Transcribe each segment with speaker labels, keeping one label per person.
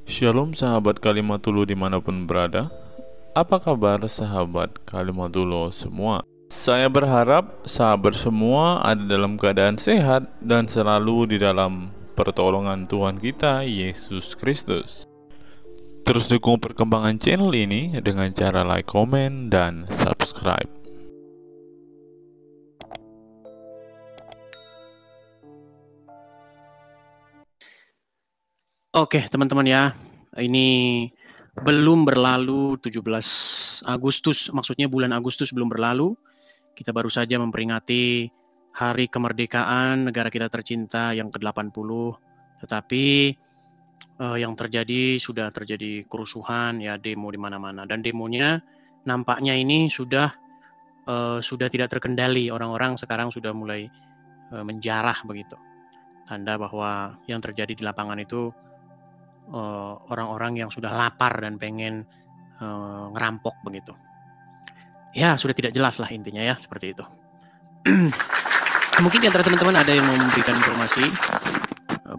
Speaker 1: Shalom sahabat Kalimatulu dimanapun berada. Apa kabar sahabat Kalimatulu semua? Saya berharap sahabat semua ada dalam keadaan sehat dan selalu di dalam pertolongan Tuhan kita Yesus Kristus. Terus dukung perkembangan channel ini dengan cara like, komen, dan subscribe.
Speaker 2: Oke, teman-teman ya. Ini belum berlalu 17 Agustus, maksudnya bulan Agustus belum berlalu. Kita baru saja memperingati Hari Kemerdekaan negara kita tercinta yang ke-80. Tetapi yang sudah terjadi kerusuhan ya, demo di mana-mana, dan demonya nampaknya ini sudah tidak terkendali. Orang-orang sekarang sudah mulai menjarah begitu. Tanda bahwa yang terjadi di lapangan itu orang-orang yang sudah lapar dan pengen ngerampok begitu. Ya, sudah tidak jelas lah intinya ya, seperti itu. Mungkin di antara teman-teman ada yang mau memberikan informasi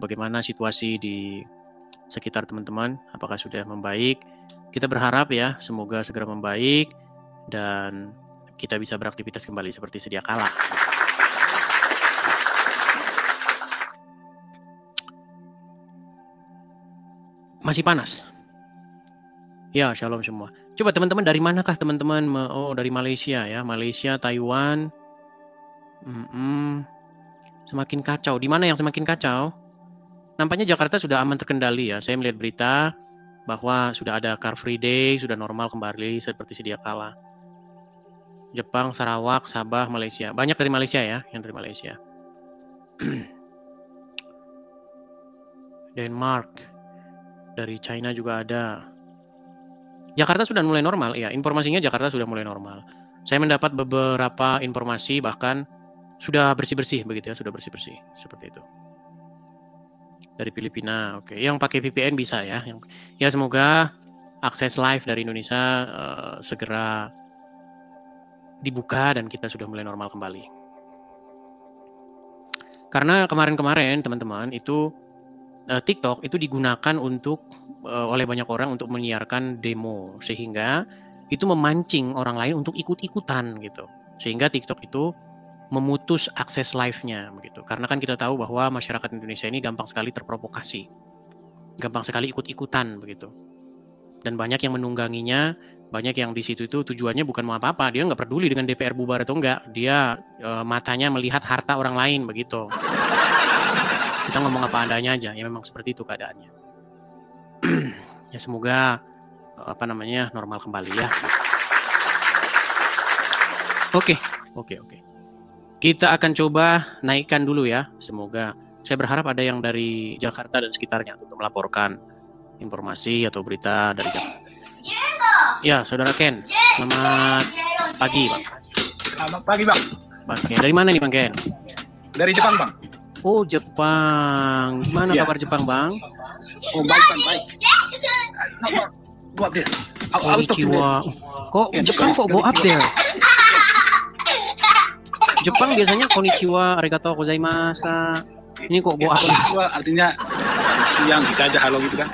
Speaker 2: bagaimana situasi di sekitar teman-teman, apakah sudah membaik. Kita berharap ya, semoga segera membaik dan kita bisa beraktivitas kembali seperti sedia kala. Masih panas? Ya, shalom semua. Coba teman-teman dari manakah teman-teman? Oh, dari Malaysia ya. Malaysia, Taiwan. Semakin kacau. Di mana yang semakin kacau? Nampaknya Jakarta sudah aman terkendali ya. Saya melihat berita bahwa sudah ada Car Free Day, sudah normal kembali seperti sedia kala. Jepang, Sarawak, Sabah, Malaysia. Banyak dari Malaysia ya, yang dari Malaysia. Denmark. Dari China juga ada. Jakarta sudah mulai normal ya, informasinya Jakarta sudah mulai normal. Saya mendapat beberapa informasi bahkan sudah bersih-bersih begitu ya, sudah bersih-bersih seperti itu. Dari Filipina, oke. Yang pakai VPN bisa ya. Ya semoga akses live dari Indonesia segera dibuka dan kita sudah mulai normal kembali. Karena kemarin-kemarin teman-teman itu TikTok itu digunakan oleh banyak orang untuk menyiarkan demo, sehingga itu memancing orang lain untuk ikut-ikutan gitu, sehingga TikTok itu memutus akses live-nya begitu. Karena kan kita tahu bahwa masyarakat Indonesia ini gampang sekali terprovokasi, gampang sekali ikut-ikutan begitu, dan banyak yang menungganginya, banyak yang di situ itu tujuannya bukan mau apa-apa, dia nggak peduli dengan DPR bubar atau enggak, dia matanya melihat harta orang lain begitu. Kita ngomong apa adanya aja, ya memang seperti itu keadaannya. Ya semoga normal kembali ya. Oke. Kita akan coba naikkan dulu ya. Semoga, saya berharap ada yang dari Jakarta dan sekitarnya untuk melaporkan informasi atau berita dari Jakarta. Ya, Saudara Ken. Selamat pagi, Bang.
Speaker 3: Selamat pagi, Bang.
Speaker 2: Bang Ken. Dari mana nih, Bang Ken?
Speaker 3: Dari Jepang, Bang.
Speaker 2: Oh, Jepang. Gimana kabar Jepang, Bang?
Speaker 3: Oh, baik, Bang, baik. Go up there.
Speaker 2: Konnichiwa. Kok Jepang kok go up there? Jepang biasanya konnichiwa, arigatou gozaimasu. Ini kok go up?
Speaker 3: Konnichiwa artinya siang, bisa aja halo gitu kan.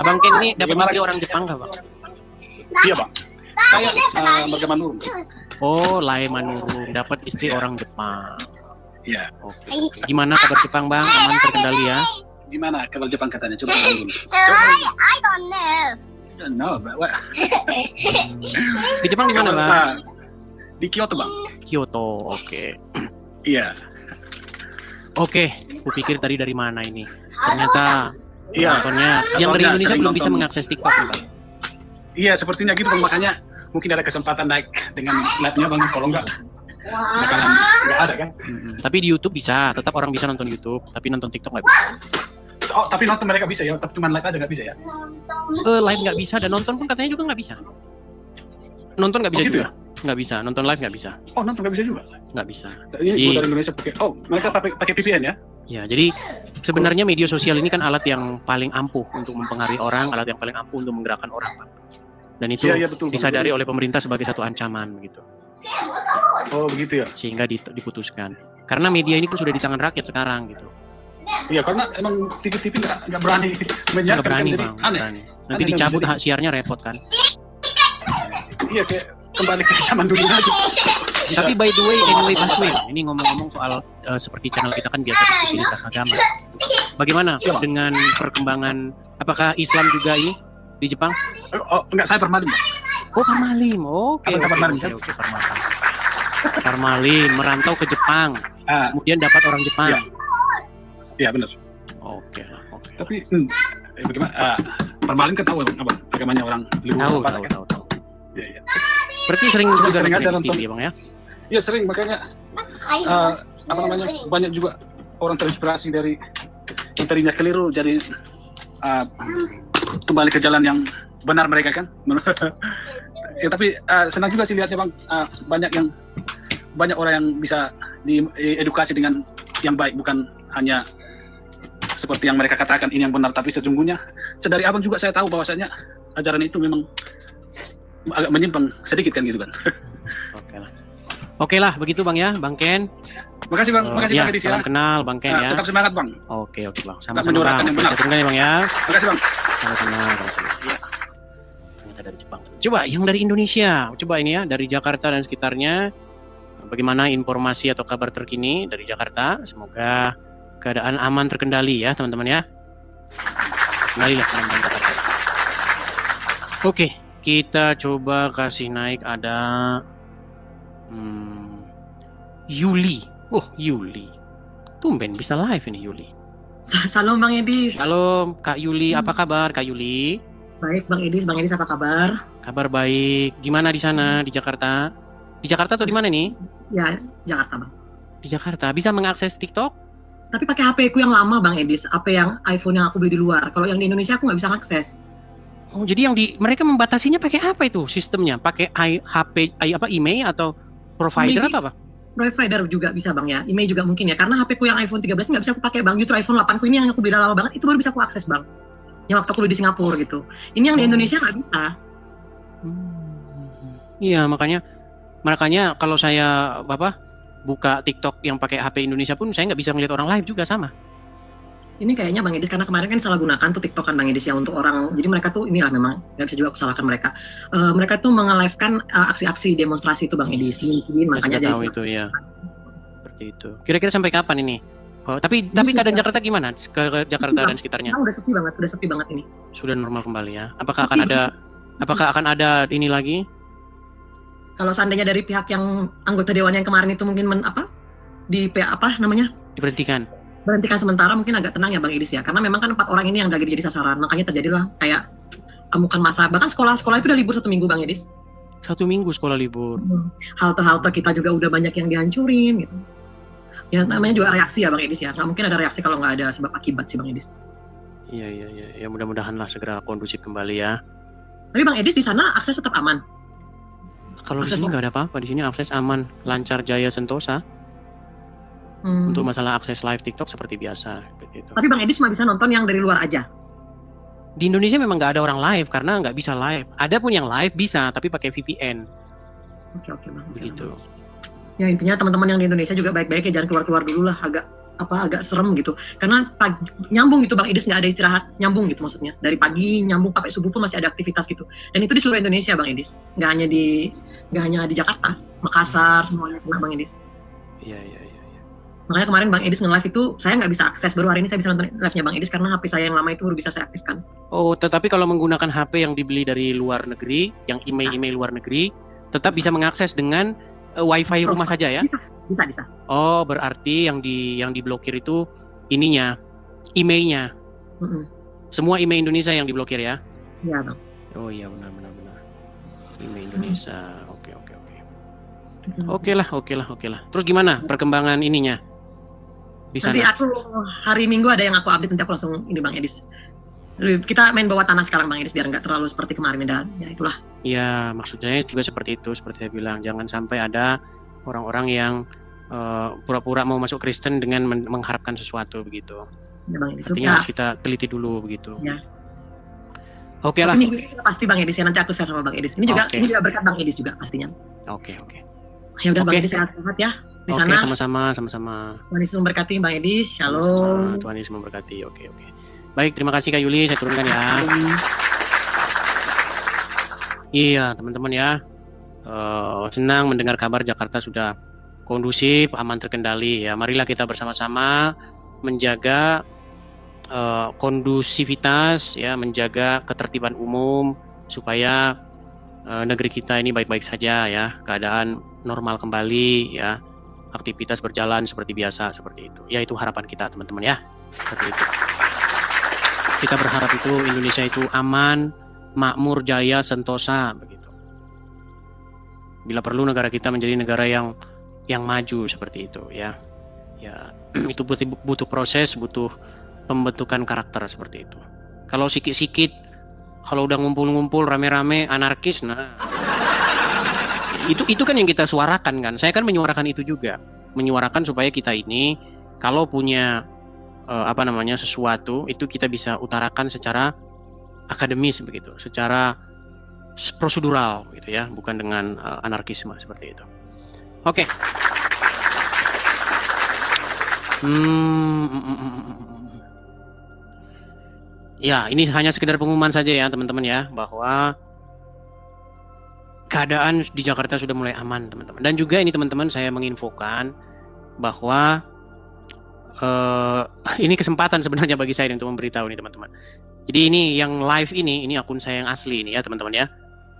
Speaker 2: Abang Ken ini dapat istri orang Jepang kah, Bang?
Speaker 3: Iya, Bang. Saya bergabung dulu.
Speaker 2: Oh, Lai Manurung, dapat istri orang Jepang.
Speaker 3: Iya.
Speaker 2: Oke. Gimana kabar Jepang, Bang? Aman terkendali ya?
Speaker 3: Gimana kabar Jepang katanya? Coba dulu.
Speaker 4: I don't know.
Speaker 3: Don't know, but what?
Speaker 2: Di Jepang di mana, Bang?
Speaker 3: Di Kyoto, Bang.
Speaker 2: Kyoto, oke.
Speaker 3: Iya.
Speaker 2: Oke, kupikir tadi dari mana ini. Ternyata penontonnya yang dari Indonesia belum bisa mengakses TikTok nih, Bang.
Speaker 3: Iya, sepertinya gitu, Bang. Makanya mungkin ada kesempatan naik dengan live-nya, Bang. Kalau enggak bakalan enggak ada kan.
Speaker 2: Tapi di YouTube bisa, tetap orang bisa nonton YouTube, tapi nonton TikTok nggak bisa.
Speaker 3: Oh, tapi nonton mereka bisa ya, tapi cuma live aja nggak bisa ya?
Speaker 2: Live nggak bisa, dan nonton pun katanya juga nggak bisa. Nonton nggak bisa
Speaker 3: gitu
Speaker 2: juga. Nggak bisa, nonton live nggak bisa.
Speaker 3: Oh, nonton nggak bisa juga?
Speaker 2: Nggak bisa.
Speaker 3: Ini dari Indonesia pakai. Oh, mereka pakai VPN ya?
Speaker 2: Ya, jadi sebenarnya media sosial ini kan alat yang paling ampuh untuk mempengaruhi orang, alat yang paling ampuh untuk menggerakkan orang, Pak. Dan itu
Speaker 3: betul,
Speaker 2: disadari oleh pemerintah sebagai satu ancaman begitu.
Speaker 3: Oh, begitu ya.
Speaker 2: Sehingga diputuskan. Karena media ini pun sudah di tangan rakyat sekarang gitu.
Speaker 3: Iya, karena emang TV-TV nggak berani menyiarkan.
Speaker 2: Nggak berani,
Speaker 3: jadi
Speaker 2: Bang.
Speaker 3: aneh.
Speaker 2: Berani. Nanti dicabut hak siarnya repot kan.
Speaker 3: Iya, kayak kembali ke zaman dulu lagi.
Speaker 2: Tapi by the way, anyway Baswin, ini ngomong-ngomong soal seperti channel kita kan biasa diskusi tentang agama. Bagaimana
Speaker 3: Iya, Bang.
Speaker 2: dengan perkembangan, apakah Islam juga ini di Jepang?
Speaker 3: Oh, enggak, saya Permalim.
Speaker 2: Oh, Parmalim. Oke.
Speaker 3: Apa Parmalim, kan?
Speaker 2: Oke, Parmalim. Parmalim merantau ke Jepang,
Speaker 3: Ah,
Speaker 2: kemudian dapat orang Jepang.
Speaker 3: Iya. iya benar.
Speaker 2: Oke lah, oke.
Speaker 3: Tapi bagaimana? Permalim kan tahu apa agamanya orang luar
Speaker 2: Tahu,
Speaker 3: apa
Speaker 2: tahu,
Speaker 3: kan?
Speaker 2: tahu, tahu.
Speaker 3: Iya, iya.
Speaker 2: Berarti sering
Speaker 3: Cuma
Speaker 2: juga
Speaker 3: sering
Speaker 2: nonton
Speaker 3: aja
Speaker 2: di
Speaker 3: nonton.
Speaker 2: TV ya, Bang ya?
Speaker 3: Iya sering, makanya apa namanya, banyak juga orang terinspirasi dari yang tadinya keliru jadi kembali ke jalan yang benar mereka kan. Ya, tapi senang juga sih lihatnya Bang, banyak orang yang bisa diedukasi dengan yang baik, bukan hanya seperti yang mereka katakan ini yang benar, tapi sesungguhnya dari Abang juga saya tahu bahwasanya ajaran itu memang agak menyimpang sedikit kan gitu kan.
Speaker 2: Oke lah. Oke lah, begitu Bang ya, Bang Ken.
Speaker 3: Makasih Bang, makasih
Speaker 2: Ya,
Speaker 3: Bang Edis ya.
Speaker 2: salam kenal Bang Ken ya.
Speaker 3: Tetap semangat Bang.
Speaker 2: Oke Bang.
Speaker 3: Tetap
Speaker 2: Sama-sama
Speaker 3: menyuarakan
Speaker 2: Bang.
Speaker 3: yang benar.
Speaker 2: Kita tunggu ya Bang ya.
Speaker 3: Makasih Bang.
Speaker 2: Salam kenal. Ya. Ternyata dari Jepang. Coba yang dari Indonesia. Coba ini ya, dari Jakarta dan sekitarnya. Bagaimana informasi atau kabar terkini dari Jakarta? Semoga keadaan aman terkendali ya teman-teman ya. Kendalilah teman-teman Jakarta. Oke, kita coba kasih naik ada Yuli. Oh, Yuli. Tumben bisa live ini Yuli.
Speaker 5: Salam Bang Edis.
Speaker 2: Halo Kak Yuli, apa kabar Kak Yuli?
Speaker 5: Baik Bang Edis apa kabar?
Speaker 2: Kabar baik. Gimana di sana di Jakarta? Di Jakarta atau di mana nih?
Speaker 5: Ya, Jakarta Bang.
Speaker 2: Di Jakarta. Bisa mengakses TikTok?
Speaker 5: Tapi pakai HP ku yang lama Bang Edis, HP yang iPhone yang aku beli di luar. Kalau yang di Indonesia aku nggak bisa akses.
Speaker 2: Oh, jadi yang mereka membatasinya pakai apa itu sistemnya? Pakai HP email atau provider atau apa?
Speaker 5: Provider juga bisa Bang ya, email juga mungkin ya. Karena HP ku yang iPhone 13 nggak bisa aku pakai Bang. Justru iPhone 8 ku ini yang aku beli lama banget, itu baru bisa aku akses Bang. Yang waktu aku beli di Singapura gitu. Ini yang di Indonesia nggak bisa.
Speaker 2: Iya, makanya kalau saya buka TikTok yang pakai HP Indonesia pun saya nggak bisa melihat orang live juga sama.
Speaker 5: Ini kayaknya Bang Edis karena kemarin kan salah gunakan tuh TikTok kan Bang Edis ya untuk orang. Jadi mereka tuh inilah memang nggak bisa juga aku salahkan mereka. Mereka tuh menge-live-kan aksi-aksi demonstrasi itu Bang Edis. Mungkin makanya
Speaker 2: saya tahu itu ya. Seperti itu. Kira-kira sampai kapan ini? Oh, tapi keadaan Jakarta gimana? Ke Jakarta dan sekitarnya?
Speaker 5: Udah sepi banget ini.
Speaker 2: Sudah normal kembali ya. Apakah akan ada ini lagi?
Speaker 5: Kalau seandainya dari pihak yang anggota dewan yang kemarin itu mungkin
Speaker 2: Diberhentikan.
Speaker 5: berhentikan sementara, mungkin agak tenang ya Bang Edis ya, karena memang kan 4 orang ini yang lagi jadi sasaran, makanya terjadilah kayak amukan massa. Bahkan sekolah-sekolah itu udah libur 1 minggu Bang Edis.
Speaker 2: 1 minggu sekolah libur.
Speaker 5: Halte-halte kita juga udah banyak yang dihancurin gitu. Ya namanya juga reaksi ya Bang Edis ya, nggak mungkin ada reaksi kalau nggak ada sebab akibat sih Bang Edis.
Speaker 2: Iya. Ya mudah-mudahan lah segera kondusif kembali ya.
Speaker 5: Tapi Bang Edis di sana akses tetap aman.
Speaker 2: Kalau di sini nggak ada apa-apa, di sini akses aman, lancar jaya sentosa. Untuk masalah akses live TikTok seperti biasa. Begitu.
Speaker 5: Tapi Bang Edis cuma bisa nonton yang dari luar aja.
Speaker 2: Di Indonesia memang nggak ada orang live karena nggak bisa live. Ada pun yang live bisa, tapi pakai VPN.
Speaker 5: Oke Bang.
Speaker 2: Begitu.
Speaker 5: Ya intinya teman-teman yang di Indonesia juga baik-baik ya, jangan keluar-keluar dulu lah, agak serem gitu. Karena nyambung gitu Bang Edis, nggak ada istirahat, nyambung gitu maksudnya. Dari pagi nyambung sampai subuh pun masih ada aktivitas gitu. Dan itu di seluruh Indonesia Bang Edis. Nggak hanya di Jakarta, Makassar semuanya kena Bang Edis.
Speaker 2: Iya.
Speaker 5: Makanya kemarin Bang Edis nge-live itu saya nggak bisa akses, baru hari ini saya bisa nonton live-nya Bang Edis karena HP saya yang lama itu baru bisa saya aktifkan.
Speaker 2: Oh, tetapi kalau menggunakan HP yang dibeli dari luar negeri, yang email luar negeri, tetap bisa mengakses dengan WiFi rumah saja ya?
Speaker 5: Bisa.
Speaker 2: Oh, berarti yang diblokir itu ininya, emailnya. Semua email Indonesia yang diblokir ya?
Speaker 5: Iya Bang.
Speaker 2: Oh iya benar. Email Indonesia. Oke. Oke lah. Terus gimana perkembangan ininya? Di sana.
Speaker 5: Nanti aku hari Minggu ada yang aku update, nanti aku langsung ini Bang Edis. Kita main bawah tanah sekarang Bang Edis biar nggak terlalu seperti kemarin dan ya itulah.
Speaker 2: Ya maksudnya juga seperti itu, seperti saya bilang, jangan sampai ada orang-orang yang pura-pura mau masuk Kristen dengan mengharapkan sesuatu begitu.
Speaker 5: Ya Bang Edis.
Speaker 2: Artinya harus kita teliti dulu begitu.
Speaker 5: Ya.
Speaker 2: Oke lah.
Speaker 5: Ini pasti Bang Edis ya, nanti aku share sama Bang Edis. Ini juga berkat Bang Edis juga pastinya.
Speaker 2: Oke.
Speaker 5: Ya udah
Speaker 2: Oke.
Speaker 5: Bang Edis sehat-sehat ya. di
Speaker 2: Oke,
Speaker 5: sana.
Speaker 2: sama-sama.
Speaker 5: Tuhan Yesus memberkati Bang Edis.
Speaker 2: Sama-sama.
Speaker 5: Shalom.
Speaker 2: Tuhan Yesus memberkati. Oke. Baik, terima kasih Kak Yuli, saya turunkan ya. Iya, teman-teman ya. Senang mendengar kabar Jakarta sudah kondusif, aman, terkendali ya. Marilah kita bersama-sama menjaga kondusivitas ya, menjaga ketertiban umum supaya negeri kita ini baik-baik saja ya, keadaan normal kembali ya, aktivitas berjalan seperti biasa seperti itu. Ya, itu harapan kita teman-teman ya. Seperti itu. Kita berharap itu Indonesia itu aman, makmur, jaya, sentosa begitu. Bila perlu negara kita menjadi negara yang maju seperti itu ya. Ya, itu butuh proses, butuh pembentukan karakter seperti itu. Kalau sikit-sikit, kalau udah ngumpul-ngumpul rame-rame anarkis, nah itu kan yang kita suarakan kan. Saya kan menyuarakan itu juga, menyuarakan supaya kita ini kalau punya sesuatu itu kita bisa utarakan secara akademis begitu, secara prosedural gitu ya, bukan dengan anarkisme seperti itu. Oke. Ya, ini hanya sekedar pengumuman saja ya teman-teman ya, bahwa keadaan di Jakarta sudah mulai aman teman-teman. Dan juga ini teman-teman saya menginfokan bahwa ini kesempatan sebenarnya bagi saya untuk memberitahu nih teman-teman. Jadi ini yang live ini akun saya yang asli ini ya teman-teman ya.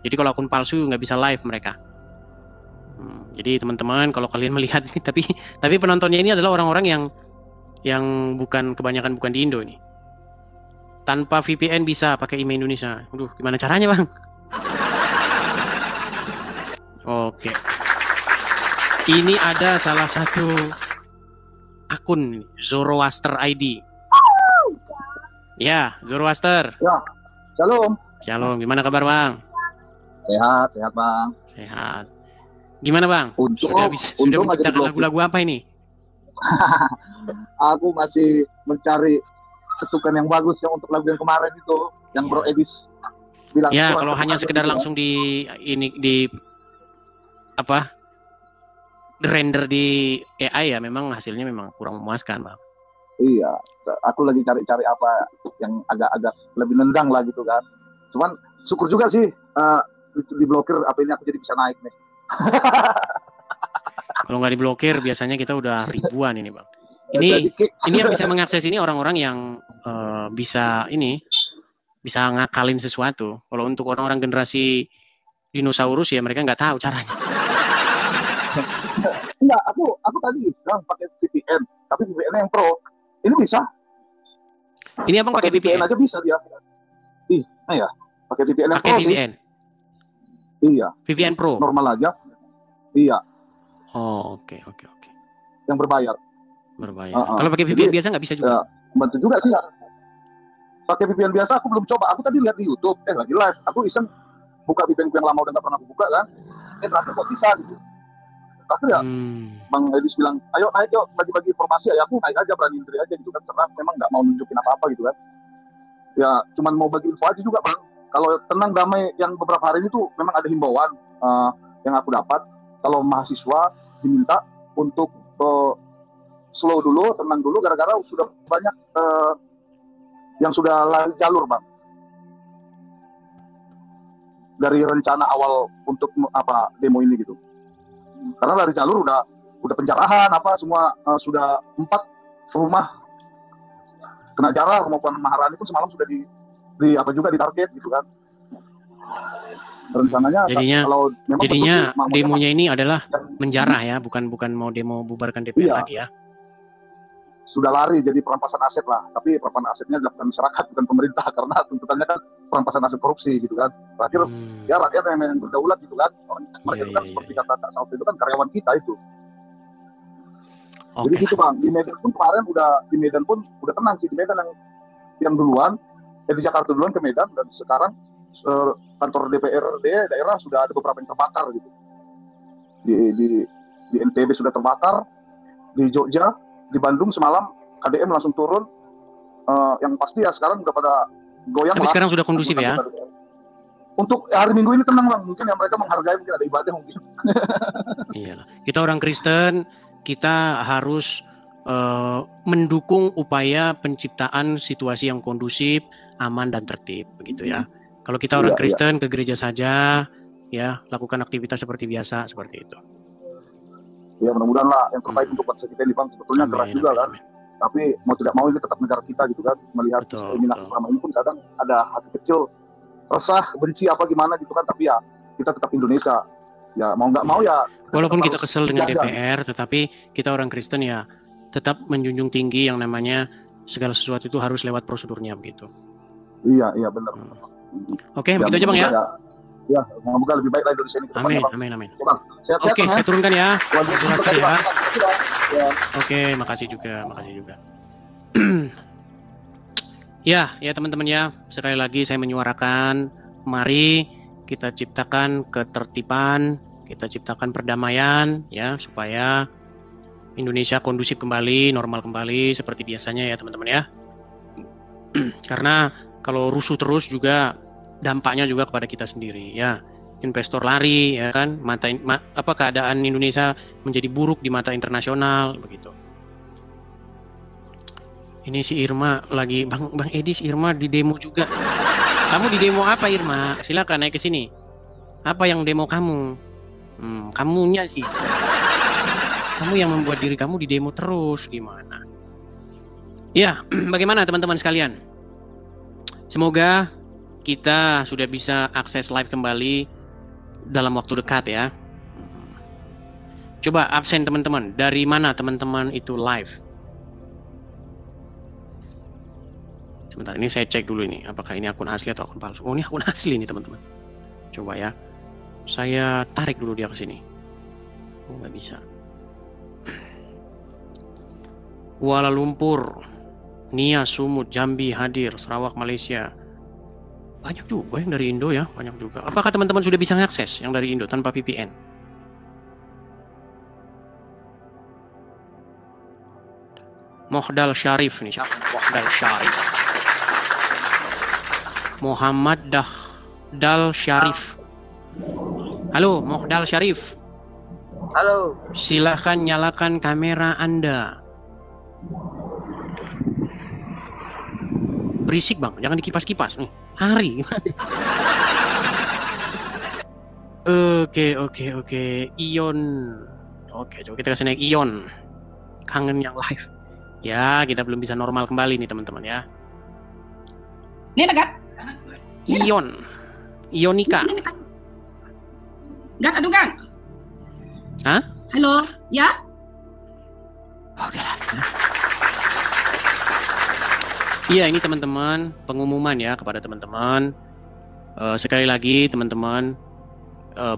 Speaker 2: Jadi kalau akun palsu nggak bisa live mereka. Jadi teman-teman kalau kalian melihat ini, tapi penontonnya ini adalah orang-orang yang kebanyakan bukan di Indo ini. Tanpa VPN bisa pakai email Indonesia. Aduh, gimana caranya bang? Oke. Ini ada salah satu akun Zoroaster ID. Ya, Zoroaster.
Speaker 6: Ya, shalom.
Speaker 2: Shalom, gimana kabar bang?
Speaker 6: Sehat bang.
Speaker 2: Sehat. Gimana bang? Sudah
Speaker 6: untung
Speaker 2: menciptakan lagu-lagu apa ini?
Speaker 6: Aku masih mencari ketukan yang bagus yang untuk lagu yang kemarin itu, yang Bro Edis bilang.
Speaker 2: Ya, kalau hanya sekedar langsung di render di AI ya, memang hasilnya memang kurang memuaskan bang.
Speaker 6: Iya, aku lagi cari-cari apa yang agak-agak lebih nendang lah gitu kan. Cuman syukur juga sih diblokir apa ini aku jadi bisa naik nih.
Speaker 2: Kalau nggak diblokir biasanya kita udah ribuan ini bang. Ini yang bisa mengakses ini orang-orang yang bisa ngakalin sesuatu. Kalau untuk orang-orang generasi dinosaurus ya mereka nggak tahu caranya.
Speaker 6: Enggak, aku tadi bilang pakai VPN, tapi VPN yang pro. Ini bisa.
Speaker 2: Ini abang pakai VPN
Speaker 6: aja bisa dia. Ya, pakai VPN yang
Speaker 2: pakai
Speaker 6: pro.
Speaker 2: VPN.
Speaker 6: Iya.
Speaker 2: VPN Pro.
Speaker 6: Normal aja. Iya.
Speaker 2: Oh, oke.
Speaker 6: Yang berbayar.
Speaker 2: Kalau pakai VPN biasa nggak bisa juga.
Speaker 6: Ya, bantu juga sih ya. Pakai VPN biasa aku belum coba. Aku tadi lihat di YouTube, lagi live. Aku iseng buka VPN yang lama udah nggak pernah aku buka kan. Ternyata kok bisa gitu. Tapi ya, Bang Edis bilang, ayo naik yuk, bagi-bagi informasi ya. Aku naik aja, berani intri aja gitu kan. Karena memang nggak mau nunjukin apa-apa gitu kan. Ya, cuman mau bagi info aja juga Bang. Kalau tenang damai yang beberapa hari ini tuh memang ada himbauan yang aku dapat. Kalau mahasiswa diminta untuk slow dulu, tenang dulu, gara-gara sudah banyak yang sudah lari jalur Bang. Dari rencana awal untuk demo ini gitu. Karena lari jalur udah penjarahan semua sudah 4 rumah kena jarah, maupun Maharani pun semalam sudah ditarget gitu kan. Rencananya kalau
Speaker 2: jadinya demonya ini adalah menjarah ya, bukan mau demo bubarkan DPR lagi ya.
Speaker 6: Sudah lari jadi perampasan aset lah, tapi perampasan asetnya dilakukan masyarakat bukan pemerintah, karena tuntutannya kan perampasan aset korupsi gitu kan. Terakhir ya rakyat yang berdaulat gitu kan. Mereka itu kan seperti kata Kak Saud itu kan karyawan kita itu. Jadi gitu Bang, di Medan pun kemarin udah tenang sih, di Medan yang duluan, di Jakarta duluan ke Medan, dan sekarang kantor DPRD daerah sudah ada beberapa yang terbakar gitu. Di NTB sudah terbakar, di Jogja, di Bandung semalam KDM langsung turun. Yang pasti ya sekarang udah pada goyang.
Speaker 2: Tapi sekarang sudah kondusif ya.
Speaker 6: Untuk hari Minggu ini tenang Bang, mungkin ya mereka menghargai, mungkin ada ibadah mungkin.
Speaker 2: Iyalah. Kita orang Kristen kita harus mendukung upaya penciptaan situasi yang kondusif, aman dan tertib, begitu ya. Kalau kita orang Kristen ke gereja saja, ya lakukan aktivitas seperti biasa, seperti itu.
Speaker 6: Ya mudah-mudahan lah yang terbaik untuk bangsa kita ini Bang, sebetulnya keras juga kan. Tapi mau tidak mau ini tetap negara kita gitu kan. Melihat kriminal selama ini pun kadang ada hati kecil, resah, benci apa gimana gitu kan. Tapi ya kita tetap Indonesia. Ya mau nggak mau ya.
Speaker 2: Walaupun kita kesel dengan DPR, tetapi kita orang Kristen ya tetap menjunjung tinggi yang namanya segala sesuatu itu harus lewat prosedurnya begitu.
Speaker 6: Iya benar.
Speaker 2: Oke, begitu aja Bang ya.
Speaker 6: Ya, semoga lebih baik lah Indonesia ini.
Speaker 2: Amin.
Speaker 6: Bang,
Speaker 2: oke, saya turunkan ya.
Speaker 6: Ya.
Speaker 2: Oke, makasih juga. Ya teman-teman ya. Sekali lagi saya menyuarakan, mari kita ciptakan ketertiban, kita ciptakan perdamaian ya supaya Indonesia kondusif kembali, normal kembali seperti biasanya ya teman-teman ya. Karena kalau rusuh terus juga dampaknya juga kepada kita sendiri ya. Investor lari ya kan, keadaan Indonesia menjadi buruk di mata internasional begitu. Ini si Irma lagi Bang Edi, si Irma di demo juga. Kamu di demo apa Irma? Silakan naik ke sini. Apa yang demo kamu? Kamunya sih. Kamu yang membuat diri kamu di demo terus gimana? Ya, bagaimana teman-teman sekalian? Semoga kita sudah bisa akses live kembali dalam waktu dekat ya. Coba absen teman-teman. Dari mana teman-teman itu live? Sebentar, ini saya cek dulu ini. Apakah ini akun asli atau akun palsu? Oh, ini akun asli nih teman-teman. Coba ya. Saya tarik dulu dia ke sini. Oh, nggak bisa. Kuala Lumpur, Nia, Sumut, Jambi hadir, Sarawak, Malaysia. Banyak juga yang dari Indo ya, banyak juga. Apakah teman-teman sudah bisa mengakses yang dari Indo tanpa VPN? Mohdal Syarif nih, siapa? Mohdal Syarif. Muhammad Dal Syarif. Halo, Mohdal Syarif.
Speaker 7: Halo.
Speaker 2: Silahkan nyalakan kamera Anda. Berisik Bang, jangan dikipas-kipas nih. Hari. Oke. Ion. Oke, coba kita kasih naik Ion. Kangen yang live. Ya, kita belum bisa normal kembali nih teman-teman ya.
Speaker 5: Ini ada
Speaker 2: Ion. Ionika.
Speaker 5: Gak, aduh Gang.
Speaker 2: Hah?
Speaker 5: Halo, ya?
Speaker 2: Oke lah. Iya, ini teman-teman, pengumuman ya kepada teman-teman. Sekali lagi teman-teman,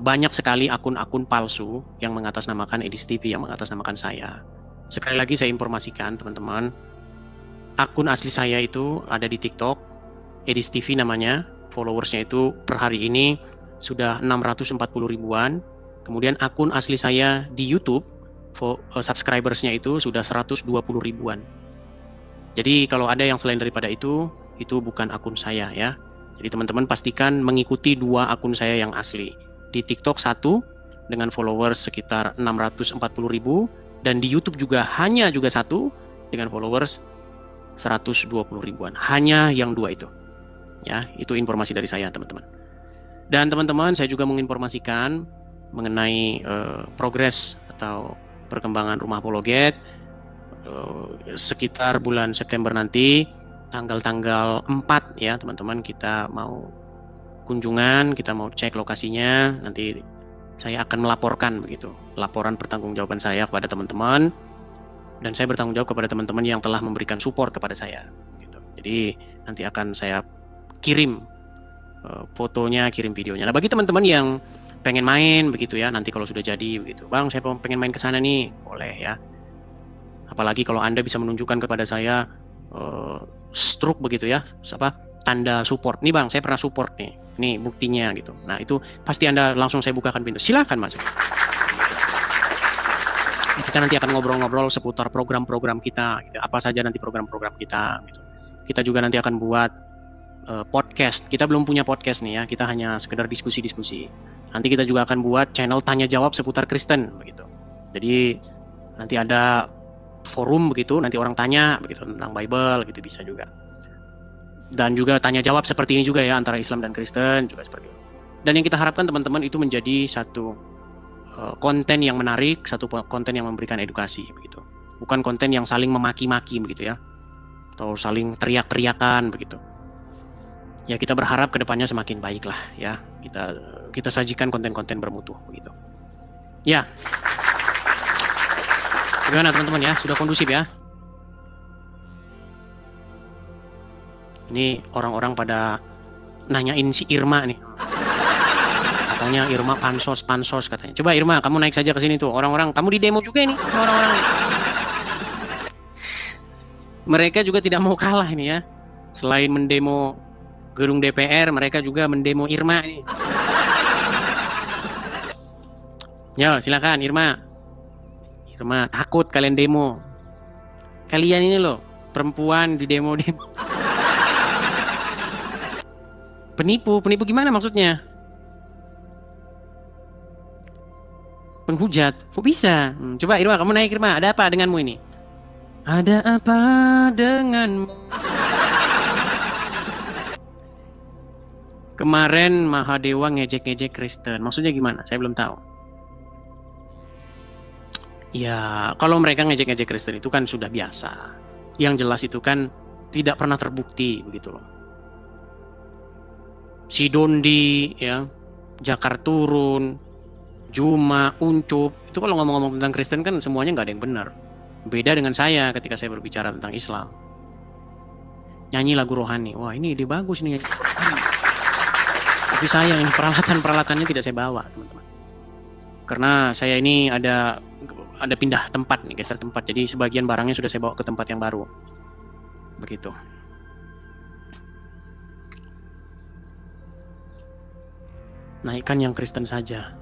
Speaker 2: banyak sekali akun-akun palsu yang mengatasnamakan Edis TV, yang mengatasnamakan saya. Sekali lagi saya informasikan teman-teman, akun asli saya itu ada di TikTok, Edis TV namanya, followersnya itu per hari ini sudah 640 ribuan. Kemudian akun asli saya di YouTube, subscribersnya itu sudah 120 ribuan. Jadi kalau ada yang selain daripada itu bukan akun saya ya. Jadi teman-teman pastikan mengikuti dua akun saya yang asli. Di TikTok satu dengan followers sekitar 640 ribu. Dan di YouTube juga satu dengan followers 120 ribuan. Hanya yang dua itu. Ya, itu informasi dari saya teman-teman. Dan teman-teman saya juga menginformasikan mengenai progres atau perkembangan Rumah Apologet. Sekitar bulan September nanti tanggal 4 ya teman-teman, kita mau kunjungan, kita mau cek lokasinya, nanti saya akan melaporkan begitu, laporan pertanggungjawaban saya kepada teman-teman, dan saya bertanggung jawab kepada teman-teman yang telah memberikan support kepada saya gitu. Jadi nanti akan saya kirim fotonya, kirim videonya. Nah bagi teman-teman yang pengen main begitu ya, nanti kalau sudah jadi begitu, Bang saya pengen main ke sana nih, boleh ya. Apalagi kalau Anda bisa menunjukkan kepada saya struk begitu ya, tanda support. Nih Bang, saya pernah support nih. Nih buktinya gitu. Nah, itu pasti Anda langsung saya bukakan pintu. Silakan masuk. Kita nanti akan ngobrol-ngobrol seputar program-program kita gitu. Apa saja nanti program-program kita gitu. Kita juga nanti akan buat podcast. Kita belum punya podcast nih ya. Kita hanya sekedar diskusi-diskusi. Nanti kita juga akan buat channel tanya jawab seputar Kristen begitu. Jadi Nanti ada forum begitu, nanti orang tanya begitu tentang Bible gitu bisa juga. Dan juga tanya jawab seperti ini juga ya antara Islam dan Kristen juga seperti itu. Dan yang kita harapkan teman-teman itu menjadi satu konten yang menarik, satu konten yang memberikan edukasi begitu. Bukan konten yang saling memaki-maki begitu ya. Atau saling teriak-teriakan begitu. Ya kita berharap kedepannya semakin baik lah ya. Kita sajikan konten-konten bermutu begitu. Ya. Gimana teman-teman ya? Sudah kondusif ya? Ini orang-orang pada nanyain si Irma nih. Katanya Irma pansos katanya. Coba Irma, kamu naik saja ke sini tuh. Orang-orang, kamu di demo juga ini. Orang-orang. Mereka juga tidak mau kalah ini ya. Selain mendemo gedung DPR, mereka juga mendemo Irma ini. Ya, silakan Irma. Irma, takut kalian demo. Kalian ini loh, perempuan di demo-demo. Penipu gimana maksudnya? Penghujat, kok bisa? Coba Irma, kamu naik Irma, ada apa denganmu ini? Ada apa denganmu? Kemarin Mahadewa ngejek-ngejek Kristen, maksudnya gimana? Saya belum tahu. Ya, kalau mereka ngejek-ngejek Kristen itu kan sudah biasa. Yang jelas itu kan tidak pernah terbukti begitu loh. Si Dondi, ya, Jakar Turun, Juma, Uncup, itu kalau ngomong-ngomong tentang Kristen kan semuanya nggak ada yang benar. Beda dengan saya ketika saya berbicara tentang Islam. Nyanyi lagu rohani, wah ini ide bagus nih. Tapi sayang ini peralatan-peralatannya tidak saya bawa teman-teman. Karena saya ini ada pindah tempat nih, geser tempat. Jadi sebagian barangnya sudah saya bawa ke tempat yang baru. Begitu. Naikkan yang Kristen saja.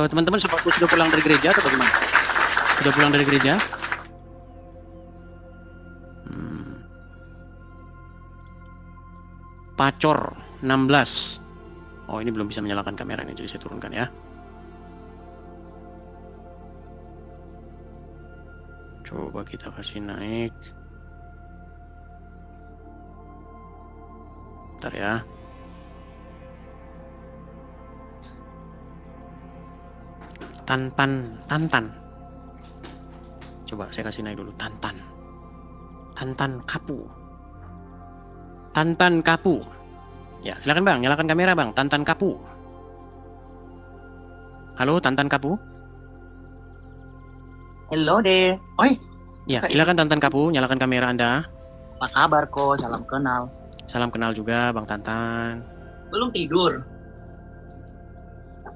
Speaker 2: Teman-teman sudah pulang dari gereja atau bagaimana? Sudah pulang dari gereja? Pacor 16. Oh, ini belum bisa menyalakan kameranya, jadi saya turunkan ya. Coba kita kasih naik. Bentar ya. Tantan. Coba saya kasih naik dulu. Tantan Kapu. Ya, silakan Bang, nyalakan kamera Bang. Tantan Kapu. Halo, Tantan Kapu.
Speaker 7: Halo deh. Oi.
Speaker 2: Ya, silakan Tantan Kapu, nyalakan kamera Anda.
Speaker 7: Apa kabar kok? Salam kenal.
Speaker 2: Salam kenal juga Bang Tantan.
Speaker 7: Belum tidur.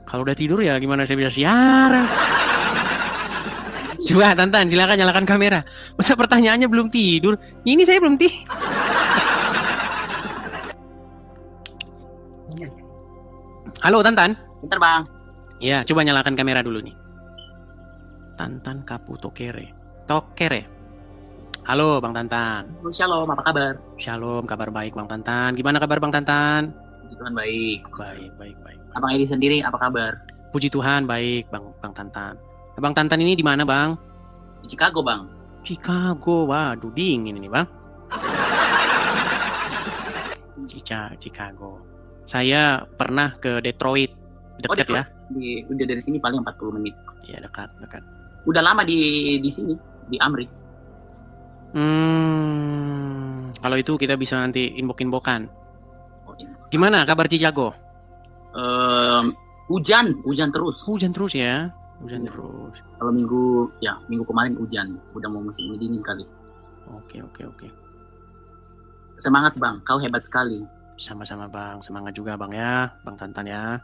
Speaker 2: Kalau udah tidur ya gimana saya bisa siaran? Coba Tantan, silakan nyalakan kamera. Masa pertanyaannya belum tidur? Ini saya belum tidur. Halo Tantan.
Speaker 7: Bentar Bang.
Speaker 2: Ya, coba nyalakan kamera dulu nih. Tantan Kapu Tokere. Halo Bang Tantan.
Speaker 7: Shalom, apa kabar?
Speaker 2: Shalom, kabar baik Bang Tantan. Gimana kabar Bang Tantan?
Speaker 7: Puji Tuhan baik.
Speaker 2: Baik.
Speaker 7: Abang Edi sendiri apa kabar?
Speaker 2: Puji Tuhan baik Bang Tantan. Bang Tantan ini di mana Bang?
Speaker 7: Di Chicago Bang.
Speaker 2: Chicago, waduh dingin ini Bang. Chicago. Saya pernah ke Detroit, dekat ya?
Speaker 7: Udah dari sini paling 40 menit.
Speaker 2: Iya dekat.
Speaker 7: Udah lama di sini, di Amrik.
Speaker 2: Kalau itu kita bisa nanti inbok-inbokan.
Speaker 7: Oh,
Speaker 2: Gimana kabar Chicago?
Speaker 7: Hujan terus.
Speaker 2: Hujan terus ya? Hujan terus.
Speaker 7: Kalau minggu kemarin hujan. Udah mau musim dingin kali.
Speaker 2: Oke.
Speaker 7: Semangat Bang, kau hebat sekali.
Speaker 2: Sama-sama Bang, semangat juga Bang ya, Bang Tantan ya.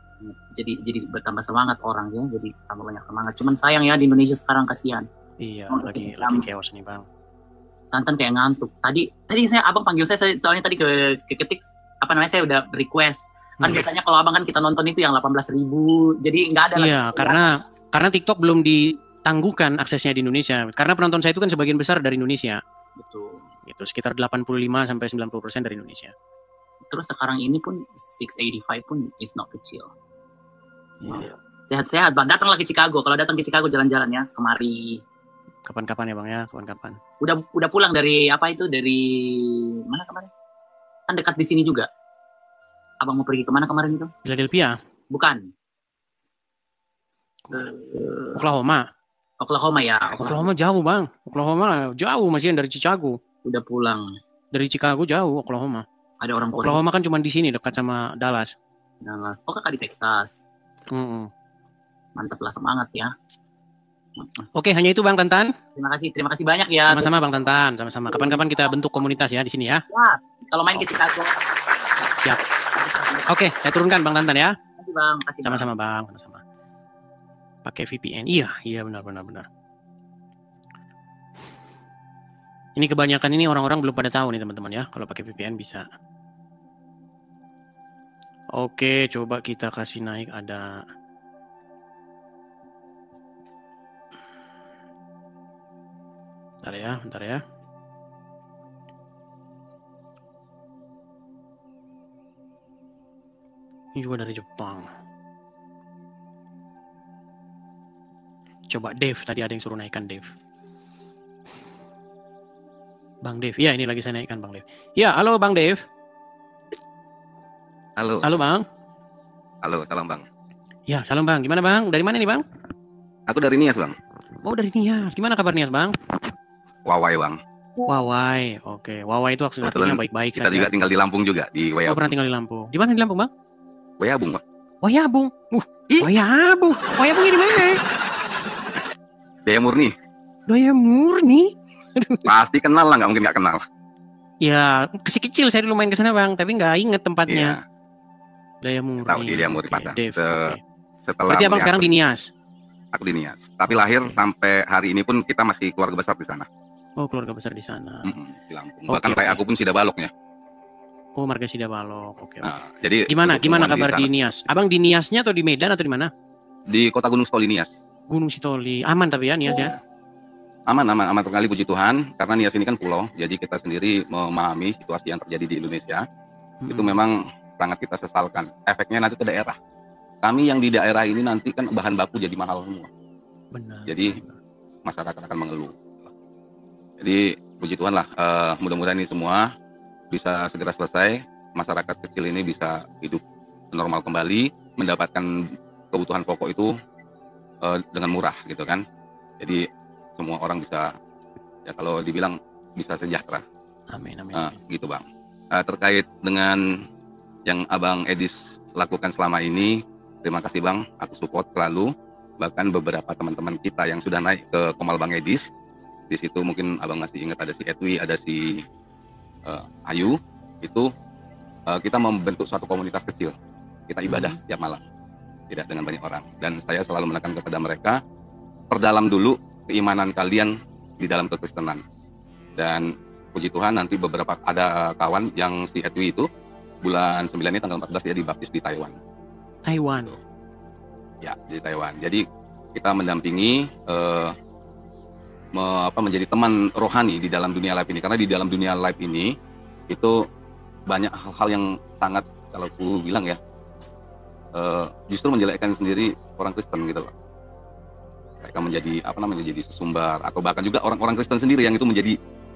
Speaker 7: Jadi bertambah semangat orang ya, jadi tambah banyak semangat. Cuman sayang ya di Indonesia sekarang kasihan.
Speaker 2: Iya, lagi chaos nih Bang.
Speaker 7: Tantan kayak ngantuk. Tadi abang panggil saya soalnya tadi keketik saya udah request. Kan biasanya kalau abang kan kita nonton itu yang 18.000, jadi nggak ada.
Speaker 2: Iya, karena TikTok belum ditangguhkan aksesnya di Indonesia. Karena penonton saya itu kan sebagian besar dari Indonesia.
Speaker 7: Betul.
Speaker 2: Itu sekitar 85-90% dari Indonesia.
Speaker 7: Terus sekarang ini pun 685 pun is not kecil.
Speaker 2: Iya.
Speaker 7: Sehat-sehat Bang. Datanglah ke Chicago. Kalau datang ke Chicago jalan-jalan ya, kemari.
Speaker 2: Kapan-kapan ya Bang ya, kapan-kapan.
Speaker 7: Udah pulang dari apa itu? Dari mana kemarin? Kan dekat di sini juga. Abang mau pergi kemana kemarin itu?
Speaker 2: Philadelphia,
Speaker 7: Bukan.
Speaker 2: Oklahoma
Speaker 7: Ya.
Speaker 2: Oklahoma jauh Bang. Oklahoma jauh masih dari Chicago.
Speaker 7: Udah pulang.
Speaker 2: Dari Chicago jauh Oklahoma.
Speaker 7: Ada orang Korea.
Speaker 2: Oklahoma kan cuma di sini dekat sama Dallas.
Speaker 7: Dallas. Oh kakak di Texas. Mantap lah, semangat ya.
Speaker 2: Oke, hanya itu Bang Tantan.
Speaker 7: Terima kasih banyak ya.
Speaker 2: Sama-sama Bang Tantan, sama-sama. Kapan-kapan kita bentuk komunitas ya di sini ya.
Speaker 7: Ya, kalau main ke Chicago.
Speaker 2: Siap. Oke, saya turunkan Bang Tantan ya.
Speaker 7: Terima kasih Bang.
Speaker 2: Sama-sama Bang, sama-sama. Pakai VPN. Iya, benar. Ini kebanyakan ini orang-orang belum pada tahu nih teman-teman ya. Kalau pakai VPN bisa. Oke, coba kita kasih naik ada. Bentar ya. Ini juga dari Jepang. Coba Dev, tadi ada yang suruh naikkan Dev. Bang Dev, ya ini lagi saya naikkan Bang Dev. Ya, halo Bang Dev.
Speaker 8: Halo
Speaker 2: Bang.
Speaker 8: Halo, salam Bang.
Speaker 2: Ya, salam Bang. Gimana Bang? Dari mana nih Bang?
Speaker 8: Aku dari Nias Bang.
Speaker 2: Oh, dari Nias. Gimana kabar Nias Bang?
Speaker 8: Wawai Bang.
Speaker 2: Wawai, oke. Wawai itu artinya baik-baik
Speaker 8: kita
Speaker 2: saja.
Speaker 8: juga tinggal di Lampung juga, di Wayabung.
Speaker 2: Oh, pernah tinggal di Lampung. Di mana di Lampung Bang?
Speaker 8: Wayabung Bang.
Speaker 2: Wayabung. Wayabung. Wayabungnya di mana?
Speaker 8: Daya Murni.
Speaker 2: Daya Murni?
Speaker 8: Pasti kenal lah, nggak mungkin nggak kenal.
Speaker 2: Ya, kecil saya dulu main ke sana Bang, tapi nggak inget tempatnya.
Speaker 8: Iya.
Speaker 2: Daya Murni.
Speaker 8: Tahu di Daya Murni Patah.
Speaker 2: Setelah berarti Abang sekarang di Nias?
Speaker 8: Aku di Nias. Tapi lahir sampai hari ini pun kita masih keluarga besar di sana.
Speaker 2: Oh, keluarga besar di sana.
Speaker 8: Di Lampung. Bahkan kayak aku pun Sidabaloknya.
Speaker 2: Oh, marga Sidabalok. Oke.
Speaker 8: Nah, jadi
Speaker 2: gimana kabar di Nias? Abang di Niasnya atau di Medan atau di mana?
Speaker 8: Di Kota Gunung Sitoli Nias.
Speaker 2: Gunung Sitoli. Aman tapi ya Nias ya?
Speaker 8: Aman sekali, puji Tuhan. Karena Nias ini kan pulau, jadi kita sendiri memahami situasi yang terjadi di Indonesia. Itu memang sangat kita sesalkan. Efeknya nanti ke daerah. Kami yang di daerah ini nanti kan bahan baku jadi mahal semua.
Speaker 2: Benar.
Speaker 8: Jadi masyarakat akan mengeluh. Jadi puji Tuhan lah, mudah-mudahan ini semua bisa segera selesai. Masyarakat kecil ini bisa hidup normal kembali, mendapatkan kebutuhan pokok itu dengan murah gitu kan. Jadi semua orang bisa, ya kalau dibilang bisa sejahtera.
Speaker 2: Amin.
Speaker 8: Gitu Bang. Terkait dengan yang Abang Edis lakukan selama ini, terima kasih Bang, aku support selalu. Bahkan beberapa teman-teman kita yang sudah naik ke Komal Bang Edis, di situ mungkin Abang masih ingat ada si Edwi, ada si Ayu, itu kita membentuk suatu komunitas kecil. Kita ibadah tiap malam, tidak dengan banyak orang. Dan saya selalu menekan kepada mereka, perdalam dulu keimanan kalian di dalam kekristenan. Dan puji Tuhan nanti beberapa ada kawan yang si Edwi itu bulan 9 ini tanggal 14 dia dibaptis di Taiwan. Ya, di Taiwan. Jadi kita mendampingi menjadi teman rohani di dalam dunia live ini. Karena di dalam dunia live ini itu banyak hal-hal yang sangat, kalau aku bilang ya, justru menjelekkan sendiri orang Kristen gitu loh. Mereka menjadi sesumbar, atau bahkan juga orang-orang Kristen sendiri yang itu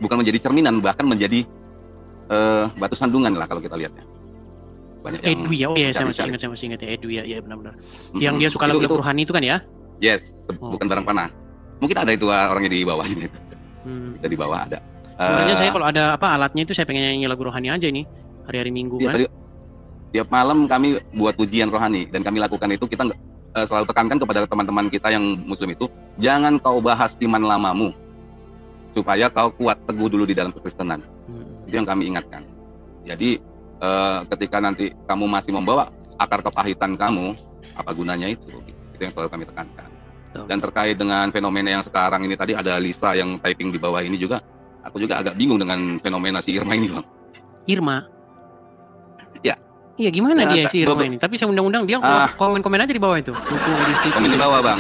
Speaker 8: bukan menjadi cerminan, bahkan menjadi batu sandungan lah kalau kita lihatnya. Banyak
Speaker 2: Edwi ya, saya masih ingat ya Edwi ya, benar-benar. Yang dia suka lagu rohani itu kan ya?
Speaker 8: Yes, bukan barang panah. Mungkin ada itu orangnya di bawah ini. Kita di bawah ada.
Speaker 2: Sebenarnya saya kalau ada alatnya itu saya pengen nyanyi lagu rohani aja ini hari-hari Minggu kan.
Speaker 8: Tiap malam kami buat pujian rohani dan kami lakukan itu, kita selalu tekankan kepada teman-teman kita yang Muslim itu, jangan kau bahas iman lamamu, supaya kau kuat teguh dulu di dalam kekristenan. Itu yang kami ingatkan. Jadi ketika nanti kamu masih membawa akar kepahitan kamu, apa gunanya itu? Itu yang selalu kami tekankan. Dan terkait dengan fenomena yang sekarang ini, tadi ada Lisa yang typing di bawah ini juga, aku juga agak bingung dengan fenomena si Irma ini Bang.
Speaker 2: Irma?
Speaker 8: Ya.
Speaker 2: Iya gimana dia si Irma ini? Tapi saya undang-undang dia komen-komen aja di bawah itu.
Speaker 8: Komen di bawah Bang.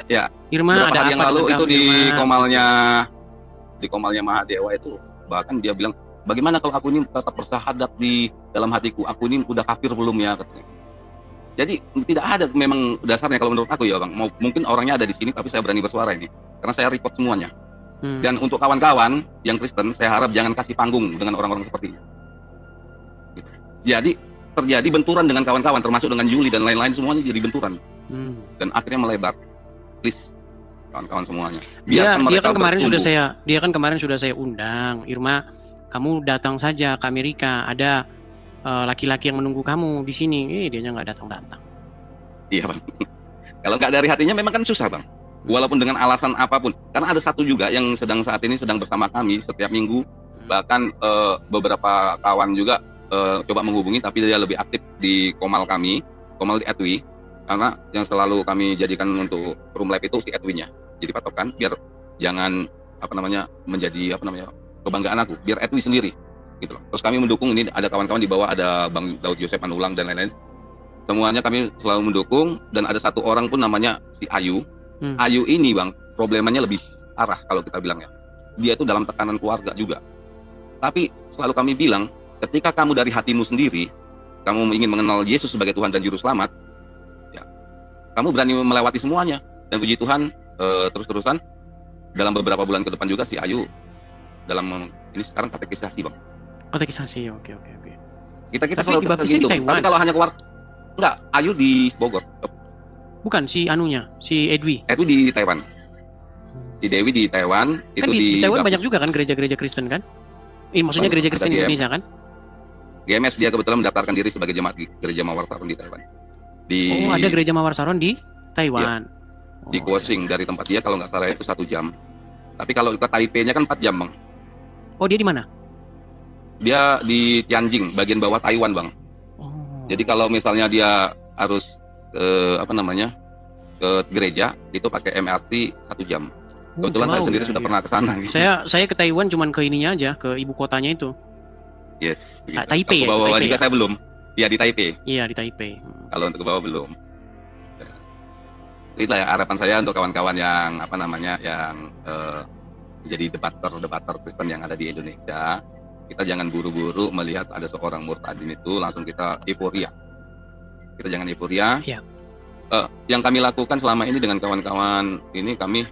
Speaker 8: Ya.
Speaker 2: Irma ada apa
Speaker 8: yang lalu itu di komalnya Mahadewa itu, bahkan dia bilang, bagaimana kalau aku ini tetap bersahadat di dalam hatiku, aku ini udah kafir belum ya, katanya. Jadi tidak ada memang dasarnya kalau menurut aku ya Bang. Mungkin orangnya ada di sini tapi saya berani bersuara ini. Karena saya report semuanya. Dan untuk kawan-kawan yang Kristen, saya harap jangan kasih panggung dengan orang-orang seperti ini. Gitu. Jadi terjadi benturan dengan kawan-kawan, termasuk dengan Yuli dan lain-lain, semuanya jadi benturan. Dan akhirnya melebar. Please, kawan-kawan semuanya.
Speaker 2: Dia kan kemarin sudah saya undang, Irma, kamu datang saja ke Amerika. Ada laki-laki yang menunggu kamu di sini. Dianya nggak datang-datang.
Speaker 8: Iya Bang. Kalau nggak dari hatinya memang kan susah Bang. Walaupun dengan alasan apapun, karena ada satu juga yang saat ini sedang bersama kami setiap minggu, bahkan beberapa kawan juga coba menghubungi, tapi dia lebih aktif di Komal kami, Komal di Etwi, karena yang selalu kami jadikan untuk room live itu si Etwinya, jadi patokan, biar jangan menjadi kebanggaan aku, biar Etwi sendiri, gitu loh. Terus kami mendukung ini, ada kawan-kawan di bawah, ada Bang Daud Yosef Manulang dan lain-lain, semuanya kami selalu mendukung, dan ada satu orang pun namanya si Ayu. Ayu ini Bang, problemanya lebih arah kalau kita bilangnya. Dia itu dalam tekanan keluarga juga. Tapi selalu kami bilang, ketika kamu dari hatimu sendiri, kamu ingin mengenal Yesus sebagai Tuhan dan Juru Selamat, ya, kamu berani melewati semuanya. Dan puji Tuhan, terus-terusan, dalam beberapa bulan ke depan juga si Ayu, ini sekarang katekisasi Bang.
Speaker 2: Katekisasi, oke.
Speaker 8: Kita selalu begitu. Tapi kalau hanya keluar, enggak, Ayu di Bogor.
Speaker 2: Bukan si anunya, si Edwi.
Speaker 8: Edwi di Taiwan. Si Dewi di Taiwan.
Speaker 2: Kan itu di Taiwan banyak juga kan gereja-gereja Kristen kan? Maksudnya gereja Kristen Indonesia kan?
Speaker 8: GMS dia kebetulan mendaftarkan diri sebagai jemaat di gereja Mawar Saron di Taiwan.
Speaker 2: Ada gereja Mawar Saron di Taiwan.
Speaker 8: Ya, di Kuosing dari tempat dia kalau nggak salah itu 1 jam. Tapi kalau ke Taipei-nya kan 4 jam Bang.
Speaker 2: Oh dia di mana?
Speaker 8: Dia di Tianjin, bagian bawah Taiwan Bang. Jadi kalau misalnya dia harus ke gereja itu pakai MRT 1 jam. Kebetulan saya sendiri sudah pernah ke sana. Gitu.
Speaker 2: Saya ke Taiwan cuman ke ininya aja, ke ibu kotanya itu.
Speaker 8: Yes. Gitu.
Speaker 2: Taipei.
Speaker 8: Ke bawah juga saya belum. Iya di Taipei.
Speaker 2: Iya di Taipei.
Speaker 8: Kalau untuk ke bawah belum. Itulah ya harapan saya untuk kawan-kawan yang yang menjadi debater Kristen yang ada di Indonesia. Kita jangan buru-buru melihat ada seorang murtadin itu langsung kita euforia. Kita jangan euforia.
Speaker 2: Iya.
Speaker 8: Yang kami lakukan selama ini dengan kawan-kawan ini kami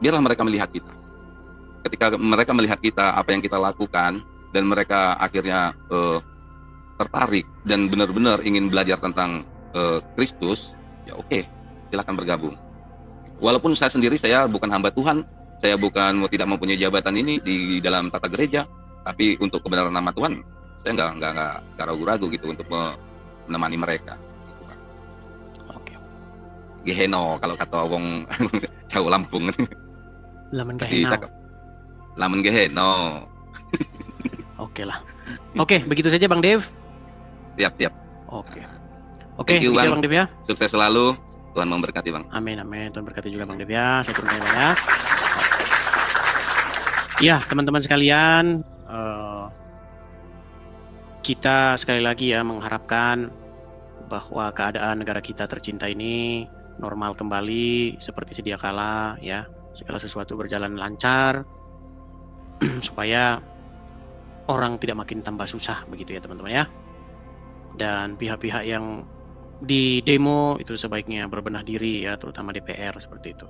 Speaker 8: biarlah mereka melihat kita. Ketika mereka melihat kita apa yang kita lakukan dan mereka akhirnya tertarik dan benar-benar ingin belajar tentang Kristus, ya oke, silakan bergabung. Walaupun saya sendiri saya bukan hamba Tuhan, saya tidak mempunyai jabatan ini di dalam tata gereja, tapi untuk kebenaran nama Tuhan saya nggak ragu-ragu gitu untuk menemani mereka.
Speaker 2: Oke.
Speaker 8: Geheno kalau kata wong Jawa Lampung.
Speaker 2: Lamun Geheno.
Speaker 8: Lamun Geheno.
Speaker 2: Oke lah. Oke, begitu saja Bang Dev.
Speaker 8: Siap.
Speaker 2: Oke,
Speaker 8: Thank you,
Speaker 2: Bang Dev ya.
Speaker 8: Sukses selalu. Tuhan memberkati Bang.
Speaker 2: Amin. Tuhan berkati juga Bang Dev ya. Saya turun ya. Ya, teman-teman sekalian, kita sekali lagi ya mengharapkan bahwa keadaan negara kita tercinta ini normal kembali seperti sedia kala ya, segala sesuatu berjalan lancar supaya orang tidak makin tambah susah begitu ya teman-teman ya. Dan pihak-pihak yang di demo itu sebaiknya berbenah diri ya, terutama DPR seperti itu.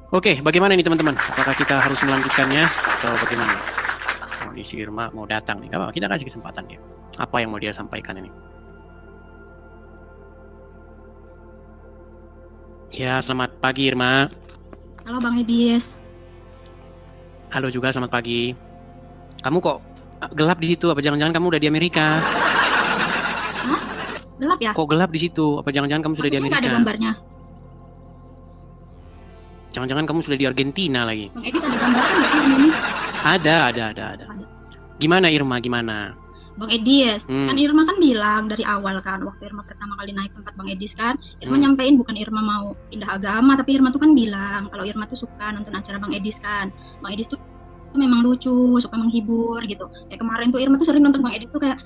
Speaker 2: Oke, bagaimana nih teman-teman? Apakah kita harus melanjutkannya atau bagaimana? Si Irma mau datang nih, apa? Kita kasih kesempatan dia. Apa yang mau dia sampaikan ini? Ya, selamat pagi Irma.
Speaker 9: Halo Bang Edis.
Speaker 2: Halo juga, selamat pagi. Kamu kok gelap di situ? Apa jangan-jangan kamu udah di Amerika?
Speaker 9: Hah? Gelap ya?
Speaker 2: Kok gelap di situ? Apa jangan-jangan kamu sudah di Amerika?
Speaker 9: Nggak ada gambarnya.
Speaker 2: Jangan-jangan kamu sudah di Argentina lagi?
Speaker 9: Bang Edis ada gambarnya nggak sih ini?
Speaker 2: Ada. Gimana Irma? Gimana?
Speaker 9: Bang Edis, kan Irma kan bilang dari awal kan, waktu Irma pertama kali naik tempat Bang Edis kan, Irma nyampein bukan Irma mau pindah agama, tapi Irma tuh kan bilang kalau Irma tuh suka nonton acara Bang Edis kan. Bang Edis tuh memang lucu, suka menghibur gitu. Kayak kemarin tuh Irma tuh sering nonton Bang Edis tuh kayak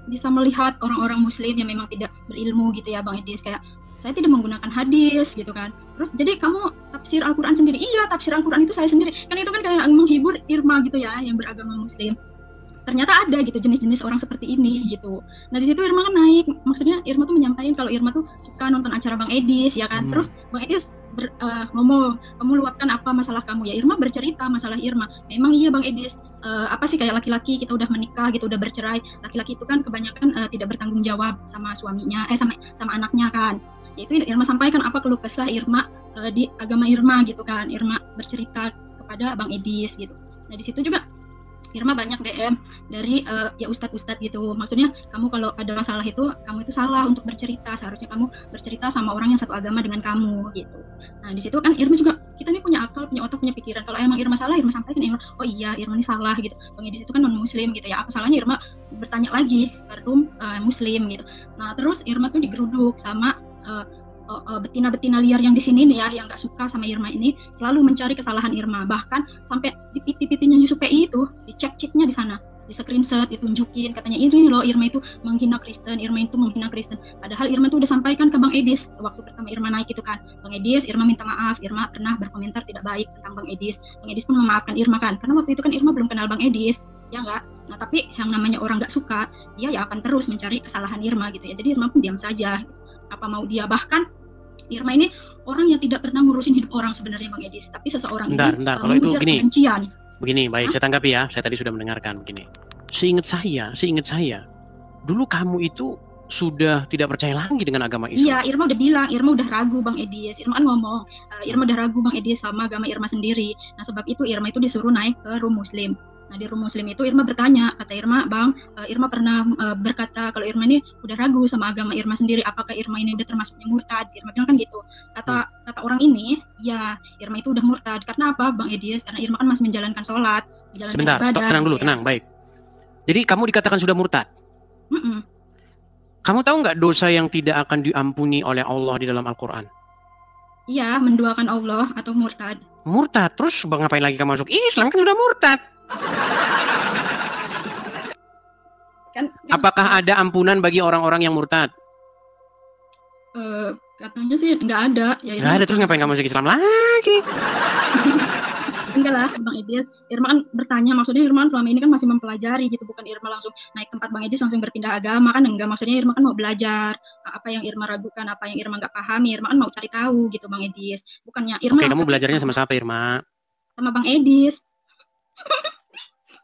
Speaker 9: bisa melihat orang-orang Muslim yang memang tidak berilmu gitu ya Bang Edis, kayak saya tidak menggunakan hadis gitu kan. Terus jadi kamu tafsir Al-Quran sendiri? Iya, tafsir Al-Quran itu saya sendiri. Kan itu kan kayak menghibur Irma gitu ya, yang beragama Muslim. ternyata ada gitu jenis-jenis orang seperti ini gitu. Nah di situ Irma kan naik, maksudnya Irma tuh menyampaikan kalau Irma tuh suka nonton acara Bang Edis ya kan. Terus Bang Edis ngomong, kamu luapkan apa masalah kamu ya. Irma bercerita masalah Irma. Memang iya Bang Edis, apa sih kayak laki-laki kita udah menikah gitu, udah bercerai. Laki-laki itu kan kebanyakan tidak bertanggung jawab sama suaminya, sama anaknya kan. Yaitu Irma sampaikan apa keluh kesah Irma di agama Irma gitu kan. Irma bercerita kepada Bang Edis gitu. Nah di situ juga Irma banyak DM dari ya ustadz-ustadz gitu. Maksudnya kamu kalau ada masalah itu, kamu itu salah untuk bercerita. Seharusnya kamu bercerita sama orang yang satu agama dengan kamu gitu. Nah di situ kan Irma juga, kita ini punya akal, punya otak, punya pikiran. Kalau emang Irma salah, Irma sampaikan Irma, oh iya Irma ini salah gitu. Bang Edis itu kan non muslim gitu ya. Apa salahnya Irma bertanya lagi ke room muslim gitu. Nah terus Irma tuh digeruduk sama betina-betina liar yang di sini nih ya, yang nggak suka sama Irma ini, selalu mencari kesalahan Irma. Bahkan sampai di PT-PT-nya Yusuf PI itu dicek-ceknya di sana, di screenshot, ditunjukin katanya ini loh Irma itu menghina Kristen, Irma itu menghina Kristen. Padahal Irma itu udah sampaikan ke Bang Edis sewaktu pertama Irma naik itu kan, Bang Edis, Irma minta maaf, Irma pernah berkomentar tidak baik tentang Bang Edis. Bang Edis pun memaafkan Irma kan, karena waktu itu kan Irma belum kenal Bang Edis, ya enggak. Nah tapi yang namanya orang nggak suka, dia ya akan terus mencari kesalahan Irma gitu ya. Jadi Irma pun diam saja. Apa mau dia, bahkan Irma ini orang yang tidak pernah ngurusin hidup orang sebenarnya Bang Edis, tapi seseorang ini
Speaker 2: kalau itu gini,
Speaker 9: kebencian.
Speaker 2: Begini, baik, saya tanggapi ya. Saya tadi sudah mendengarkan begini. Seingat saya, dulu kamu itu sudah tidak percaya lagi dengan agama Islam.
Speaker 9: Iya, Irma udah bilang, Irma udah ragu Bang Edis. Irma kan ngomong, Irma udah ragu Bang Edis sama agama Irma sendiri. Nah sebab itu Irma itu disuruh naik ke room muslim. Nah di room muslim itu Irma bertanya, kata Irma, Bang, Irma pernah berkata kalau Irma ini udah ragu sama agama Irma sendiri, apakah Irma ini udah termasuknya murtad? Irma bilang kan gitu. Kata orang ini, ya Irma itu udah murtad. Karena apa Bang Edis? Karena Irma kan masih menjalankan sholat, menjalankan
Speaker 2: sebentar,
Speaker 9: ibadah.
Speaker 2: Tenang dulu, tenang, baik. Jadi kamu dikatakan sudah murtad? Kamu tahu nggak dosa yang tidak akan diampuni oleh Allah di dalam Al-Quran?
Speaker 9: Iya, menduakan Allah atau murtad.
Speaker 2: Murtad, terus ngapain lagi kamu masuk Islam, kan sudah murtad? Apakah ada ampunan bagi orang-orang yang murtad?
Speaker 9: Katanya sih nggak ada. Ya,
Speaker 2: nggak ada, terus ngapain kamu masuk Islam lagi?
Speaker 9: Enggak lah Bang Edis, Irma kan bertanya, maksudnya Irma kan selama ini kan masih mempelajari gitu, bukan Irma langsung naik tempat Bang Edis langsung berpindah agama kan, enggak, maksudnya Irma kan mau belajar apa yang Irma ragukan, apa yang Irma nggak pahami, Irma kan mau cari tahu gitu Bang Edis, bukannya Irma.
Speaker 2: Oke, kamu belajarnya sama siapa Irma?
Speaker 9: Sama Bang Edis.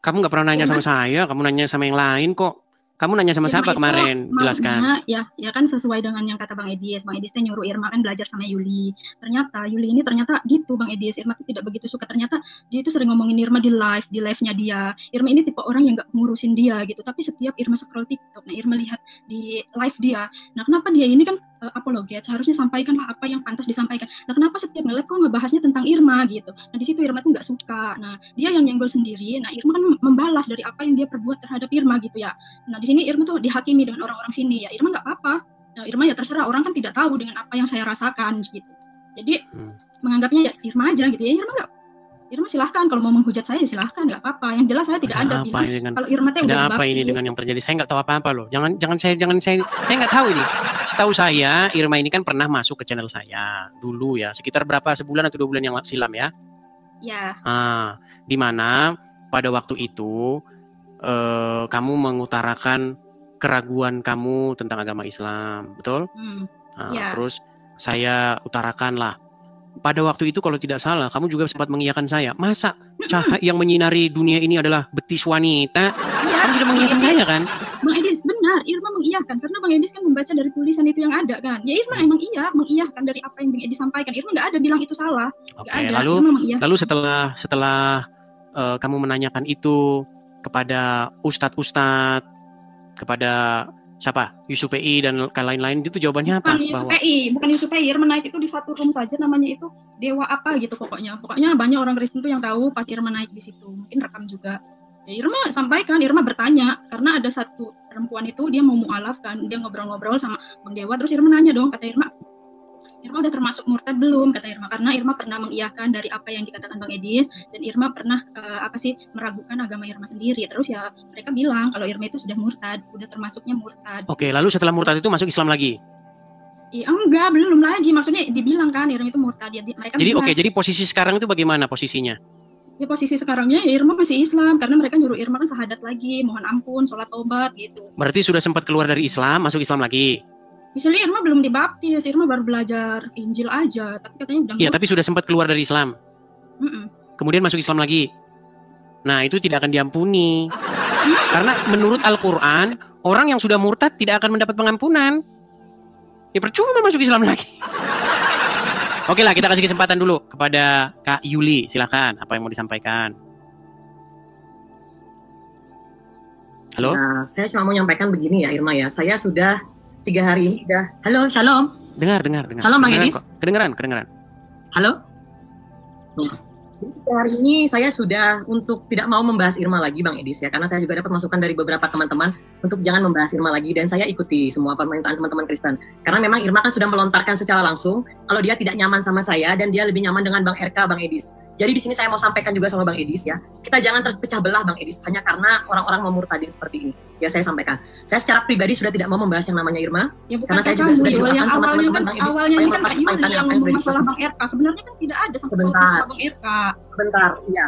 Speaker 2: Kamu nggak pernah nanya sama saya, kamu nanya sama yang lain kok. Kamu nanya sama siapa kemarin? Jelaskan.
Speaker 9: Ya kan sesuai dengan yang kata Bang Edis. Bang Edis nyuruh Irma kan belajar sama Yuli. Ternyata Yuli ini ternyata gitu Bang Edis. Irma tuh tidak begitu suka. Ternyata dia itu sering ngomongin Irma di live-nya dia. Irma ini tipe orang yang nggak ngurusin dia gitu. Tapi setiap Irma scroll TikTok, nah Irma lihat di live dia. Nah kenapa dia ini kan apologet, seharusnya sampaikanlah apa yang pantas disampaikan. Nah kenapa setiap nge-live kok ngebahasnya tentang Irma gitu. Nah di situ Irma tuh nggak suka. Nah dia yang nyenggol sendiri. Nah Irma kan membalas dari apa yang dia perbuat terhadap Irma gitu ya. Nah di sini Irma tuh dihakimi dengan orang-orang sini ya. Irma nggak apa-apa. Nah Irma ya terserah, orang kan tidak tahu dengan apa yang saya rasakan gitu. Jadi menganggapnya ya Irma aja gitu ya. Irma silahkan kalau mau menghujat saya silahkan, nggak apa-apa. Yang jelas saya tidak ada bilang kalau Irma teh udah
Speaker 2: apa ini dengan yang terjadi. Saya nggak tahu apa-apa loh. Jangan saya nggak tahu ini. Setahu saya Irma ini kan pernah masuk ke channel saya dulu ya, sekitar berapa, sebulan atau 2 bulan yang silam ya.
Speaker 9: Ya.
Speaker 2: Di mana pada waktu itu kamu mengutarakan keraguan kamu tentang agama Islam, betul?
Speaker 9: Ya.
Speaker 2: Terus saya utarakan lah. Pada waktu itu kalau tidak salah, kamu juga sempat mengiyakan saya. Masa cahaya yang menyinari dunia ini adalah betis wanita? Ya, kamu sudah mengiyakan saya kan?
Speaker 9: Bang Edis, benar. Irma mengiyakan. Karena Bang Edis kan membaca dari tulisan itu yang ada kan. Ya Irma emang mengiyakan dari apa yang Bang Edis sampaikan. Irma nggak ada bilang itu salah.
Speaker 2: Oke, lalu setelah kamu menanyakan itu kepada ustadz, kepada siapa? Yusuf PI dan lain-lain, itu jawabannya apa?
Speaker 9: Bukan Yusuf PI, Irma naik itu di satu room saja, namanya itu Dewa apa gitu pokoknya. Pokoknya banyak orang Kristen tuh yang tahu pas Irma naik di situ. Mungkin rekam juga. Ya Irma sampaikan, Irma bertanya karena ada satu perempuan itu dia mau mualaf kan, dia ngobrol-ngobrol sama Bang Dewa, terus Irma nanya dong, kata Irma udah termasuk murtad belum, kata Irma, karena Irma pernah mengiyakan dari apa yang dikatakan Bang Edis, dan Irma pernah meragukan agama Irma sendiri. Terus ya mereka bilang kalau Irma itu sudah murtad, udah termasuknya murtad.
Speaker 2: Oke, lalu setelah murtad itu masuk Islam lagi?
Speaker 9: Iya, enggak, belum lagi, maksudnya dibilang kan Irma itu murtad ya, mereka
Speaker 2: jadi bilang, jadi posisi sekarang itu bagaimana posisinya?
Speaker 9: Ya posisi sekarangnya ya Irma masih Islam karena mereka nyuruh Irma kan syahadat lagi, mohon ampun, sholat tobat gitu.
Speaker 2: Berarti sudah sempat keluar dari Islam, masuk Islam lagi.
Speaker 9: Misalnya Irma belum dibaptis, Irma baru belajar Injil aja, tapi katanya udah.
Speaker 2: Iya, tapi sudah sempat keluar dari Islam.
Speaker 9: Mm-mm.
Speaker 2: Kemudian masuk Islam lagi. Nah, itu tidak akan diampuni. Karena menurut Al-Quran, orang yang sudah murtad tidak akan mendapat pengampunan. Ya percuma masuk Islam lagi. Oke lah, kita kasih kesempatan dulu kepada Kak Yuli. Silakan, apa yang mau disampaikan? Halo?
Speaker 5: Nah, saya cuma mau menyampaikan begini ya Irma ya. Saya sudah 3 hari ini sudah. Halo, shalom.
Speaker 2: Dengar.
Speaker 5: Shalom Bang Edis.
Speaker 2: Kedengeran.
Speaker 5: Halo. Nah, 3 hari ini saya sudah untuk tidak mau membahas Irma lagi Bang Edis ya, karena saya juga dapat masukan dari beberapa teman-teman untuk jangan membahas Irma lagi, dan saya ikuti semua permintaan teman-teman Kristen. Karena memang Irma kan sudah melontarkan secara langsung kalau dia tidak nyaman sama saya dan dia lebih nyaman dengan Bang RK, Bang Edis. Jadi di sini saya mau sampaikan juga sama Bang Edis ya, kita jangan terpecah belah Bang Edis hanya karena orang-orang memurtadin seperti ini. Ya saya sampaikan. Saya secara pribadi sudah tidak mau membahas yang namanya Irma,
Speaker 9: Ya, bukan
Speaker 5: karena saya juga sudah didoakan sama teman-teman Bang Edis
Speaker 9: awalnya
Speaker 5: supaya
Speaker 9: ini kan Kak Yuli
Speaker 5: melepaskan
Speaker 9: yang
Speaker 5: apa yang sudah
Speaker 9: masalah
Speaker 5: dikasih.
Speaker 9: Bang RK. Sebenarnya kan tidak ada sampai
Speaker 5: Sebentar.
Speaker 9: masalah Bang RK.
Speaker 5: Iya.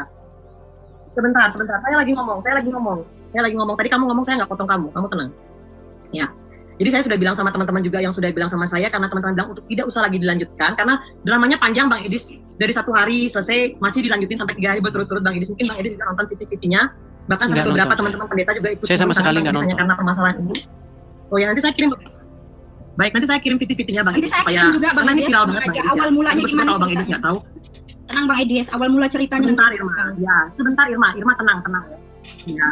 Speaker 5: Sebentar. Saya lagi ngomong. Tadi kamu ngomong, saya nggak potong kamu. Kamu tenang. Ya. Jadi saya sudah bilang sama teman-teman juga yang sudah bilang sama saya, karena teman-teman bilang untuk tidak usah lagi dilanjutkan karena dramanya panjang Bang Edis. Dari 1 hari selesai masih dilanjutin sampai 3 hari berturut-turut Bang Edis. Mungkin Bang Edis bisa nonton VT-VT-nya. Bahkan sampai beberapa teman-teman pendeta juga ikut.
Speaker 2: Saya sama sekali nggak nonton.
Speaker 5: Karena permasalahan ini. Oh ya, nanti saya kirim. Baik, nanti saya kirim VT-VT-nya Bang
Speaker 9: Nanti
Speaker 5: Edis
Speaker 9: saya
Speaker 5: supaya
Speaker 9: kirim juga Bang
Speaker 5: karena ini
Speaker 9: Edis,
Speaker 5: viral banget Bang
Speaker 9: aja
Speaker 5: Edis.
Speaker 9: awal mulanya
Speaker 5: Bersyukur
Speaker 9: gimana
Speaker 5: kalau Bang Edis
Speaker 9: ceritanya.
Speaker 5: nggak tahu.
Speaker 9: Tenang Bang Edis, awal mula ceritanya
Speaker 5: Sebentar
Speaker 9: nanti
Speaker 5: Irma,
Speaker 9: teruskan.
Speaker 5: ya sebentar Irma tenang ya.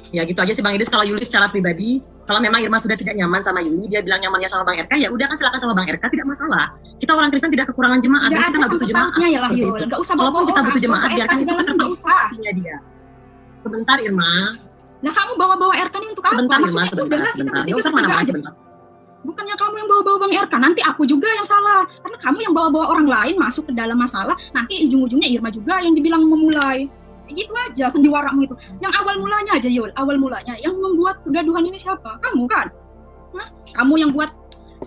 Speaker 5: Ya gitu aja sih Bang Edis. Kalau Yuli secara pribadi, kalau memang Irma sudah tidak nyaman sama Yuli, dia bilang nyamannya sama Bang RK, ya udah kan silakan sama Bang RK, tidak masalah. Kita orang Kristen tidak kekurangan jemaat,
Speaker 9: Nggak
Speaker 5: kita
Speaker 9: ada
Speaker 5: nggak butuh jemaat.
Speaker 9: sangkut-pautnya ya lah
Speaker 5: seperti
Speaker 9: Yul,
Speaker 5: itu.
Speaker 9: nggak usah
Speaker 5: Walaupun
Speaker 9: bawa
Speaker 5: kita butuh
Speaker 9: orang,
Speaker 5: jemaat,
Speaker 9: bawa
Speaker 5: biarkan
Speaker 9: RK
Speaker 5: itu
Speaker 9: segala nggak usah.
Speaker 5: keterpaksanya dia. Sebentar Irma,
Speaker 9: Lah kamu bawa-bawa RK ini untuk apa?
Speaker 5: sebentar Irma,
Speaker 9: Maksudnya
Speaker 5: sebentar.
Speaker 9: udahlah kita
Speaker 5: Nggak
Speaker 9: bertiga
Speaker 5: usah mana-mana
Speaker 9: aja.
Speaker 5: sebentar.
Speaker 9: Bukannya kamu yang bawa-bawa Bang RK, nanti aku juga yang salah. Karena kamu yang bawa-bawa orang lain masuk ke dalam masalah, nanti ujung-ujungnya Irma juga yang dibilang memulai. Gitu aja, sendiwaramu itu. Yang awal mulanya aja Yul, awal mulanya. Yang membuat kegaduhan ini siapa? Kamu kan? Hah? Kamu yang buat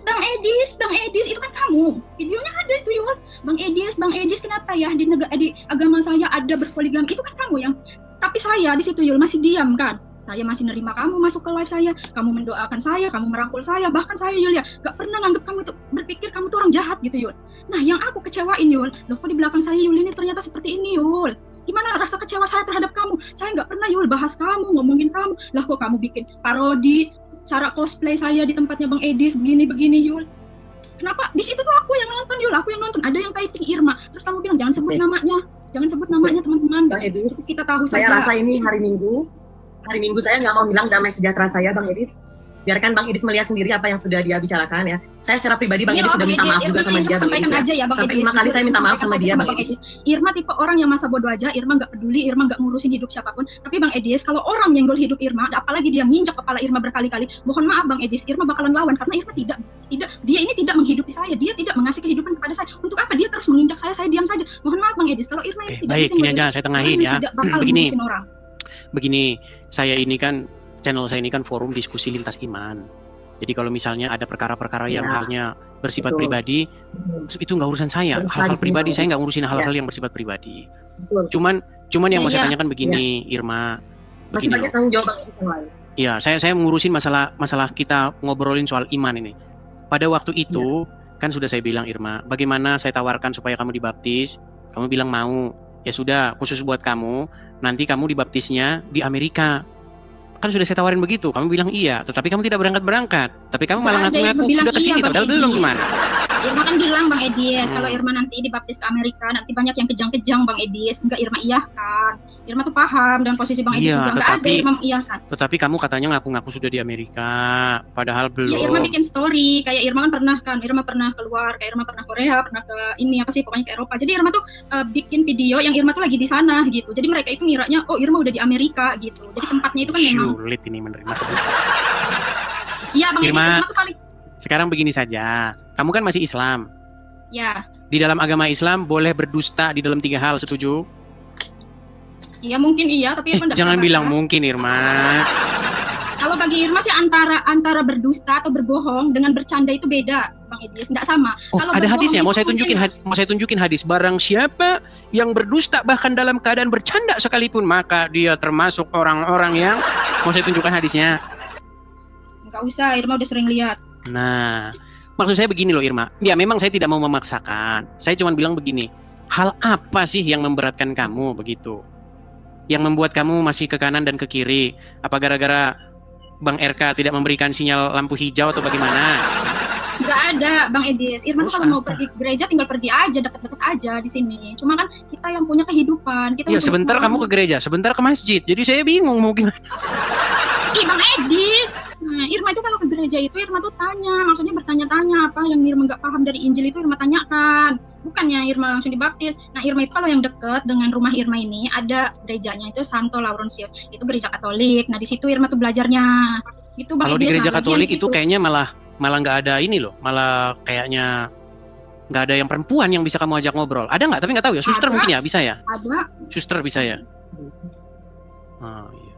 Speaker 9: Bang Edis, itu kan kamu. Videonya ada itu Yul. Bang Edis kenapa ya di agama saya ada berpoligami? Itu kan kamu yang. Tapi saya di situ Yul masih diam kan? Saya masih nerima kamu masuk ke live saya, kamu mendoakan saya, kamu merangkul saya, bahkan saya Yul ya gak pernah nganggap kamu itu berpikir kamu tuh orang jahat gitu Yul. Nah yang aku kecewain Yul, loh kok di belakang saya Yul ini ternyata seperti ini Yul. Gimana rasa kecewa saya terhadap kamu? Saya nggak pernah Yul bahas kamu, ngomongin kamu. Lah kok kamu bikin parodi cara cosplay saya di tempatnya Bang Edis begini Yul. Kenapa? Di situ tuh aku yang nonton Yul, aku yang nonton. Ada yang typing Irma, terus kamu bilang jangan sebut namanya. Jangan sebut namanya teman-teman.
Speaker 5: Bang Edis,
Speaker 9: kita tahu
Speaker 5: saya
Speaker 9: saja.
Speaker 5: rasa ini hari Minggu saya nggak mau hilang damai sejahtera saya Bang Edis. Biarkan Bang Edis melihat sendiri apa yang sudah dia bicarakan ya. Saya secara pribadi Bang Edis sudah minta maaf juga sama dia Bang Edis ya. Sampai 5 kali saya minta maaf sama dia Bang Edis.
Speaker 9: Irma tipe orang yang masa bodoh aja, Irma nggak peduli, Irma nggak ngurusin hidup siapapun. Tapi Bang Edis, kalau orang nyenggol hidup Irma, apalagi dia nginjak kepala Irma berkali-kali, mohon maaf Bang Edis, Irma bakalan lawan karena Irma tidak dia ini tidak menghidupi saya, dia tidak mengasih kehidupan kepada saya. Untuk apa dia terus menginjak saya diam saja. Mohon maaf Bang Edis, kalau Irma ini tidak
Speaker 2: baik, ini aja saya tengahin ya.
Speaker 9: Tidak bakal ngurusin orang.
Speaker 2: Begini, saya ini kan channel saya ini kan forum diskusi lintas iman. Jadi kalau misalnya ada perkara-perkara yang halnya bersifat pribadi, itu nggak urusan saya. Hal-hal pribadi saya nggak ngurusin hal-hal yang bersifat pribadi. Cuman yang mau saya tanyakan begini, Irma.
Speaker 5: Masih banyak tanggung jawab yang lain.
Speaker 2: Iya, saya ngurusin masalah kita ngobrolin soal iman ini. Pada waktu itu kan sudah saya bilang Irma, bagaimana saya tawarkan supaya kamu dibaptis? Kamu bilang mau. Ya sudah, khusus buat kamu. Nanti kamu dibaptisnya di Amerika. Kan sudah saya tawarin begitu, kamu bilang iya, tetapi kamu tidak berangkat. Tapi kamu malah ngaku-ngaku sudah kesini, padahal belum gimana?
Speaker 9: Irma kan bilang Bang Edis, kalau Irma nanti dibaptis ke Amerika, nanti banyak yang kejang-kejang Bang Edis, enggak Irma iyahkan. Irma tuh paham dan posisi Bang Edis juga enggak ada Irma iyahkan.
Speaker 2: Tetapi kamu katanya ngaku-ngaku sudah di Amerika, padahal belum.
Speaker 9: Ya Irma bikin story, kayak Irma kan Irma pernah keluar, kayak Irma pernah Korea, pernah ke ini apa sih, pokoknya ke Eropa. Jadi Irma tuh bikin video yang Irma tuh lagi di sana gitu. Jadi mereka itu ngiranya, oh Irma udah di Amerika gitu. Jadi tempatnya itu kan memang
Speaker 2: sulit ini menerima.
Speaker 9: Iya Bang
Speaker 2: Irma,
Speaker 9: Edis, Irma tuh paling.
Speaker 2: Sekarang begini saja, kamu kan masih Islam.
Speaker 9: Ya.
Speaker 2: Di dalam agama Islam boleh berdusta di dalam 3 hal, setuju?
Speaker 9: Iya mungkin iya, tapi Irma
Speaker 2: jangan bilang mungkin Irma.
Speaker 9: Kalau bagi Irma sih antara berdusta atau berbohong dengan bercanda itu beda, Bang Idris, nggak sama.
Speaker 2: Oh,
Speaker 9: Kalau
Speaker 2: ada
Speaker 9: berbohong
Speaker 2: hadisnya.
Speaker 9: itu
Speaker 2: Mau saya
Speaker 9: mungkin
Speaker 2: tunjukin hadis. Barang siapa yang berdusta bahkan dalam keadaan bercanda sekalipun, maka dia termasuk orang-orang yang mau saya tunjukkan hadisnya.
Speaker 9: nggak usah, Irma udah sering lihat.
Speaker 2: Nah, maksud saya begini loh Irma. Ya memang saya tidak mau memaksakan. Saya cuma bilang begini. Hal apa sih yang memberatkan kamu begitu? Yang membuat kamu masih ke kanan dan ke kiri? Apa gara-gara Bang RK tidak memberikan sinyal lampu hijau atau bagaimana?
Speaker 9: Nggak ada, Bang Edis. Irma tuh
Speaker 2: Terus
Speaker 9: kalau mau pergi ke gereja tinggal pergi aja, deket-deket aja di sini. Cuma kan kita yang punya kehidupan. Kita
Speaker 2: Iya,
Speaker 9: yang
Speaker 2: sebentar
Speaker 9: punya
Speaker 2: kamu ke gereja, sebentar ke masjid. Jadi saya bingung mau gimana.
Speaker 9: Ih, Bang Edis. Nah, Irma itu kalau ke gereja itu Irma tuh tanya, maksudnya bertanya-tanya apa yang Irma nggak paham dari Injil itu Irma tanyakan. Bukannya Irma langsung dibaptis. Nah, Irma itu kalau yang dekat dengan rumah Irma ini ada gerejanya itu Santo Laurentius. Itu gereja Katolik. Nah, di situ Irma tuh belajarnya. Itu Bang
Speaker 2: Kalau di
Speaker 9: Edis.
Speaker 2: gereja
Speaker 9: Nah, lagian
Speaker 2: Katolik
Speaker 9: di
Speaker 2: itu
Speaker 9: situ.
Speaker 2: kayaknya malah nggak ada ini loh, malah kayaknya nggak ada yang perempuan yang bisa kamu ajak ngobrol. Ada nggak? Tapi nggak tahu ya. Suster
Speaker 9: Ada.
Speaker 2: mungkin ya, bisa ya.
Speaker 9: Ada.
Speaker 2: Suster bisa ya. Oh, iya.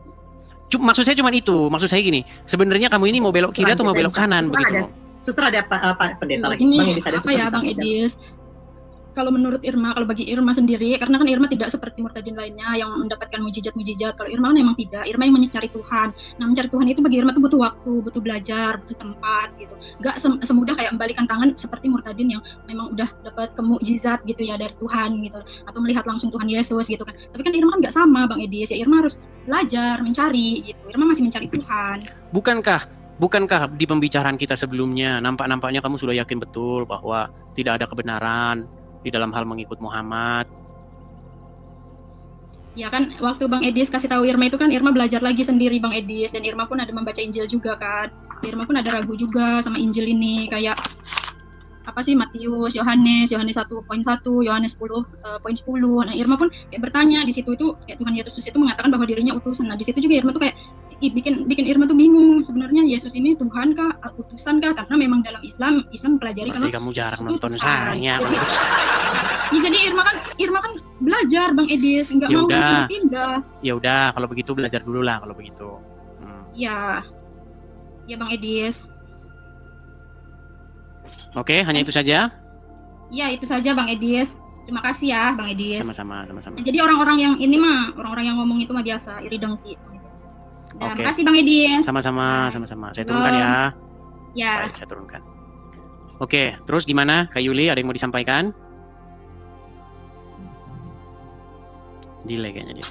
Speaker 2: Maksud saya cuma itu. Maksud saya gini. Sebenarnya kamu ini mau belok kiri atau mau belok kanan begitu?
Speaker 5: Suster ada Pak Pendeta lagi.
Speaker 9: Ini
Speaker 5: Bang Edis ada
Speaker 9: apa
Speaker 5: suster
Speaker 9: ya,
Speaker 5: bisa
Speaker 9: Bang
Speaker 5: belajar.
Speaker 9: Edis? Kalau menurut Irma, kalau bagi Irma sendiri, karena kan Irma tidak seperti murtadin lainnya yang mendapatkan mujizat-mujizat. Kalau Irma kan memang tidak. Irma yang mencari Tuhan. Nah, mencari Tuhan itu bagi Irma itu butuh waktu, butuh belajar, butuh tempat gitu. Nggak semudah kayak membalikan tangan seperti murtadin yang memang udah dapat mujizat gitu ya dari Tuhan gitu. Atau melihat langsung Tuhan Yesus gitu kan. Tapi kan Irma kan nggak sama, Bang Edis. Ya Irma harus belajar, mencari gitu. Irma masih mencari Tuhan.
Speaker 2: Bukankah di pembicaraan kita sebelumnya nampaknya kamu sudah yakin betul bahwa tidak ada kebenaran di dalam hal mengikut Muhammad?
Speaker 9: Ya kan waktu Bang Edis kasih tahu Irma itu kan Irma belajar lagi sendiri Bang Edis, dan Irma pun ada membaca Injil juga kan. Irma pun ada ragu juga sama Injil ini, kayak apa sih Matius, Yohanes 1.1, Yohanes 10.10. Nah, Irma pun kayak bertanya di situ itu kayak Tuhan Yesus itu mengatakan bahwa dirinya utusan. Nah, di situ juga Irma tuh kayak bikin Irma tuh bingung, sebenarnya Yesus ini Tuhan kah, utusan kah? Karena memang dalam Islam mempelajari
Speaker 2: Berarti
Speaker 9: kalau
Speaker 2: kamu jarang
Speaker 9: Yesus itu
Speaker 2: nonton
Speaker 9: utusan.
Speaker 2: saya.
Speaker 9: Jadi, ya, jadi Irma kan belajar Bang Edis, nggak
Speaker 2: Ya
Speaker 9: mau
Speaker 2: udah.
Speaker 9: langsung pindah.
Speaker 2: Ya udah, kalau begitu belajar dulu lah kalau begitu.
Speaker 9: Ya Bang Edis.
Speaker 2: Oke, hanya itu saja.
Speaker 9: Ya itu saja Bang Edis. Terima kasih ya Bang Edis.
Speaker 2: Sama-sama.
Speaker 9: Nah, jadi orang-orang yang ini mah, orang-orang yang ngomong itu mah biasa, iri dengki. Nah,
Speaker 2: Oke.
Speaker 9: makasih Bang Edis.
Speaker 2: Sama-sama. Saya turunkan ya.
Speaker 9: Ya.
Speaker 2: Baik, saya turunkan. Oke, terus gimana Kak Yuli? Ada yang mau disampaikan? Delay kayaknya dia.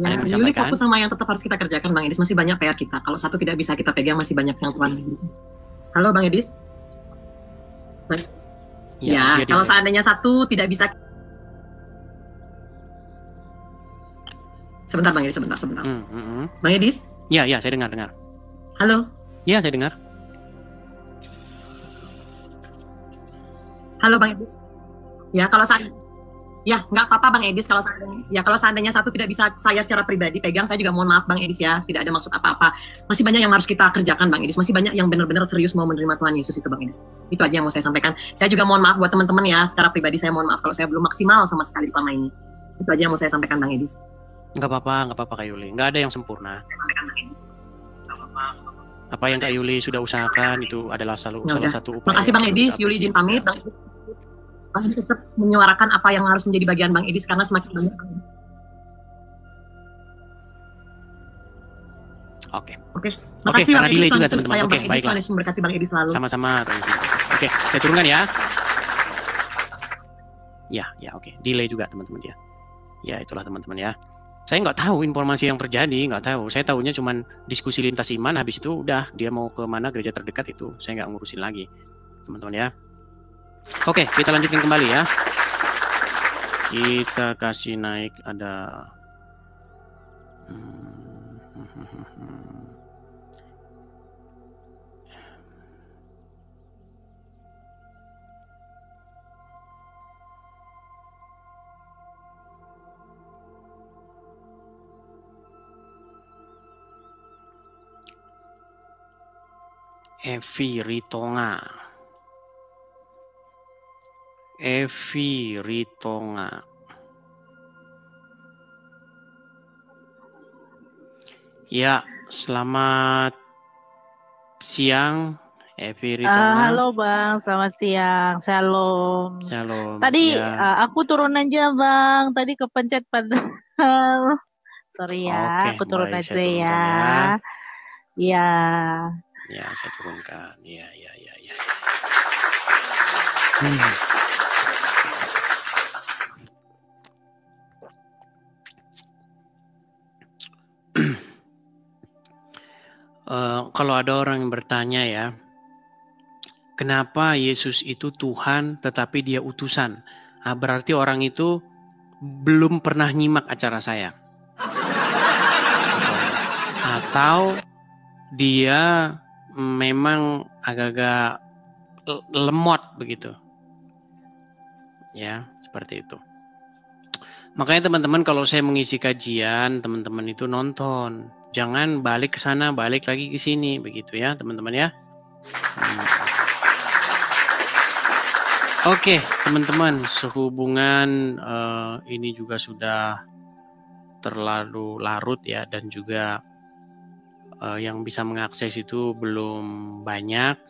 Speaker 2: Ada yang mau
Speaker 5: Ya, Yuli
Speaker 2: disampaikan?
Speaker 5: fokus sama yang tetap harus kita kerjakan Bang Edis. Masih banyak PR kita. Kalau satu tidak bisa kita pegang, masih banyak yang Tuhan. Halo Bang Edis. Baik. Ya,
Speaker 2: dia
Speaker 5: kalau
Speaker 2: delay.
Speaker 5: seandainya satu tidak bisa. Sebentar Bang Edis, sebentar. Bang Edis?
Speaker 2: Ya, saya dengar.
Speaker 5: Halo?
Speaker 2: Ya, saya dengar.
Speaker 5: Halo Bang Edis. Ya, kalau ya nggak apa-apa Bang Edis kalau seandainya satu tidak bisa saya secara pribadi pegang, saya juga mohon maaf Bang Edis ya, tidak ada maksud apa-apa. Masih banyak yang harus kita kerjakan Bang Edis, masih banyak yang benar-benar serius mau menerima Tuhan Yesus itu Bang Edis. Itu aja yang mau saya sampaikan. Saya juga mohon maaf buat teman-teman ya, secara pribadi saya mohon maaf kalau saya belum maksimal sama sekali selama ini. Itu aja yang mau saya sampaikan Bang Edis.
Speaker 2: Nggak apa-apa Kak Yuli. Nggak ada yang sempurna.
Speaker 5: Sampaikan Bang Edis.
Speaker 2: Apa yang Kak Yuli sudah usahakan itu adalah salah satu upaya.
Speaker 5: Makasih Bang
Speaker 2: yang
Speaker 5: Edis,
Speaker 2: perlu
Speaker 5: Yuli izin
Speaker 2: diapresiasi.
Speaker 5: pamit. Bang Edis tetap menyuarakan apa yang harus menjadi bagian Bang Edis karena semakin banyak.
Speaker 2: Oke.
Speaker 5: Makasih
Speaker 2: karena
Speaker 5: Bang
Speaker 2: delay
Speaker 5: Edis,
Speaker 2: juga
Speaker 5: Tuhan Yesus
Speaker 2: teman-teman.
Speaker 5: sayang
Speaker 2: Oke,
Speaker 5: Bang Edis,
Speaker 2: baiklah.
Speaker 5: Tuhan Yesus memberkati Bang Edis selalu.
Speaker 2: Sama-sama. Oke, saya turunkan ya. Ya, oke. Delay juga teman-teman ya. Ya, itulah teman-teman ya. Saya nggak tahu informasi yang terjadi, nggak tahu. Saya tahunya cuman diskusi lintas iman, habis itu udah dia mau ke mana gereja terdekat itu. Saya nggak ngurusin lagi, teman-teman ya. Oke, kita lanjutkan kembali ya. Kita kasih naik ada. Evi Ritonga. Ya, selamat siang, Evi Ritona.
Speaker 10: Halo Bang, selamat siang. Shalom.
Speaker 2: Shalom.
Speaker 10: Tadi
Speaker 2: Ya.
Speaker 10: aku turun aja Bang. Tadi kepencet padahal. Sorry ya,
Speaker 2: Oke,
Speaker 10: aku turun
Speaker 2: baik,
Speaker 10: aja
Speaker 2: saya turunkan
Speaker 10: ya.
Speaker 2: ya.
Speaker 10: Iya.
Speaker 2: Ya, saya turunkan. Ya. Kalau ada orang yang bertanya ya, kenapa Yesus itu Tuhan tetapi dia utusan? Berarti orang itu belum pernah nyimak acara saya. Atau dia memang agak-agak lemot begitu. Ya, seperti itu. Makanya teman-teman kalau saya mengisi kajian, teman-teman itu nonton. Jangan balik ke sana, balik lagi ke sini, begitu ya, teman-teman ya. Oke, teman-teman, sehubungan ini juga sudah terlalu larut ya, dan juga yang bisa mengakses itu belum banyak.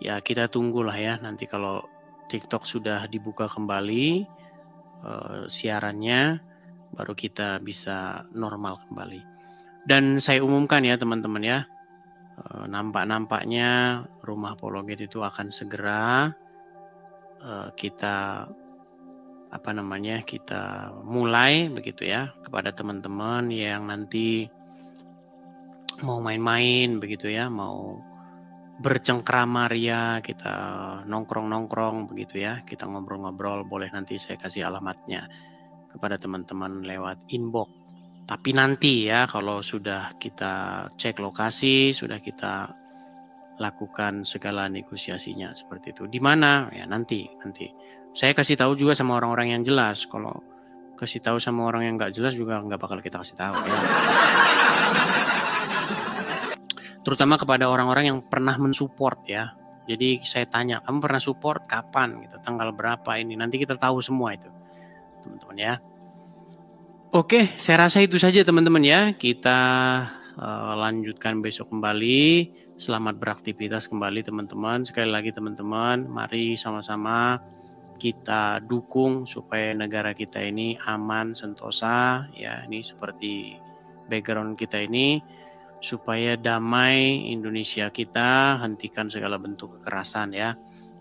Speaker 2: Ya, kita tunggulah ya, nanti kalau TikTok sudah dibuka kembali siarannya, baru kita bisa normal kembali. Dan saya umumkan ya teman-teman ya, nampaknya Rumah Apologet itu akan segera kita kita mulai begitu ya, kepada teman-teman yang nanti mau main-main begitu ya, mau bercengkrama ria, kita nongkrong-nongkrong begitu ya, kita ngobrol-ngobrol, boleh nanti saya kasih alamatnya kepada teman-teman lewat inbox. Tapi nanti ya, kalau sudah kita cek lokasi, sudah kita lakukan segala negosiasinya seperti itu. Di mana? Ya nanti. Saya kasih tahu juga sama orang-orang yang jelas. Kalau kasih tahu sama orang yang nggak jelas juga nggak bakal kita kasih tahu ya. Terutama kepada orang-orang yang pernah mensupport ya. Jadi saya tanya, kamu pernah support kapan? Gitu, tanggal berapa ini? Nanti kita tahu semua itu, teman-teman ya. Oke, saya rasa itu saja teman-teman ya. Kita lanjutkan besok kembali. Selamat beraktivitas kembali teman-teman. Sekali lagi teman-teman, mari sama-sama kita dukung supaya negara kita ini aman, sentosa ya. Ini seperti background kita ini, supaya damai Indonesia kita, hentikan segala bentuk kekerasan ya.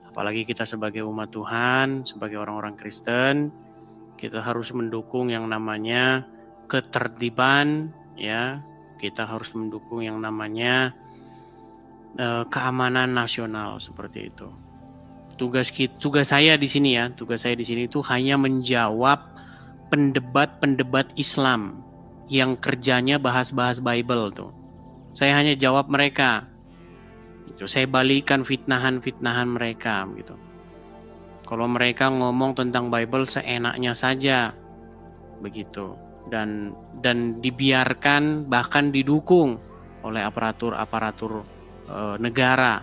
Speaker 2: Apalagi kita sebagai umat Tuhan, sebagai orang-orang Kristen, kita harus mendukung yang namanya ketertiban ya. Kita harus mendukung yang namanya keamanan nasional seperti itu. Tugas saya di sini ya, tugas saya di sini itu hanya menjawab pendebat Islam yang kerjanya bahas-bahas Bible tuh. Saya hanya jawab mereka. Gitu. Saya balikan fitnahan mereka gitu. Kalau mereka ngomong tentang Bible seenaknya saja begitu, dan dibiarkan, bahkan didukung oleh aparatur negara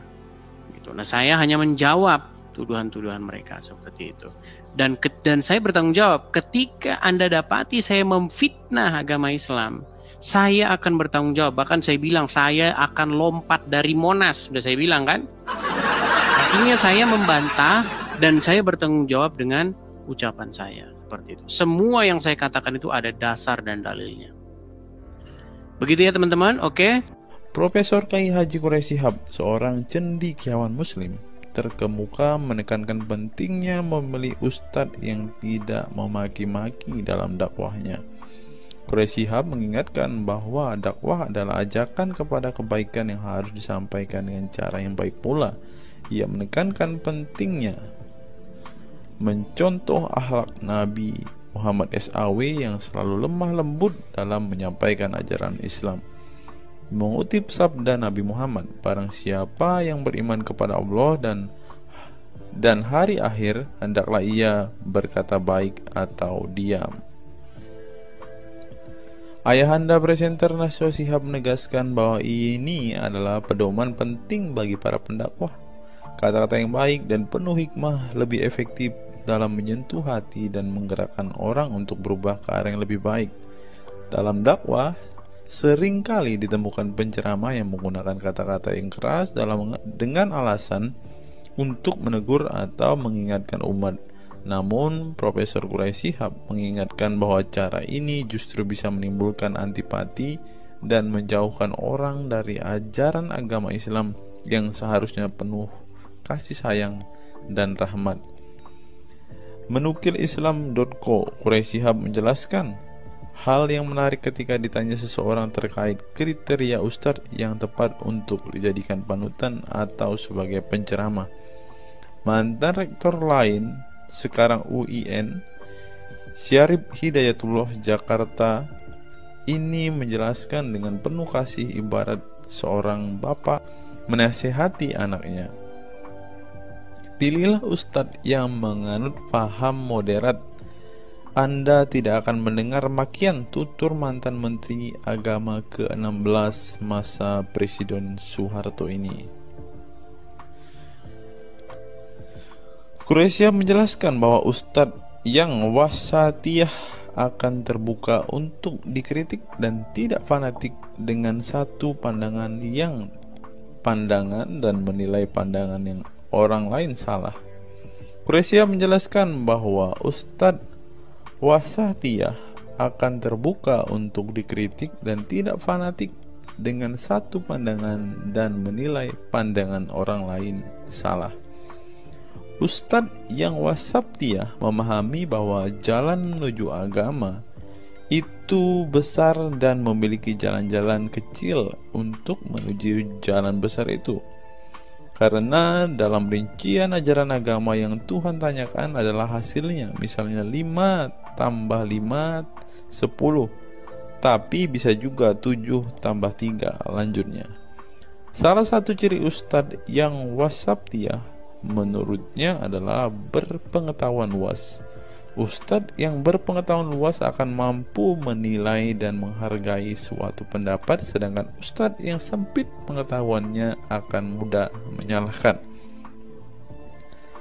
Speaker 2: gitu. Nah, saya hanya menjawab tuduhan-tuduhan mereka seperti itu. Dan saya bertanggung jawab ketika Anda dapati saya memfitnah agama Islam, saya akan bertanggung jawab. Bahkan saya bilang saya akan lompat dari Monas, sudah saya bilang kan. Artinya saya membantah dan saya bertanggung jawab dengan ucapan saya seperti itu. Semua yang saya katakan itu ada dasar dan dalilnya. Begitu ya teman-teman, oke?
Speaker 1: Profesor Kiai Haji Quraisy Shihab, seorang cendekiawan muslim, terkemuka menekankan pentingnya memilih ustadz yang tidak memaki-maki dalam dakwahnya. Quraisy Shihab mengingatkan bahwa dakwah adalah ajakan kepada kebaikan yang harus disampaikan dengan cara yang baik pula. Ia menekankan pentingnya mencontoh akhlak Nabi Muhammad SAW yang selalu lemah lembut dalam menyampaikan ajaran Islam. Mengutip sabda Nabi Muhammad, barang siapa yang beriman kepada Allah dan hari akhir, hendaklah ia berkata baik atau diam. Ayahanda presenter Nasyo Shihab menegaskan bahwa ini adalah pedoman penting bagi para pendakwah. Kata-kata yang baik dan penuh hikmah lebih efektif dalam menyentuh hati dan menggerakkan orang untuk berubah ke arah yang lebih baik. Dalam dakwah, Seringkali ditemukan penceramah yang menggunakan kata-kata yang keras dengan alasan untuk menegur atau mengingatkan umat. Namun, Profesor Quraisy Shihab mengingatkan bahwa cara ini justru bisa menimbulkan antipati dan menjauhkan orang dari ajaran agama Islam yang seharusnya penuh kasih sayang dan rahmat. Menukil Islam.co, Quraisy Shihab menjelaskan hal yang menarik ketika ditanya seseorang terkait kriteria ustadz yang tepat untuk dijadikan panutan atau sebagai penceramah. Mantan rektor lain, sekarang UIN, Syarif Hidayatullah Jakarta, ini menjelaskan dengan penuh kasih ibarat seorang bapak menasihati anaknya. Pilihlah ustadz yang menganut paham moderat. Anda tidak akan mendengar makian tutur mantan Menteri Agama ke-16 masa Presiden Soeharto ini. Quraisy Shihab menjelaskan bahwa ustadz yang wasatiyah akan terbuka untuk dikritik dan tidak fanatik dengan satu pandangan dan menilai pandangan yang orang lain salah. Quraisy Shihab menjelaskan bahwa ustadz wasatiyah akan terbuka untuk dikritik dan tidak fanatik dengan satu pandangan dan menilai pandangan orang lain salah. Ustadz yang wasatiyah memahami bahwa jalan menuju agama itu besar dan memiliki jalan-jalan kecil untuk menuju jalan besar itu. Karena dalam rincian ajaran agama yang Tuhan tanyakan adalah hasilnya, misalnya 5 tambah 5 10, tapi bisa juga 7 tambah 3 lanjutnya. Salah satu ciri ustadz yang wasatiyah menurutnya adalah berpengetahuan luas. Ustadz yang berpengetahuan luas akan mampu menilai dan menghargai suatu pendapat, sedangkan ustadz yang sempit pengetahuannya akan mudah menyalahkan.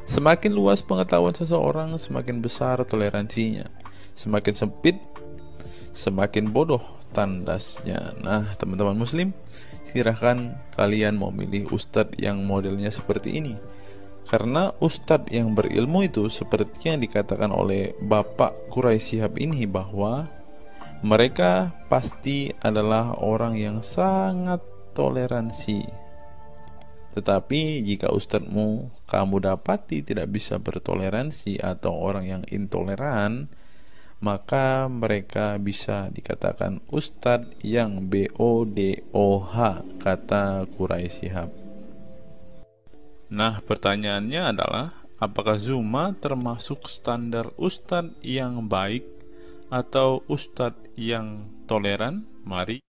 Speaker 1: Semakin luas pengetahuan seseorang, semakin besar toleransinya. Semakin sempit, semakin bodoh tandasnya. Nah, teman-teman muslim, silahkan kalian mau milih ustadz yang modelnya seperti ini. Karena ustadz yang berilmu itu seperti yang dikatakan oleh Bapak Quraisy Shihab ini, bahwa mereka pasti adalah orang yang sangat toleransi. Tetapi jika ustadzmu kamu dapati tidak bisa bertoleransi atau orang yang intoleran, maka mereka bisa dikatakan ustadz yang BODOH, kata Quraisy Shihab. Nah, pertanyaannya adalah, apakah Zuma termasuk standar ustadz yang baik atau ustadz yang toleran? Mari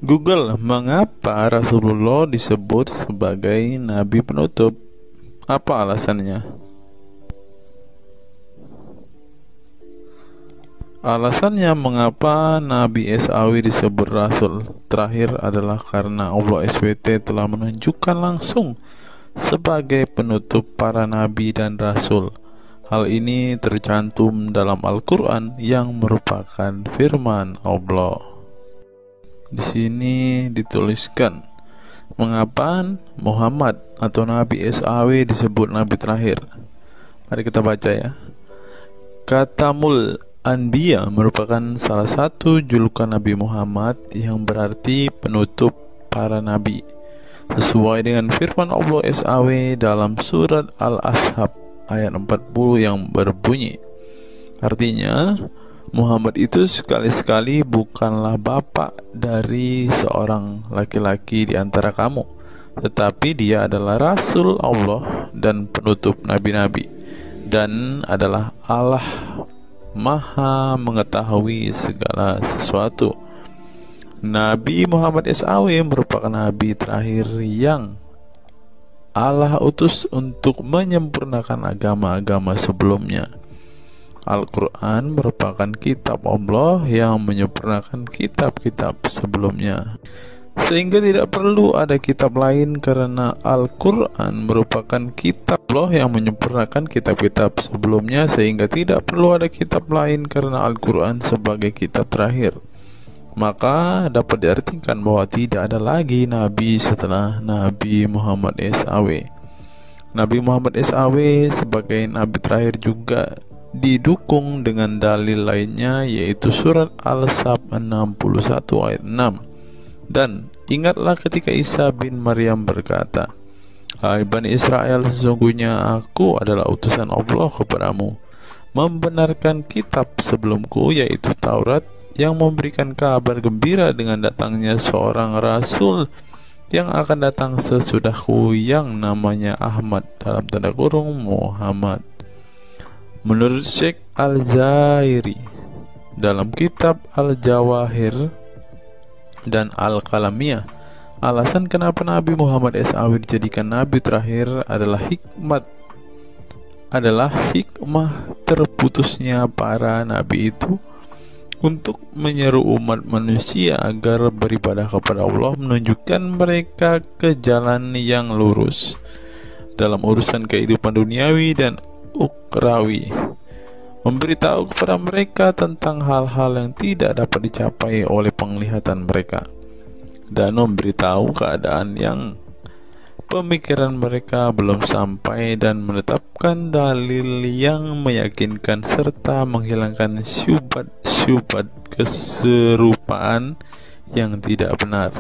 Speaker 1: Google, mengapa Rasulullah disebut sebagai nabi penutup? Apa alasannya? Alasannya mengapa Nabi SAW disebut Rasul terakhir adalah karena Allah SWT telah menunjukkan langsung sebagai penutup para nabi dan rasul. Hal ini tercantum dalam Al-Quran yang merupakan firman Allah. Di sini dituliskan, mengapa Muhammad atau Nabi SAW disebut Nabi terakhir? Mari kita baca ya. Katamul Anbiya merupakan salah satu julukan Nabi Muhammad yang berarti penutup para nabi, sesuai dengan firman Allah SAW dalam surat Al-Ashab ayat 40 yang berbunyi, artinya Muhammad itu sekali-sekali bukanlah bapak dari seorang laki-laki di antara kamu, tetapi dia adalah Rasul Allah dan penutup nabi-nabi, dan adalah Allah Maha mengetahui segala sesuatu. Nabi Muhammad SAW merupakan nabi terakhir yang Allah utus untuk menyempurnakan agama-agama sebelumnya. Al-Quran merupakan kitab Allah yang menyempurnakan kitab-kitab sebelumnya, sehingga tidak perlu ada kitab lain karena Al-Quran merupakan kitab Allah yang menyempurnakan kitab-kitab sebelumnya, sehingga tidak perlu ada kitab lain karena Al-Quran sebagai kitab terakhir. Maka dapat diartikan bahwa tidak ada lagi Nabi setelah Nabi Muhammad SAW. Nabi Muhammad SAW sebagai Nabi terakhir juga didukung dengan dalil lainnya, yaitu surat Al-Sab 61 ayat 6. Dan ingatlah ketika Isa bin Maryam berkata, "Hai Bani Israel, sesungguhnya aku adalah utusan Allah kepadamu, membenarkan kitab sebelumku, yaitu Taurat, yang memberikan kabar gembira dengan datangnya seorang rasul yang akan datang sesudahku, yang namanya Ahmad dalam tanda kurung Muhammad." Menurut Syekh Al-Zairi dalam kitab Al-Jawahir dan Al-Qalamiyah, alasan kenapa Nabi Muhammad SAW dijadikan Nabi terakhir adalah hikmah terputusnya para Nabi itu untuk menyeru umat manusia agar beribadah kepada Allah, menunjukkan mereka ke jalan yang lurus dalam urusan kehidupan duniawi dan ukrawi, memberitahu kepada mereka tentang hal-hal yang tidak dapat dicapai oleh penglihatan mereka, dan memberitahu keadaan yang pemikiran mereka belum sampai, dan menetapkan dalil yang meyakinkan serta menghilangkan syubhat keserupaan yang tidak benar.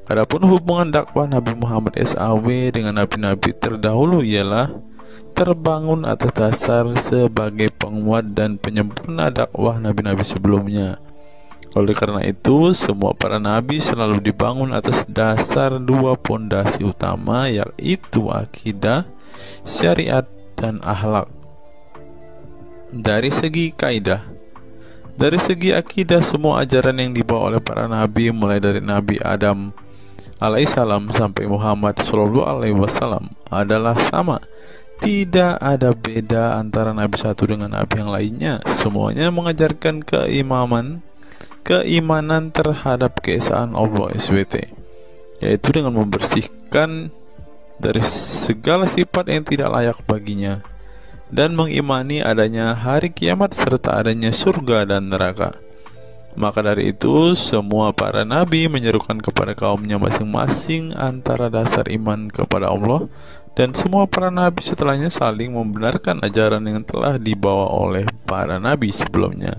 Speaker 1: Adapun hubungan dakwah Nabi Muhammad SAW dengan nabi-nabi terdahulu ialah terbangun atas dasar sebagai penguat dan penyempurna dakwah nabi-nabi sebelumnya. Oleh karena itu, semua para nabi selalu dibangun atas dasar dua pondasi utama, yaitu akidah, syariat, dan akhlak. Dari segi kaidah, dari segi akidah, semua ajaran yang dibawa oleh para nabi, mulai dari Nabi Adam alaihissalam sampai Muhammad SAW, adalah sama. Tidak ada beda antara nabi satu dengan nabi yang lainnya. Semuanya mengajarkan keimanan terhadap keesaan Allah SWT, yaitu dengan membersihkan dari segala sifat yang tidak layak baginya, dan mengimani adanya hari kiamat serta adanya surga dan neraka. Maka dari itu, semua para nabi menyerukan kepada kaumnya masing-masing antara dasar iman kepada Allah, dan semua para nabi setelahnya saling membenarkan ajaran yang telah dibawa oleh para nabi sebelumnya.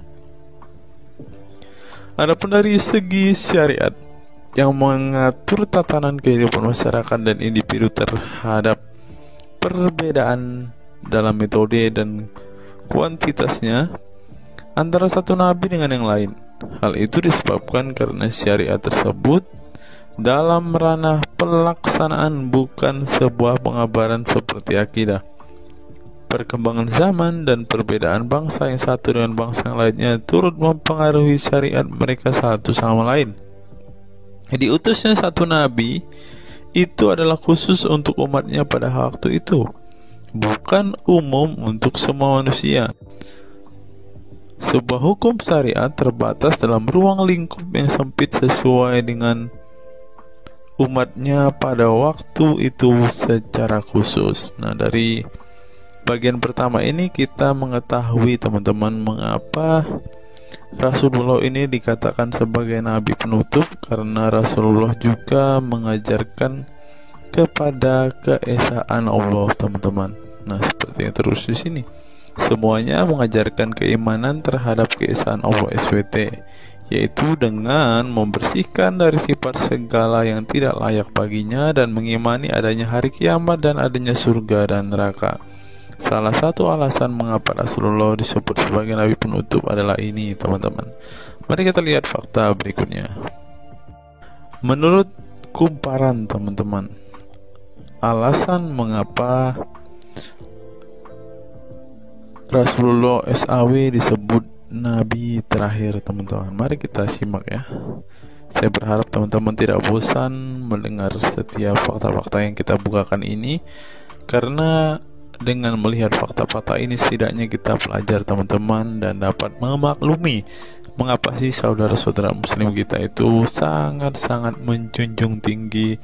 Speaker 1: Adapun dari segi syariat yang mengatur tatanan kehidupan masyarakat dan individu terhadap perbedaan dalam metode dan kuantitasnya antara satu nabi dengan yang lain. Hal itu disebabkan karena syariat tersebut dalam ranah pelaksanaan, bukan sebuah pengabaran seperti akidah. Perkembangan zaman dan perbedaan bangsa yang satu dengan bangsa yang lainnya turut mempengaruhi syariat mereka satu sama lain. Diutusnya satu nabi itu adalah khusus untuk umatnya pada waktu itu, bukan umum untuk semua manusia. Sebuah hukum syariat terbatas dalam ruang lingkup yang sempit sesuai dengan umatnya pada waktu itu secara khusus. Nah, dari bagian pertama ini kita mengetahui teman-teman mengapa Rasulullah ini dikatakan sebagai nabi penutup, karena Rasulullah juga mengajarkan kepada keesaan Allah, teman-teman. Nah, seperti yang terus di sini, semuanya mengajarkan keimanan terhadap keesaan Allah SWT, yaitu dengan membersihkan dari sifat segala yang tidak layak baginya dan mengimani adanya hari kiamat dan adanya surga dan neraka. Salah satu alasan mengapa Rasulullah disebut sebagai nabi penutup adalah ini, teman-teman. Mari kita lihat fakta berikutnya. Menurut kumparan, teman-teman, alasan mengapa Rasulullah SAW disebut nabi terakhir, teman-teman. Mari kita simak ya. Saya berharap teman-teman tidak bosan mendengar setiap fakta-fakta yang kita bukakan ini, karena dengan melihat fakta-fakta ini setidaknya kita belajar teman-teman dan dapat memaklumi mengapa sih saudara-saudara muslim kita itu sangat-sangat menjunjung tinggi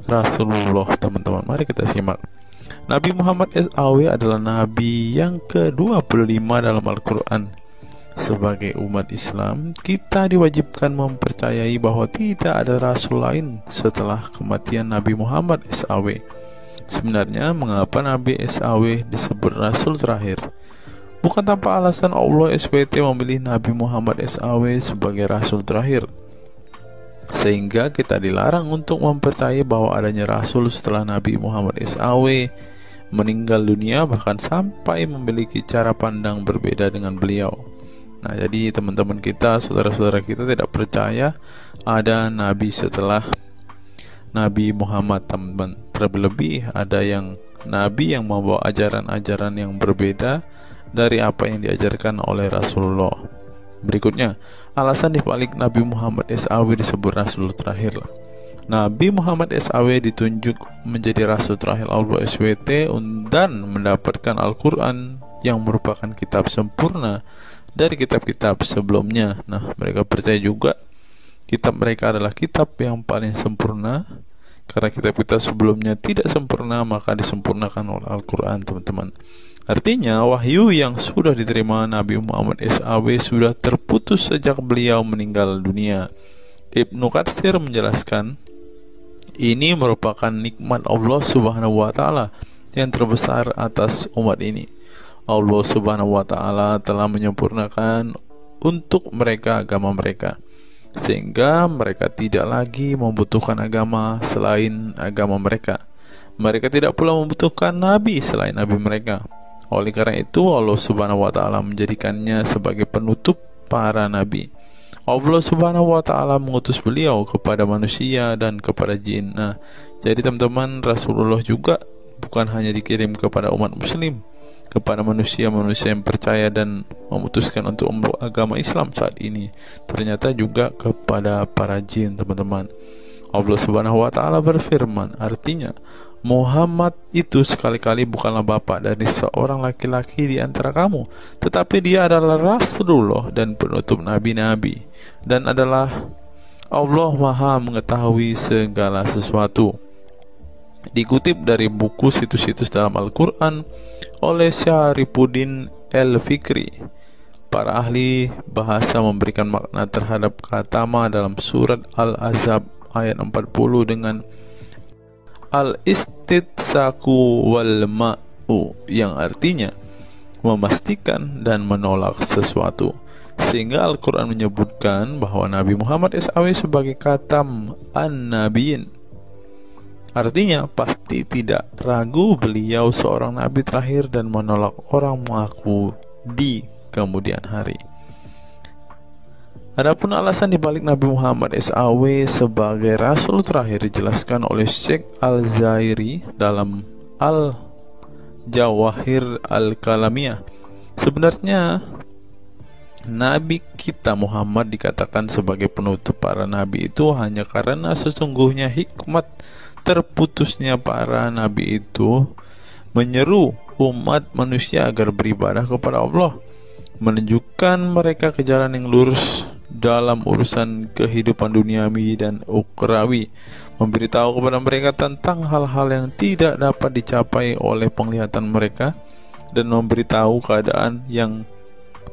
Speaker 1: Rasulullah teman-teman. Mari kita simak. Nabi Muhammad SAW adalah Nabi yang ke-25 dalam Al-Quran. Sebagai umat Islam, kita diwajibkan mempercayai bahwa tidak ada Rasul lain setelah kematian Nabi Muhammad SAW. Sebenarnya, mengapa Nabi SAW disebut Rasul terakhir? Bukan tanpa alasan Allah SWT memilih Nabi Muhammad SAW sebagai Rasul terakhir, sehingga kita dilarang untuk mempercayai bahwa adanya Rasul setelah Nabi Muhammad SAW meninggal dunia, bahkan sampai memiliki cara pandang berbeda dengan beliau. Nah, jadi teman-teman kita, saudara-saudara kita tidak percaya ada Nabi setelah Nabi Muhammad, teman-teman. Terlebih ada yang Nabi yang membawa ajaran-ajaran yang berbeda dari apa yang diajarkan oleh Rasulullah. Berikutnya, alasan dibalik Nabi Muhammad SAW disebut Rasul terakhir. Nabi Muhammad SAW ditunjuk menjadi Rasul terakhir Allah SWT dan mendapatkan Al-Quran yang merupakan kitab sempurna dari kitab-kitab sebelumnya. Nah, mereka percaya juga kitab mereka adalah kitab yang paling sempurna, karena kitab-kitab sebelumnya tidak sempurna, maka disempurnakan oleh Al-Quran, teman-teman. Artinya, wahyu yang sudah diterima Nabi Muhammad SAW sudah terputus sejak beliau meninggal dunia. Ibnu Katsir menjelaskan, ini merupakan nikmat Allah Subhanahu wa Ta'ala yang terbesar atas umat ini. Allah Subhanahu wa Ta'ala telah menyempurnakan untuk mereka agama mereka, sehingga mereka tidak lagi membutuhkan agama selain agama mereka. Mereka tidak pula membutuhkan nabi selain nabi mereka. Oleh karena itu, Allah Subhanahu wa Ta'ala menjadikannya sebagai penutup para nabi. Allah Subhanahu wa Ta'ala mengutus beliau kepada manusia dan kepada jin. Nah, jadi teman-teman, Rasulullah juga bukan hanya dikirim kepada umat muslim, kepada manusia-manusia yang percaya dan memutuskan untuk memeluk agama Islam saat ini, ternyata juga kepada para jin, teman-teman. Allah Subhanahu wa Ta'ala berfirman, artinya Muhammad itu sekali-kali bukanlah bapak dari seorang laki-laki di antara kamu, tetapi dia adalah Rasulullah dan penutup nabi-nabi, dan adalah Allah Maha mengetahui segala sesuatu. Dikutip dari buku situs-situs dalam Al-Quran oleh Syarifuddin Al-Fikri, para ahli bahasa memberikan makna terhadap kata ma dalam surat Al-Ahzab ayat 40 dengan al-istitsaku wal ma'u, yang artinya memastikan dan menolak sesuatu, sehingga Al-Quran menyebutkan bahwa Nabi Muhammad SAW sebagai khatam an-nabiyin. Artinya pasti tidak ragu beliau seorang nabi terakhir dan menolak orang mengaku di kemudian hari. Adapun alasan dibalik Nabi Muhammad SAW sebagai Rasul terakhir dijelaskan oleh Syekh Al-Zairi dalam Al-Jawahir Al-Kalamiyah. Sebenarnya Nabi kita Muhammad dikatakan sebagai penutup para nabi itu hanya karena sesungguhnya hikmat terputusnya para nabi itu menyeru umat manusia agar beribadah kepada Allah, menunjukkan mereka ke jalan yang lurus dalam urusan kehidupan duniawi dan ukhrawi, memberitahu kepada mereka tentang hal-hal yang tidak dapat dicapai oleh penglihatan mereka, dan memberitahu keadaan yang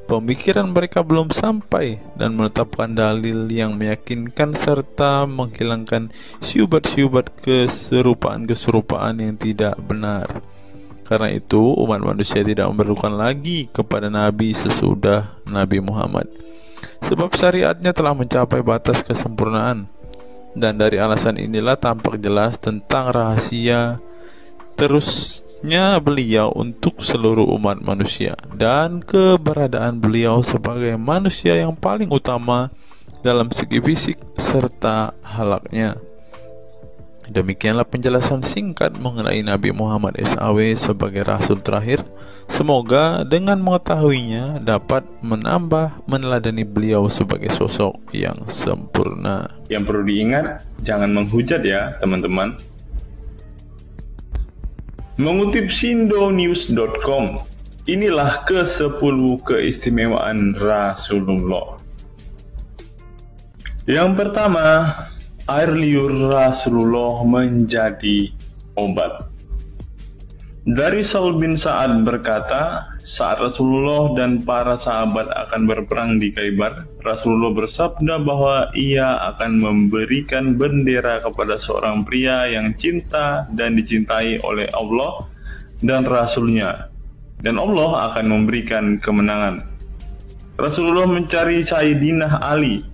Speaker 1: pemikiran mereka belum sampai, dan menetapkan dalil yang meyakinkan serta menghilangkan syubhat-syubhat keserupaan-keserupaan yang tidak benar. Karena itu, umat manusia tidak memerlukan lagi kepada nabi sesudah Nabi Muhammad, sebab syariatnya telah mencapai batas kesempurnaan. Dan dari alasan inilah tampak jelas tentang rahasia terusnya beliau untuk seluruh umat manusia, dan keberadaan beliau sebagai manusia yang paling utama dalam segi fisik serta halaknya. Demikianlah penjelasan singkat mengenai Nabi Muhammad SAW sebagai Rasul terakhir. Semoga dengan mengetahuinya dapat menambah meneladani beliau sebagai sosok yang sempurna.
Speaker 11: Yang perlu diingat, jangan menghujat ya teman-teman. Mengutip sindonews.com, inilah ke-10 keistimewaan Rasulullah. Yang pertama, air liur Rasulullah menjadi obat. Dari Sahl bin Sa'ad berkata, saat Rasulullah dan para sahabat akan berperang di Khaybar, Rasulullah bersabda bahwa ia akan memberikan bendera kepada seorang pria yang cinta dan dicintai oleh Allah dan Rasul-Nya, dan Allah akan memberikan kemenangan. Rasulullah mencari Sayyidina Ali.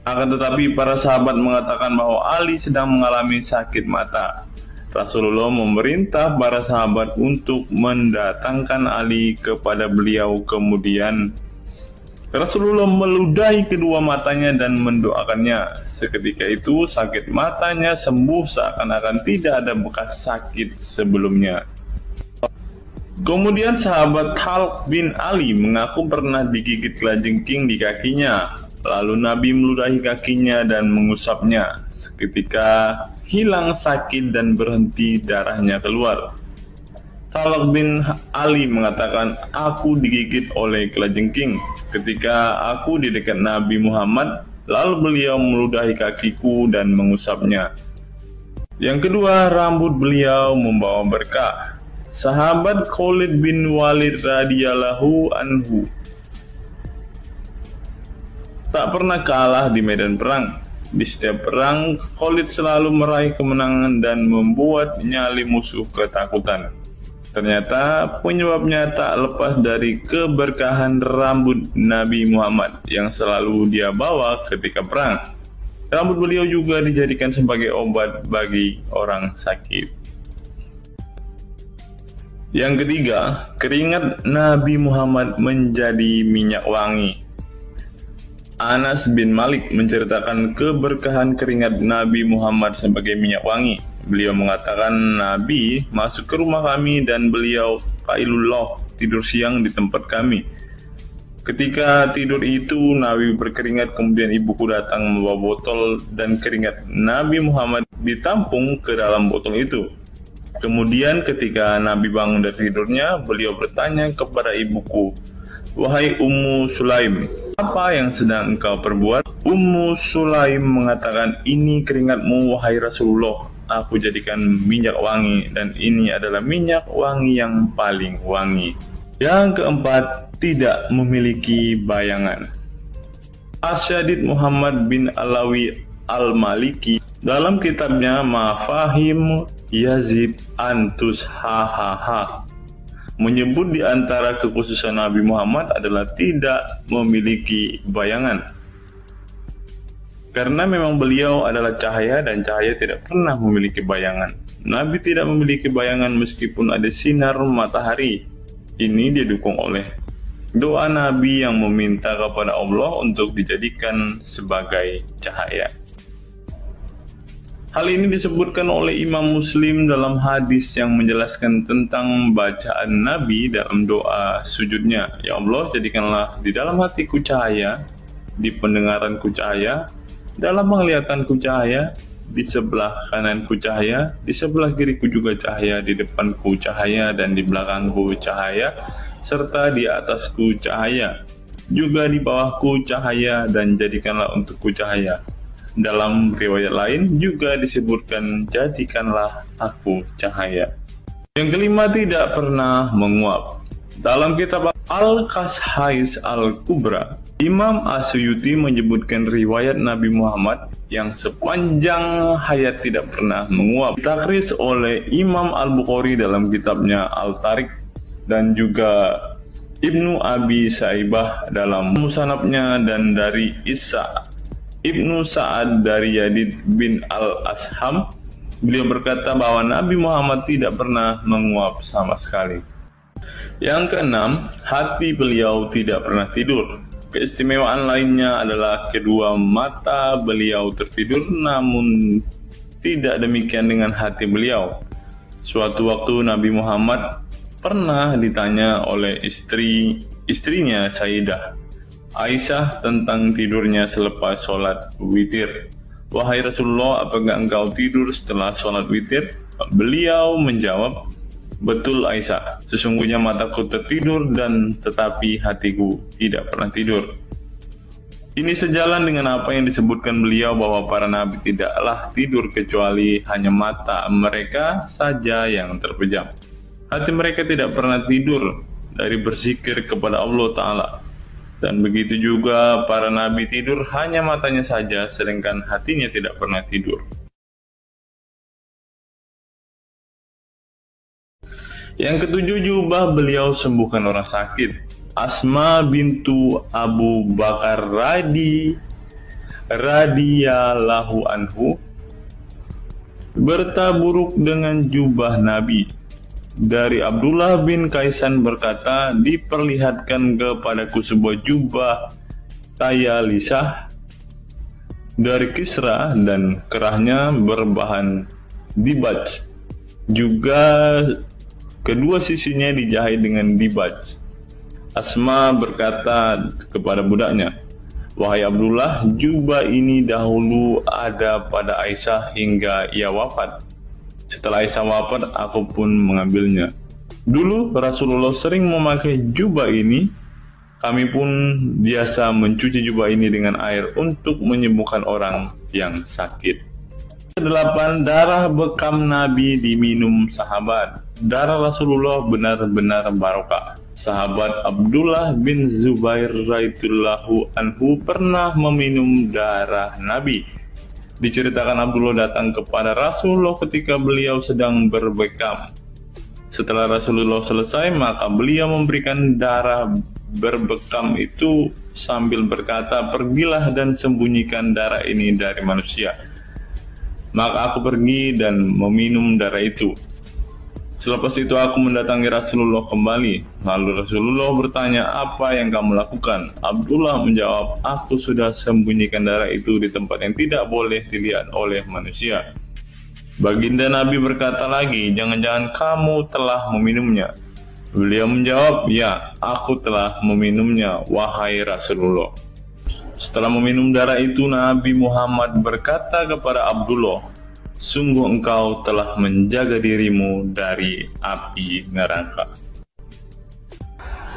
Speaker 11: Akan tetapi para sahabat mengatakan bahwa Ali sedang mengalami sakit mata. Rasulullah memerintah para sahabat untuk mendatangkan Ali kepada beliau. Kemudian Rasulullah meludahi kedua matanya dan mendoakannya. Seketika itu sakit matanya sembuh seakan-akan tidak ada bekas sakit sebelumnya. Kemudian sahabat Khalid bin Ali mengaku pernah digigit kalajengking di kakinya. Lalu Nabi meludahi kakinya dan mengusapnya. Seketika hilang sakit dan berhenti darahnya keluar. Khalid bin Ali mengatakan, aku digigit oleh kalajengking ketika aku di dekat Nabi Muhammad, lalu beliau meludahi kakiku dan mengusapnya. Yang kedua, rambut beliau membawa berkah. Sahabat Khalid bin Walid radhiyallahu anhu tak pernah kalah di medan perang. Di setiap perang, Khalid selalu meraih kemenangan dan membuat nyali musuh ketakutan. Ternyata penyebabnya tak lepas dari keberkahan rambut Nabi Muhammad yang selalu dia bawa ketika perang. Rambut beliau juga dijadikan sebagai obat bagi orang sakit. Yang ketiga, keringat Nabi Muhammad menjadi minyak wangi. Anas bin Malik menceritakan keberkahan keringat Nabi Muhammad sebagai minyak wangi. Beliau mengatakan, Nabi masuk ke rumah kami dan beliau qailullah, tidur siang di tempat kami. Ketika tidur itu, Nabi berkeringat, kemudian ibuku datang membawa botol dan keringat Nabi Muhammad ditampung ke dalam botol itu. Kemudian ketika Nabi bangun dari tidurnya, beliau bertanya kepada ibuku, wahai Ummu Sulaim, apa yang sedang engkau perbuat? Ummu Sulaim mengatakan, ini keringatmu wahai Rasulullah, aku jadikan minyak wangi dan ini adalah minyak wangi yang paling wangi. Yang keempat, tidak memiliki bayangan. Asyadid Muhammad bin Alawi Al-Maliki dalam kitabnya Mafahim Yazid Antus Hahaha menyebut di antara kekhususan Nabi Muhammad adalah tidak memiliki bayangan. Karena memang beliau adalah cahaya dan cahaya tidak pernah memiliki bayangan. Nabi tidak memiliki bayangan meskipun ada sinar matahari. Ini didukung oleh doa Nabi yang meminta kepada Allah untuk dijadikan sebagai cahaya. Hal ini disebutkan oleh Imam Muslim dalam hadis yang menjelaskan tentang bacaan Nabi dalam doa sujudnya. Ya Allah, jadikanlah di dalam hatiku cahaya, di pendengaranku cahaya, dalam penglihatanku cahaya, di sebelah kananku cahaya, di sebelah kiriku juga cahaya, di depanku cahaya, dan di belakangku cahaya, serta di atasku cahaya, juga di bawahku cahaya, dan jadikanlah untukku cahaya. Dalam riwayat lain juga disebutkan, jadikanlah aku cahaya. Yang kelima, tidak pernah menguap. Dalam kitab Al-Qashais Al-Kubra, Imam Asyuyuti menyebutkan riwayat Nabi Muhammad yang sepanjang hayat tidak pernah menguap. Ditakris oleh Imam Al-Bukhari dalam kitabnya Al-Tariq dan juga Ibnu Abi Saibah dalam Musannafnya, dan dari Isa Ibnu Sa'ad dari Yazid bin Al-Asham, beliau berkata bahwa Nabi Muhammad tidak pernah menguap sama sekali. Yang keenam, hati beliau tidak pernah tidur. Keistimewaan lainnya adalah kedua mata beliau tertidur, namun tidak demikian dengan hati beliau. Suatu waktu Nabi Muhammad pernah ditanya oleh istrinya Sayyidah Aisyah tentang tidurnya selepas sholat witir. "Wahai Rasulullah, apakah engkau tidur setelah sholat witir?" Beliau menjawab, "Betul Aisyah, sesungguhnya mataku tertidur dan tetapi hatiku tidak pernah tidur." Ini sejalan dengan apa yang disebutkan beliau bahwa para nabi tidaklah tidur kecuali hanya mata mereka saja yang terpejam. Hati mereka tidak pernah tidur dari berzikir kepada Allah Ta'ala. Dan begitu juga para nabi tidur hanya matanya saja sedangkan hatinya tidak pernah tidur. Yang ketujuh, jubah beliau sembuhkan orang sakit. Asma bintu Abu Bakar radhiyallahu anhu bertaburuk dengan jubah Nabi. Dari Abdullah bin Kaisan berkata, "Diperlihatkan kepadaku sebuah jubah tayalisah dari Kisra dan kerahnya berbahan dibaj. Juga kedua sisinya dijahit dengan dibaj." Asma berkata kepada budaknya, "Wahai Abdullah, jubah ini dahulu ada pada Aisyah hingga ia wafat. Setelah Aisyah wafat, aku pun mengambilnya. Dulu Rasulullah sering memakai jubah ini. Kami pun biasa mencuci jubah ini dengan air untuk menyembuhkan orang yang sakit." 8. Darah bekam Nabi diminum sahabat. Darah Rasulullah benar-benar barokah. Sahabat Abdullah bin Zubair radhiyallahu anhu pernah meminum darah Nabi. Diceritakan Abdullah datang kepada Rasulullah ketika beliau sedang berbekam. Setelah Rasulullah selesai, maka beliau memberikan darah berbekam itu sambil berkata, "Pergilah dan sembunyikan darah ini dari manusia." Maka aku pergi dan meminum darah itu. Selepas itu aku mendatangi Rasulullah kembali. Lalu Rasulullah bertanya, "Apa yang kamu lakukan?" Abdullah menjawab, "Aku sudah sembunyikan darah itu di tempat yang tidak boleh dilihat oleh manusia." Baginda Nabi berkata lagi, "Jangan-jangan kamu telah meminumnya?" Beliau menjawab, "Ya, aku telah meminumnya, wahai Rasulullah." Setelah meminum darah itu, Nabi Muhammad berkata kepada Abdullah, "Sungguh engkau telah menjaga dirimu dari api neraka."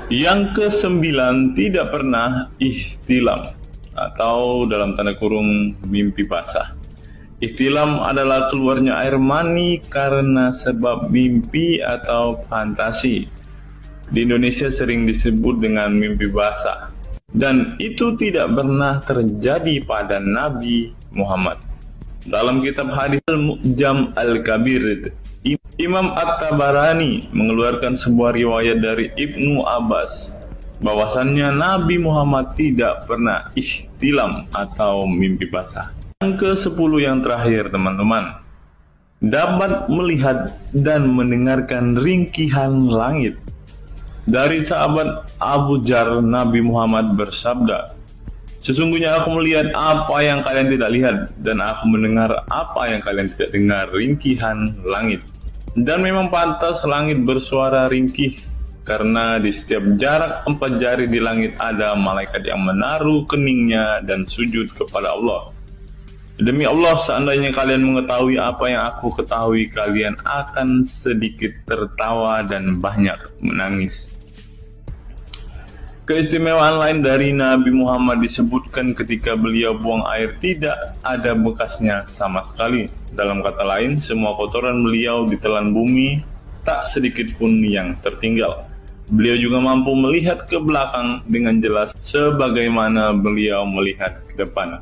Speaker 11: Yang ke-9, tidak pernah ihtilam atau dalam tanda kurung mimpi basah. Ihtilam adalah keluarnya air mani karena sebab mimpi atau fantasi. Di Indonesia sering disebut dengan mimpi basah. Dan itu tidak pernah terjadi pada Nabi Muhammad. Dalam kitab hadis Al-Mu'jam Al-Kabir, Imam At-Tabarani mengeluarkan sebuah riwayat dari Ibnu Abbas bahwasannya Nabi Muhammad tidak pernah ihtilam atau mimpi basah. Yang ke-10 yang terakhir, teman-teman, dapat melihat dan mendengarkan ringkihan langit. Dari sahabat Abu Dzar, Nabi Muhammad bersabda, "Sesungguhnya aku melihat apa yang kalian tidak lihat, dan aku mendengar apa yang kalian tidak dengar, ringkihan langit. Dan memang pantas langit bersuara ringkih, karena di setiap jarak 4 jari di langit ada malaikat yang menaruh keningnya dan sujud kepada Allah. Demi Allah, seandainya kalian mengetahui apa yang aku ketahui, kalian akan sedikit tertawa dan banyak menangis." Keistimewaan lain dari Nabi Muhammad disebutkan ketika beliau buang air tidak ada bekasnya sama sekali. Dalam kata lain, semua kotoran beliau ditelan bumi, tak sedikit pun yang tertinggal. Beliau juga mampu melihat ke belakang dengan jelas sebagaimana beliau melihat ke depan.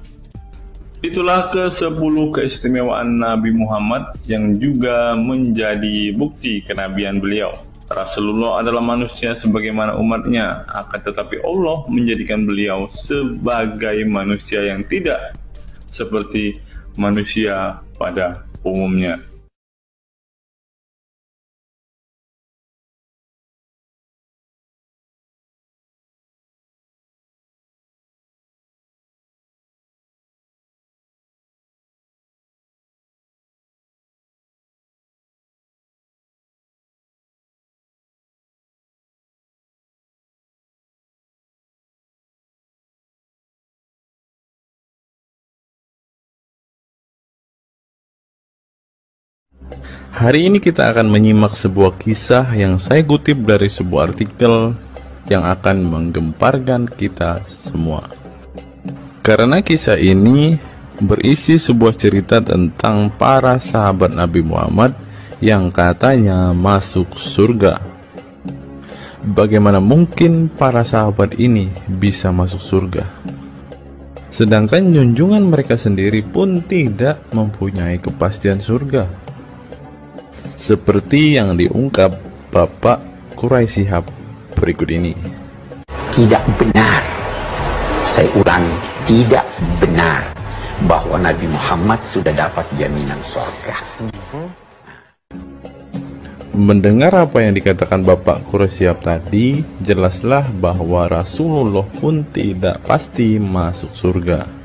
Speaker 11: Itulah ke-10 keistimewaan Nabi Muhammad yang juga menjadi bukti kenabian beliau. Rasulullah adalah manusia sebagaimana umatnya, akan tetapi Allah menjadikan beliau sebagai manusia yang tidak seperti manusia pada umumnya.
Speaker 1: Hari ini kita akan menyimak sebuah kisah yang saya kutip dari sebuah artikel yang akan menggemparkan kita semua. Karena kisah ini berisi sebuah cerita tentang para sahabat Nabi Muhammad yang katanya masuk surga. Bagaimana mungkin para sahabat ini bisa masuk surga? Sedangkan junjungan mereka sendiri pun tidak mempunyai kepastian surga. Seperti yang diungkap Bapak Quraisy Shihab berikut ini.
Speaker 12: Tidak benar, saya ulangi, tidak benar bahwa Nabi Muhammad sudah dapat jaminan surga.
Speaker 1: Mendengar apa yang dikatakan Bapak Quraisy Shihab tadi, jelaslah bahwa Rasulullah pun tidak pasti masuk surga.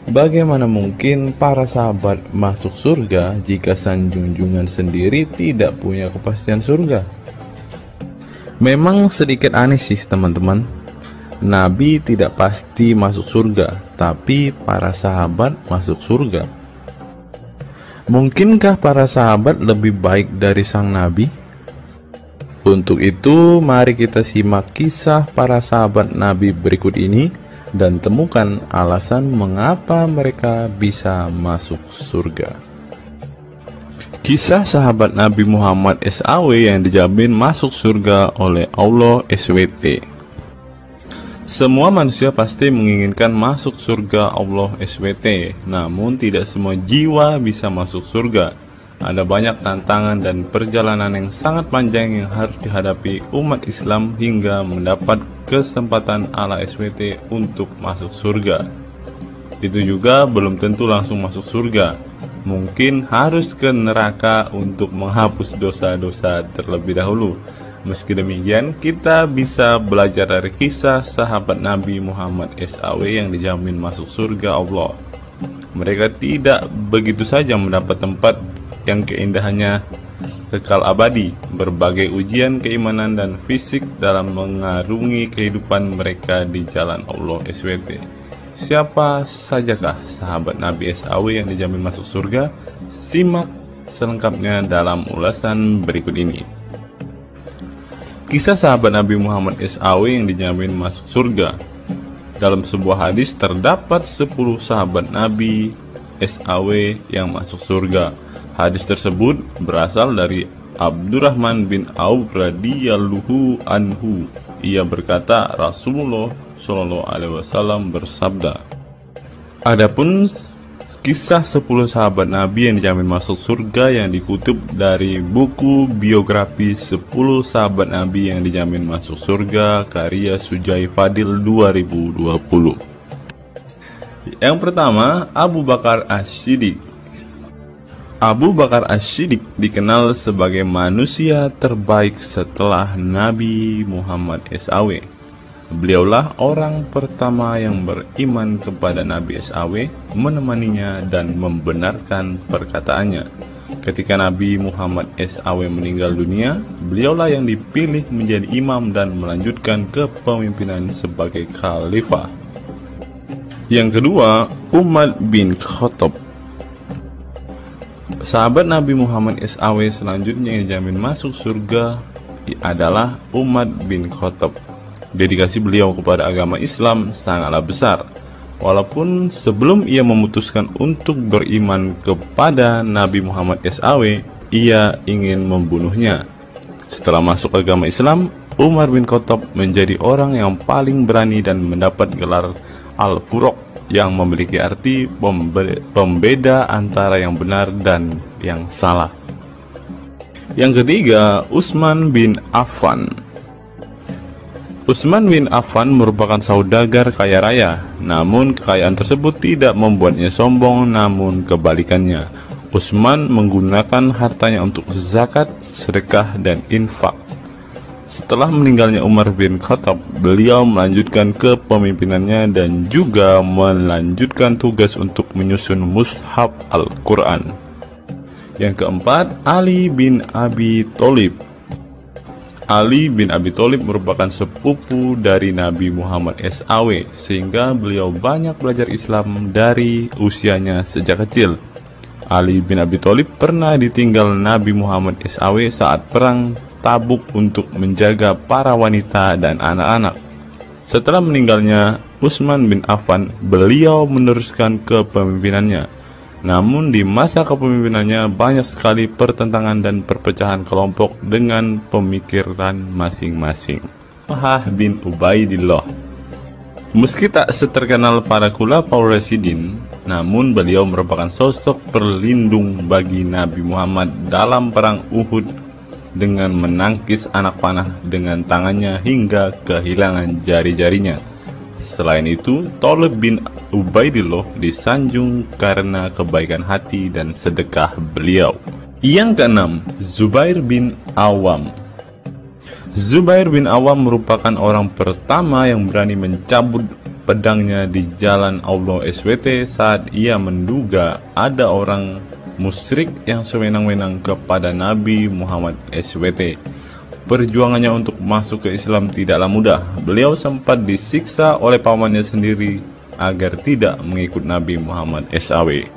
Speaker 1: Bagaimana mungkin para sahabat masuk surga jika sang junjungan sendiri tidak punya kepastian surga? Memang sedikit aneh sih teman-teman. Nabi tidak pasti masuk surga, tapi para sahabat masuk surga. Mungkinkah para sahabat lebih baik dari sang Nabi? Untuk itu, mari kita simak kisah para sahabat Nabi berikut ini dan temukan alasan mengapa mereka bisa masuk surga. Kisah sahabat Nabi Muhammad SAW yang dijamin masuk surga oleh Allah SWT. Semua manusia pasti menginginkan masuk surga Allah SWT, namun tidak semua jiwa bisa masuk surga. Ada banyak tantangan dan perjalanan yang sangat panjang yang harus dihadapi umat Islam hingga mendapat kesempatan ala SWT untuk masuk surga. Itu juga belum tentu langsung masuk surga. Mungkin harus ke neraka untuk menghapus dosa-dosa terlebih dahulu. Meski demikian, kita bisa belajar dari kisah sahabat Nabi Muhammad SAW yang dijamin masuk surga Allah. Mereka tidak begitu saja mendapat tempat yang keindahannya kekal abadi. Berbagai ujian keimanan dan fisik dalam mengarungi kehidupan mereka di jalan Allah SWT. Siapa sajakah sahabat Nabi SAW yang dijamin masuk surga? Simak selengkapnya dalam ulasan berikut ini. Kisah sahabat Nabi Muhammad SAW yang dijamin masuk surga. Dalam sebuah hadis terdapat 10 sahabat Nabi SAW yang masuk surga. Hadis tersebut berasal dari Abdurrahman bin Auf radhiyallahu anhu. Ia berkata, Rasulullah SAW bersabda. Adapun kisah 10 sahabat Nabi yang dijamin masuk surga yang dikutip dari buku biografi 10 sahabat Nabi yang dijamin masuk surga karya Sujai Fadil 2020. Yang pertama, Abu Bakar As-Siddiq. Abu Bakar As-Siddiq dikenal sebagai manusia terbaik setelah Nabi Muhammad SAW. Beliaulah orang pertama yang beriman kepada Nabi SAW, menemaninya dan membenarkan perkataannya. Ketika Nabi Muhammad SAW meninggal dunia, beliaulah yang dipilih menjadi imam dan melanjutkan kepemimpinan sebagai khalifah. Yang kedua, Umar bin Khattab. Sahabat Nabi Muhammad SAW selanjutnya yang dijamin masuk surga adalah Umar bin Khattab. Dedikasi beliau kepada agama Islam sangatlah besar. Walaupun sebelum ia memutuskan untuk beriman kepada Nabi Muhammad SAW, ia ingin membunuhnya. Setelah masuk agama Islam, Umar bin Khattab menjadi orang yang paling berani dan mendapat gelar Al-Furuq, yang memiliki arti pembeda antara yang benar dan yang salah. Yang ketiga, Utsman bin Affan. Utsman bin Affan merupakan saudagar kaya raya, namun kekayaan tersebut tidak membuatnya sombong, namun kebalikannya. Utsman menggunakan hartanya untuk zakat, sedekah, dan infak. Setelah meninggalnya Umar bin Khattab, beliau melanjutkan kepemimpinannya dan juga melanjutkan tugas untuk menyusun mushaf Al-Quran. Yang keempat, Ali bin Abi Thalib. Ali bin Abi Thalib merupakan sepupu dari Nabi Muhammad SAW, sehingga beliau banyak belajar Islam dari usianya sejak kecil. Ali bin Abi Thalib pernah ditinggal Nabi Muhammad SAW saat perang Tabuk untuk menjaga para wanita dan anak-anak. Setelah meninggalnya Utsman bin Affan, beliau meneruskan kepemimpinannya. Namun di masa kepemimpinannya banyak sekali pertentangan dan perpecahan kelompok dengan pemikiran masing-masing. Talhah bin Ubaidillah. Meski tak seterkenal para khulafaur rasyidin, namun beliau merupakan sosok perlindung bagi Nabi Muhammad dalam perang Uhud dengan menangkis anak panah dengan tangannya hingga kehilangan jari-jarinya. Selain itu, Thalib bin Ubaidillah disanjung karena kebaikan hati dan sedekah beliau. Yang keenam, Zubair bin Awam. Zubair bin Awam merupakan orang pertama yang berani mencabut pedangnya di jalan Allah SWT saat ia menduga ada orang musyrik yang sewenang-wenang kepada Nabi Muhammad SWT. Perjuangannya untuk masuk ke Islam tidaklah mudah. Beliau sempat disiksa oleh pamannya sendiri agar tidak mengikut Nabi Muhammad SAW.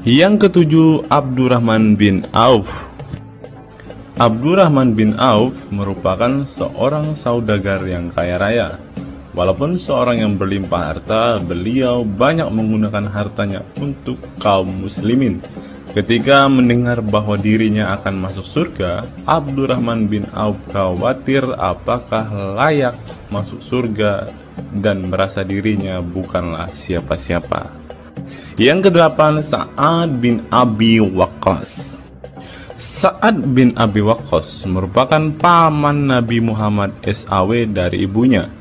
Speaker 1: Yang ketujuh, Abdurrahman bin Auf. Abdurrahman bin Auf merupakan seorang saudagar yang kaya raya. Walaupun seorang yang berlimpah harta, beliau banyak menggunakan hartanya untuk kaum muslimin. Ketika mendengar bahwa dirinya akan masuk surga, Abdurrahman bin Auf khawatir apakah layak masuk surga dan merasa dirinya bukanlah siapa-siapa. Yang kedelapan, Sa'ad bin Abi Waqqas. Sa'ad bin Abi Waqqas merupakan paman Nabi Muhammad SAW dari ibunya.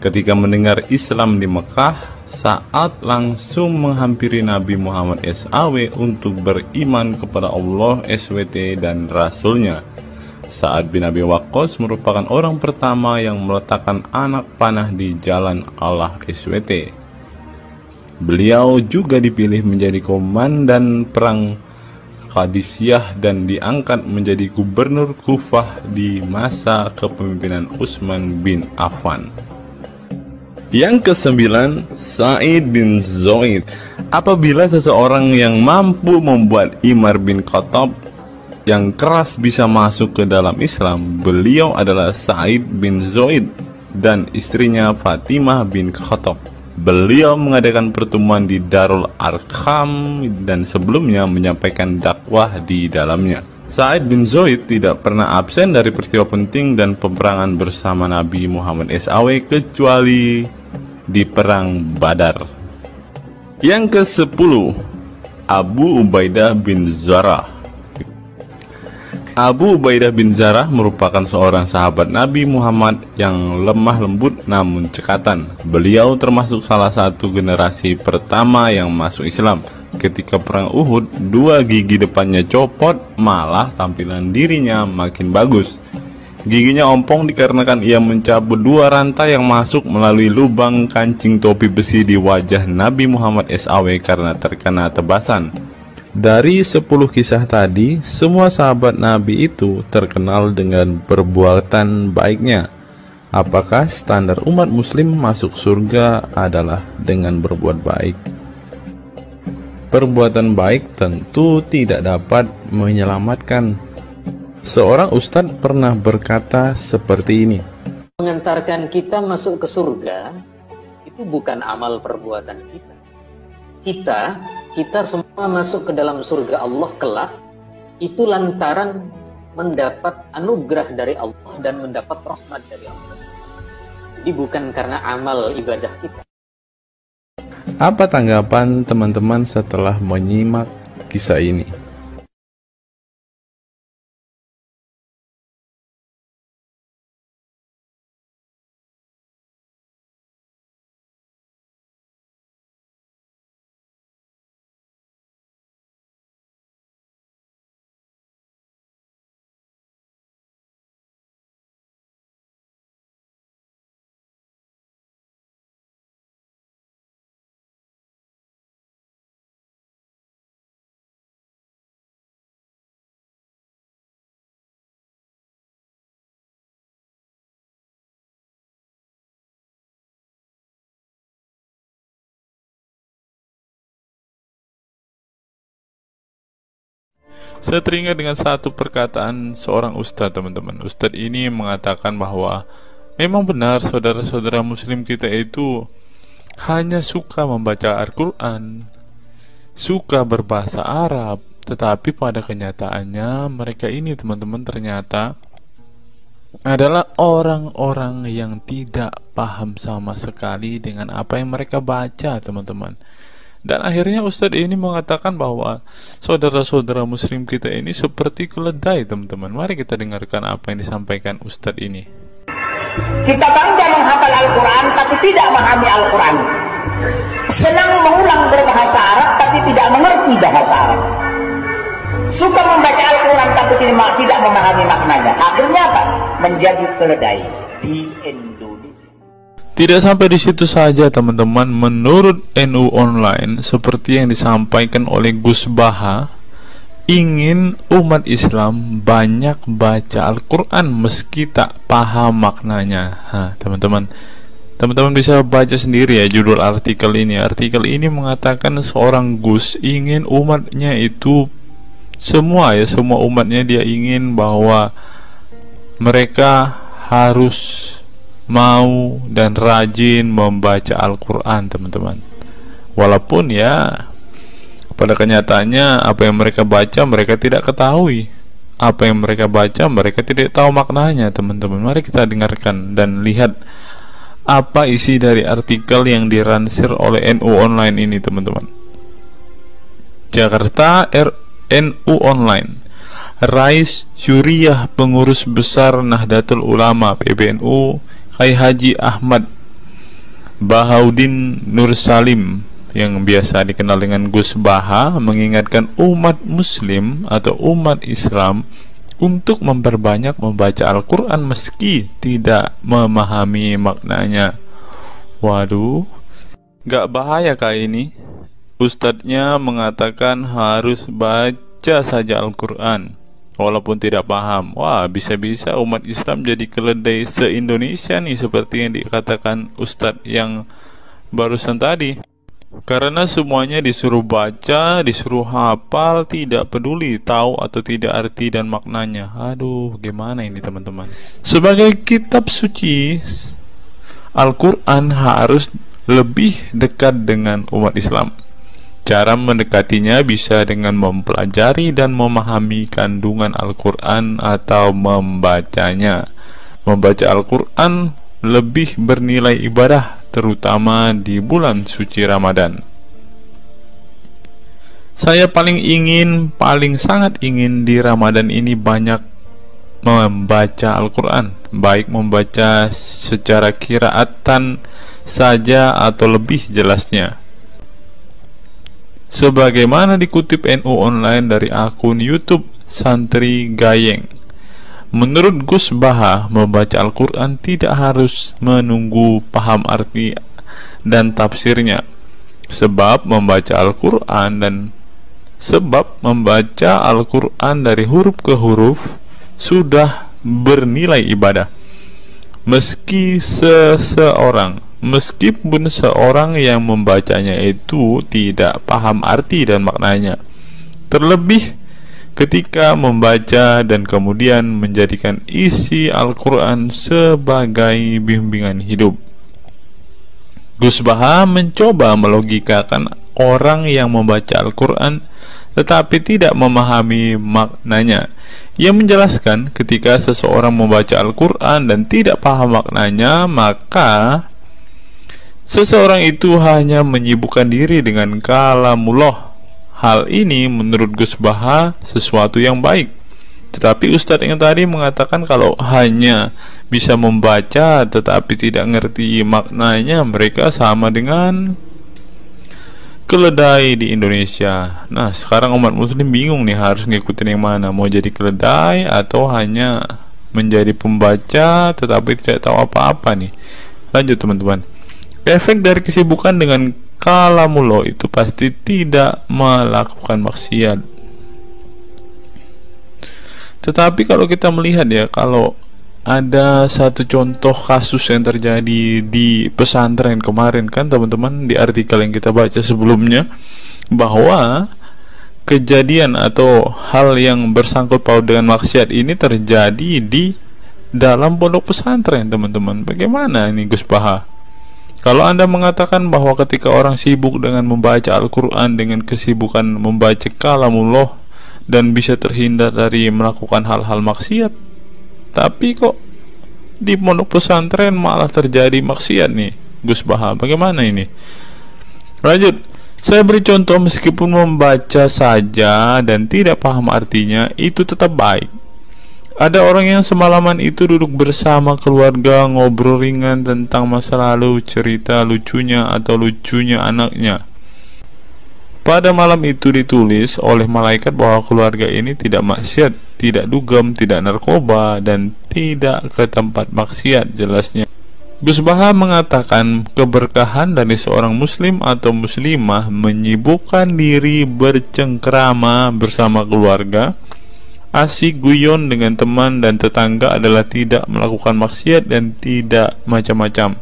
Speaker 1: Ketika mendengar Islam di Mekah, Sa'ad langsung menghampiri Nabi Muhammad SAW untuk beriman kepada Allah SWT dan Rasulnya. Sa'ad bin Abi Waqqas merupakan orang pertama yang meletakkan anak panah di jalan Allah SWT. Beliau juga dipilih menjadi komandan perang Qadisiyah dan diangkat menjadi gubernur Kufah di masa kepemimpinan Utsman bin Affan. Yang kesembilan, Sa'id bin Zaid. Apabila seseorang yang mampu membuat Umar bin Khattab yang keras bisa masuk ke dalam Islam, beliau adalah Sa'id bin Zaid dan istrinya Fatimah bin Khattab. Beliau mengadakan pertemuan di Darul Arqam dan sebelumnya menyampaikan dakwah di dalamnya. Sa'id bin Zaid tidak pernah absen dari peristiwa penting dan peperangan bersama Nabi Muhammad SAW kecuali di perang Badar. Yang ke-10, Abu Ubaidah bin Zarah. Abu Ubaidah bin Zarah merupakan seorang sahabat Nabi Muhammad yang lemah lembut namun cekatan. Beliau termasuk salah satu generasi pertama yang masuk Islam. Ketika perang Uhud, 2 gigi depannya copot, malah tampilan dirinya makin bagus. Giginya ompong dikarenakan ia mencabut 2 rantai yang masuk melalui lubang kancing topi besi di wajah Nabi Muhammad SAW karena terkena tebasan. Dari 10 kisah tadi, semua sahabat Nabi itu terkenal dengan perbuatan baiknya. Apakah standar umat muslim masuk surga adalah dengan berbuat baik? Perbuatan baik tentu tidak dapat menyelamatkan. Seorang ustadz pernah berkata seperti ini.
Speaker 13: Mengantarkan kita masuk ke surga itu bukan amal perbuatan kita. Kita semua masuk ke dalam surga Allah kelak itu lantaran mendapat anugerah dari Allah dan mendapat rahmat dari Allah. Jadi bukan karena amal ibadah kita.
Speaker 1: Apa tanggapan teman-teman setelah menyimak kisah ini? Saya teringat dengan satu perkataan seorang ustadz, teman-teman. Ustadz ini mengatakan bahwa memang benar saudara-saudara muslim kita itu hanya suka membaca Al-Quran, suka berbahasa Arab, tetapi pada kenyataannya mereka ini, teman-teman, ternyata adalah orang-orang yang tidak paham sama sekali dengan apa yang mereka baca, teman-teman. Dan akhirnya Ustadz ini mengatakan bahwa saudara-saudara muslim kita ini seperti keledai, teman-teman. Mari kita dengarkan apa yang disampaikan Ustadz ini.
Speaker 14: Kita bangga menghafal Al-Quran tapi tidak memahami Al-Quran. Senang mengulang berbahasa Arab tapi tidak mengerti bahasa Arab. Suka membaca Al-Quran tapi tidak memahami maknanya. Akhirnya apa? Menjadi keledai di Indonesia.
Speaker 1: Tidak sampai di situ saja, teman-teman. Menurut NU Online, seperti yang disampaikan oleh Gus Baha, ingin umat Islam banyak baca Al-Quran meski tak paham maknanya. Teman-teman bisa baca sendiri ya judul artikel ini. Artikel ini mengatakan seorang Gus ingin umatnya itu semua umatnya dia ingin bahwa mereka harus mau dan rajin membaca Al-Quran, teman-teman. Walaupun ya pada kenyataannya apa yang mereka baca mereka tidak ketahui, apa yang mereka baca mereka tidak tahu maknanya, teman-teman. Mari kita dengarkan dan lihat apa isi dari artikel yang diransir oleh NU Online ini, teman-teman. Jakarta, NU Online. Rais Syuriah Pengurus Besar Nahdlatul Ulama PBNU Kiai Haji Ahmad Bahaudin Nur Salim yang biasa dikenal dengan Gus Baha mengingatkan umat muslim atau umat Islam untuk memperbanyak membaca Al-Quran meski tidak memahami maknanya. Waduh, gak bahaya kah ini? Ustadznya mengatakan harus baca saja Al-Quran walaupun tidak paham. Wah, bisa-bisa umat Islam jadi keledai se-Indonesia nih, seperti yang dikatakan Ustadz yang barusan tadi. Karena semuanya disuruh baca, disuruh hafal, tidak peduli tahu atau tidak arti dan maknanya. Aduh, gimana ini, teman-teman? Sebagai kitab suci, Al-Quran harus lebih dekat dengan umat Islam. Cara mendekatinya bisa dengan mempelajari dan memahami kandungan Al-Quran atau membacanya. Membaca Al-Quran lebih bernilai ibadah, terutama di bulan suci Ramadan. Saya paling sangat ingin di Ramadan ini banyak membaca Al-Quran, baik membaca secara qiraatan saja atau lebih jelasnya. Sebagaimana dikutip NU Online dari akun YouTube Santri Gayeng, menurut Gus Baha, membaca Al-Quran tidak harus menunggu paham arti dan tafsirnya, sebab membaca Al-Quran dari huruf ke huruf sudah bernilai ibadah. Meskipun seorang yang membacanya itu tidak paham arti dan maknanya, terlebih ketika membaca dan kemudian menjadikan isi Al-Quran sebagai bimbingan hidup. Gus Baha mencoba melogikakan orang yang membaca Al-Quran tetapi tidak memahami maknanya. Ia menjelaskan ketika seseorang membaca Al-Quran dan tidak paham maknanya, maka seseorang itu hanya menyibukkan diri dengan kalamullah. Hal ini menurut Gus Baha sesuatu yang baik. Tetapi Ustadz yang tadi mengatakan kalau hanya bisa membaca tetapi tidak ngerti maknanya, mereka sama dengan keledai di Indonesia. Nah, sekarang umat muslim bingung nih harus ngikutin yang mana, mau jadi keledai atau hanya menjadi pembaca tetapi tidak tahu apa-apa nih. Lanjut, teman-teman. Efek dari kesibukan dengan kalamullah itu pasti tidak melakukan maksiat. Tetapi kalau kita melihat ya, kalau ada satu contoh kasus yang terjadi di pesantren kemarin kan, teman-teman, di artikel yang kita baca sebelumnya, bahwa kejadian atau hal yang bersangkut paut dengan maksiat ini terjadi di dalam pondok pesantren, teman-teman. Bagaimana ini Gus Baha? Kalau Anda mengatakan bahwa ketika orang sibuk dengan membaca Al-Quran, dengan kesibukan membaca kalamullah, dan bisa terhindar dari melakukan hal-hal maksiat, tapi kok di pondok pesantren malah terjadi maksiat nih Gus Baha, bagaimana ini? Lanjut, saya beri contoh, meskipun membaca saja dan tidak paham artinya, itu tetap baik. Ada orang yang semalaman itu duduk bersama keluarga, ngobrol ringan tentang masa lalu, cerita lucunya atau lucunya anaknya. Pada malam itu ditulis oleh malaikat bahwa keluarga ini tidak maksiat, tidak dugem, tidak narkoba, dan tidak ke tempat maksiat, jelasnya. Gus Baha mengatakan keberkahan dari seorang muslim atau muslimah menyibukkan diri bercengkrama bersama keluarga, asik guyon dengan teman dan tetangga adalah tidak melakukan maksiat dan tidak macam-macam,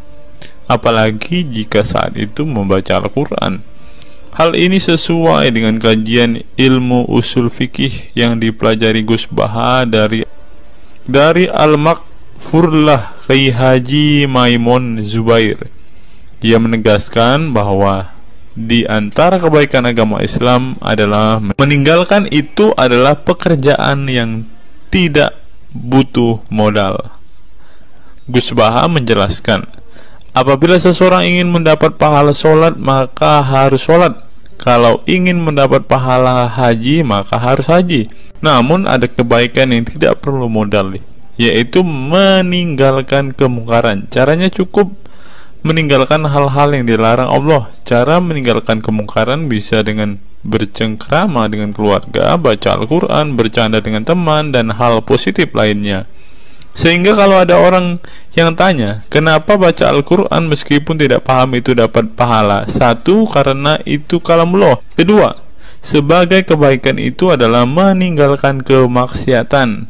Speaker 1: apalagi jika saat itu membaca Al-Quran. Hal ini sesuai dengan kajian ilmu usul fikih yang dipelajari Gus Baha dari Al-Makfurlah Kiai Haji Maimun Zubair. Dia menegaskan bahwa di antara kebaikan agama Islam adalah meninggalkan itu adalah pekerjaan yang tidak butuh modal. Gus Baha menjelaskan, apabila seseorang ingin mendapat pahala sholat, maka harus sholat. Kalau ingin mendapat pahala haji, maka harus haji. Namun ada kebaikan yang tidak perlu modal, yaitu meninggalkan kemungkaran. Caranya cukup meninggalkan hal-hal yang dilarang Allah. Cara meninggalkan kemungkaran bisa dengan bercengkrama dengan keluarga, baca Al-Quran, bercanda dengan teman, dan hal positif lainnya. Sehingga kalau ada orang yang tanya, kenapa baca Al-Quran meskipun tidak paham itu dapat pahala? Satu, karena itu kalamullah. Kedua, sebagai kebaikan itu adalah meninggalkan kemaksiatan.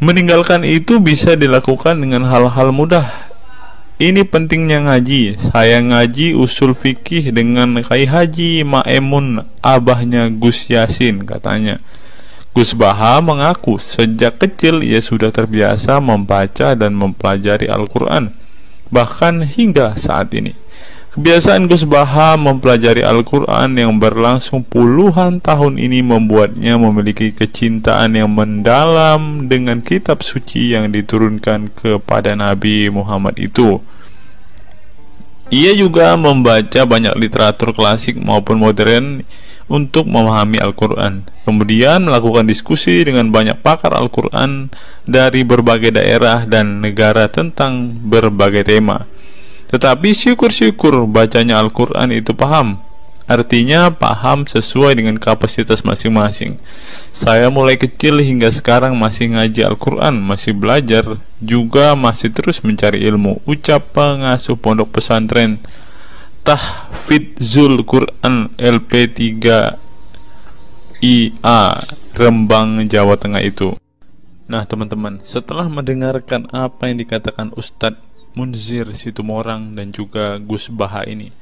Speaker 1: Meninggalkan itu bisa dilakukan dengan hal-hal mudah. Ini pentingnya ngaji. Saya ngaji usul fikih dengan Kiai Haji Maimun, abahnya Gus Yasin, katanya. Gus Baha mengaku sejak kecil ia sudah terbiasa membaca dan mempelajari Al-Quran, bahkan hingga saat ini. Kebiasaan Gus Baha mempelajari Al-Quran yang berlangsung puluhan tahun ini membuatnya memiliki kecintaan yang mendalam dengan kitab suci yang diturunkan kepada Nabi Muhammad itu. Ia juga membaca banyak literatur klasik maupun modern untuk memahami Al-Quran, kemudian melakukan diskusi dengan banyak pakar Al-Quran dari berbagai daerah dan negara tentang berbagai tema. Tetapi syukur-syukur bacanya Al-Quran itu paham. Artinya paham sesuai dengan kapasitas masing-masing. Saya mulai kecil hingga sekarang masih ngaji Al-Quran, masih belajar, juga masih terus mencari ilmu. Ucap pengasuh pondok pesantren Tahfidzul Quran LP3 IA Rembang, Jawa Tengah itu. Nah teman-teman, setelah mendengarkan apa yang dikatakan Ustadz Munzir Situmorang dan juga Gus Baha ini,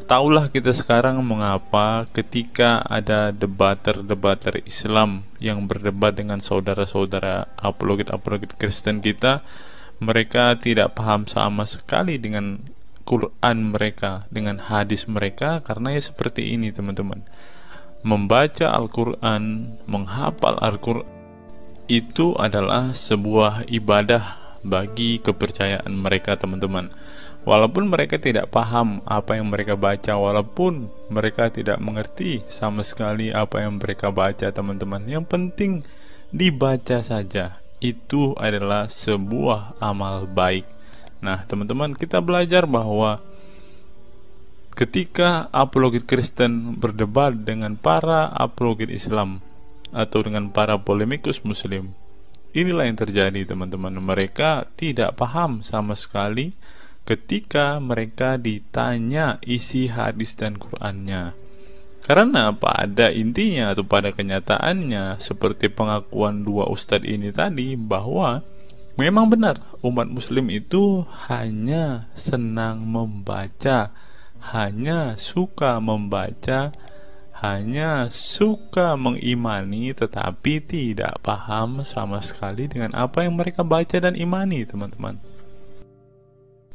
Speaker 1: taulah kita sekarang mengapa ketika ada debater Islam yang berdebat dengan saudara-saudara apologet Kristen kita, mereka tidak paham sama sekali dengan Quran mereka, dengan hadis mereka, karena ya seperti ini teman-teman. Membaca Al-Quran, menghafal Al-Quran itu adalah sebuah ibadah bagi kepercayaan mereka teman-teman. Walaupun mereka tidak paham apa yang mereka baca, walaupun mereka tidak mengerti sama sekali apa yang mereka baca teman-teman, yang penting dibaca saja, itu adalah sebuah amal baik. Nah teman-teman, kita belajar bahwa ketika apologet Kristen berdebat dengan para apologet Islam atau dengan para polemikus Muslim, inilah yang terjadi teman-teman. Mereka tidak paham sama sekali ketika mereka ditanya isi hadis dan Qur'annya. Karena pada intinya atau pada kenyataannya, seperti pengakuan dua ustadz ini tadi, bahwa memang benar umat muslim itu hanya senang membaca, hanya suka membaca, hanya suka mengimani tetapi tidak paham sama sekali dengan apa yang mereka baca dan imani, teman-teman.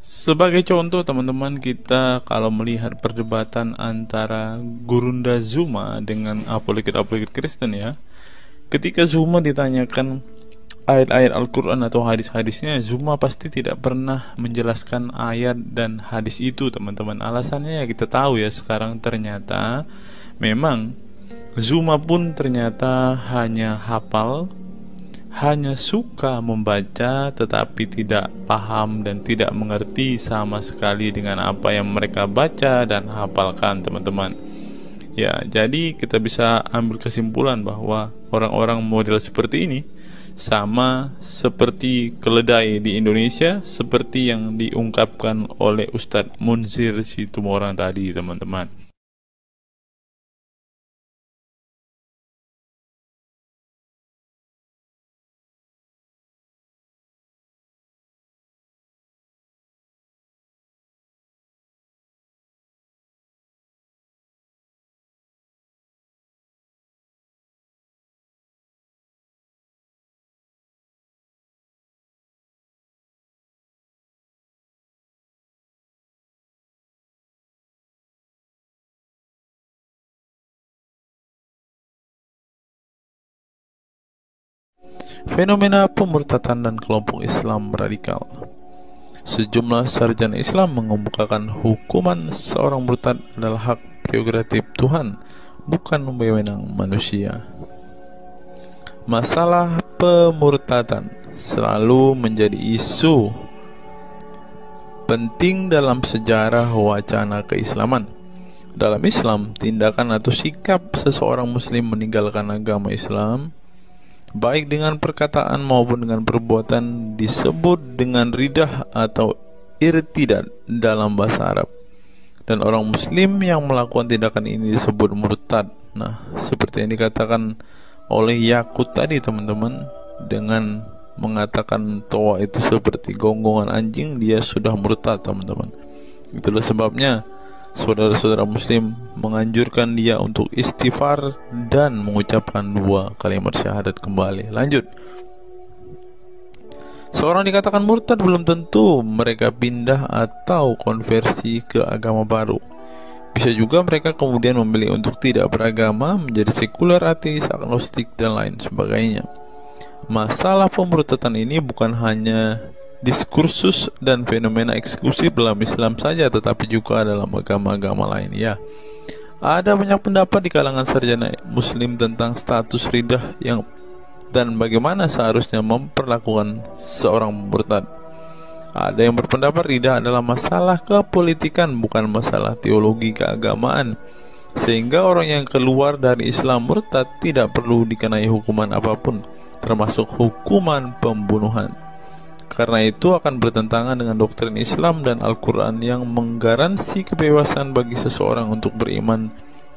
Speaker 1: Sebagai contoh, teman-teman, kita kalau melihat perdebatan antara Gurunda Zuma dengan apologet-apologet Kristen ya, ketika Zuma ditanyakan ayat-ayat Al-Quran atau hadis-hadisnya, Zuma pasti tidak pernah menjelaskan ayat dan hadis itu, teman-teman. Alasannya ya kita tahu ya, sekarang ternyata memang Zuma pun ternyata hanya hafal, hanya suka membaca tetapi tidak paham dan tidak mengerti sama sekali dengan apa yang mereka baca dan hafalkan, teman-teman. Ya, jadi kita bisa ambil kesimpulan bahwa orang-orang model seperti ini sama seperti keledai di Indonesia, seperti yang diungkapkan oleh Ustadz Munzir Situmorang tadi, teman-teman. Fenomena pemurtadan dan kelompok Islam radikal. Sejumlah sarjana Islam mengemukakan hukuman seorang murtad adalah hak prerogatif Tuhan, bukan wewenang manusia. Masalah pemurtadan selalu menjadi isu penting dalam sejarah wacana keislaman. Dalam Islam, tindakan atau sikap seseorang muslim meninggalkan agama Islam, baik dengan perkataan maupun dengan perbuatan, disebut dengan ridah atau irtidad dalam bahasa Arab. Dan orang muslim yang melakukan tindakan ini disebut murtad. Nah, seperti yang dikatakan oleh Yakut tadi, teman-teman, dengan mengatakan toa itu seperti gonggongan anjing, dia sudah murtad, teman-teman. Itulah sebabnya saudara-saudara muslim menganjurkan dia untuk istighfar dan mengucapkan 2 kalimat syahadat kembali. Lanjut. Seorang dikatakan murtad belum tentu mereka pindah atau konversi ke agama baru. Bisa juga mereka kemudian memilih untuk tidak beragama, menjadi sekuler, ateis, agnostik, dan lain sebagainya. Masalah pemurtadan ini bukan hanya diskursus dan fenomena eksklusif dalam Islam saja, tetapi juga dalam agama-agama lain ya. Ada banyak pendapat di kalangan sarjana muslim tentang status ridah yang dan bagaimana seharusnya memperlakukan seorang murtad. Ada yang berpendapat ridah adalah masalah kepolitikan, bukan masalah teologi keagamaan, sehingga orang yang keluar dari Islam murtad tidak perlu dikenai hukuman apapun, termasuk hukuman pembunuhan. Karena itu akan bertentangan dengan doktrin Islam dan Al-Quran yang menggaransi kebebasan bagi seseorang untuk beriman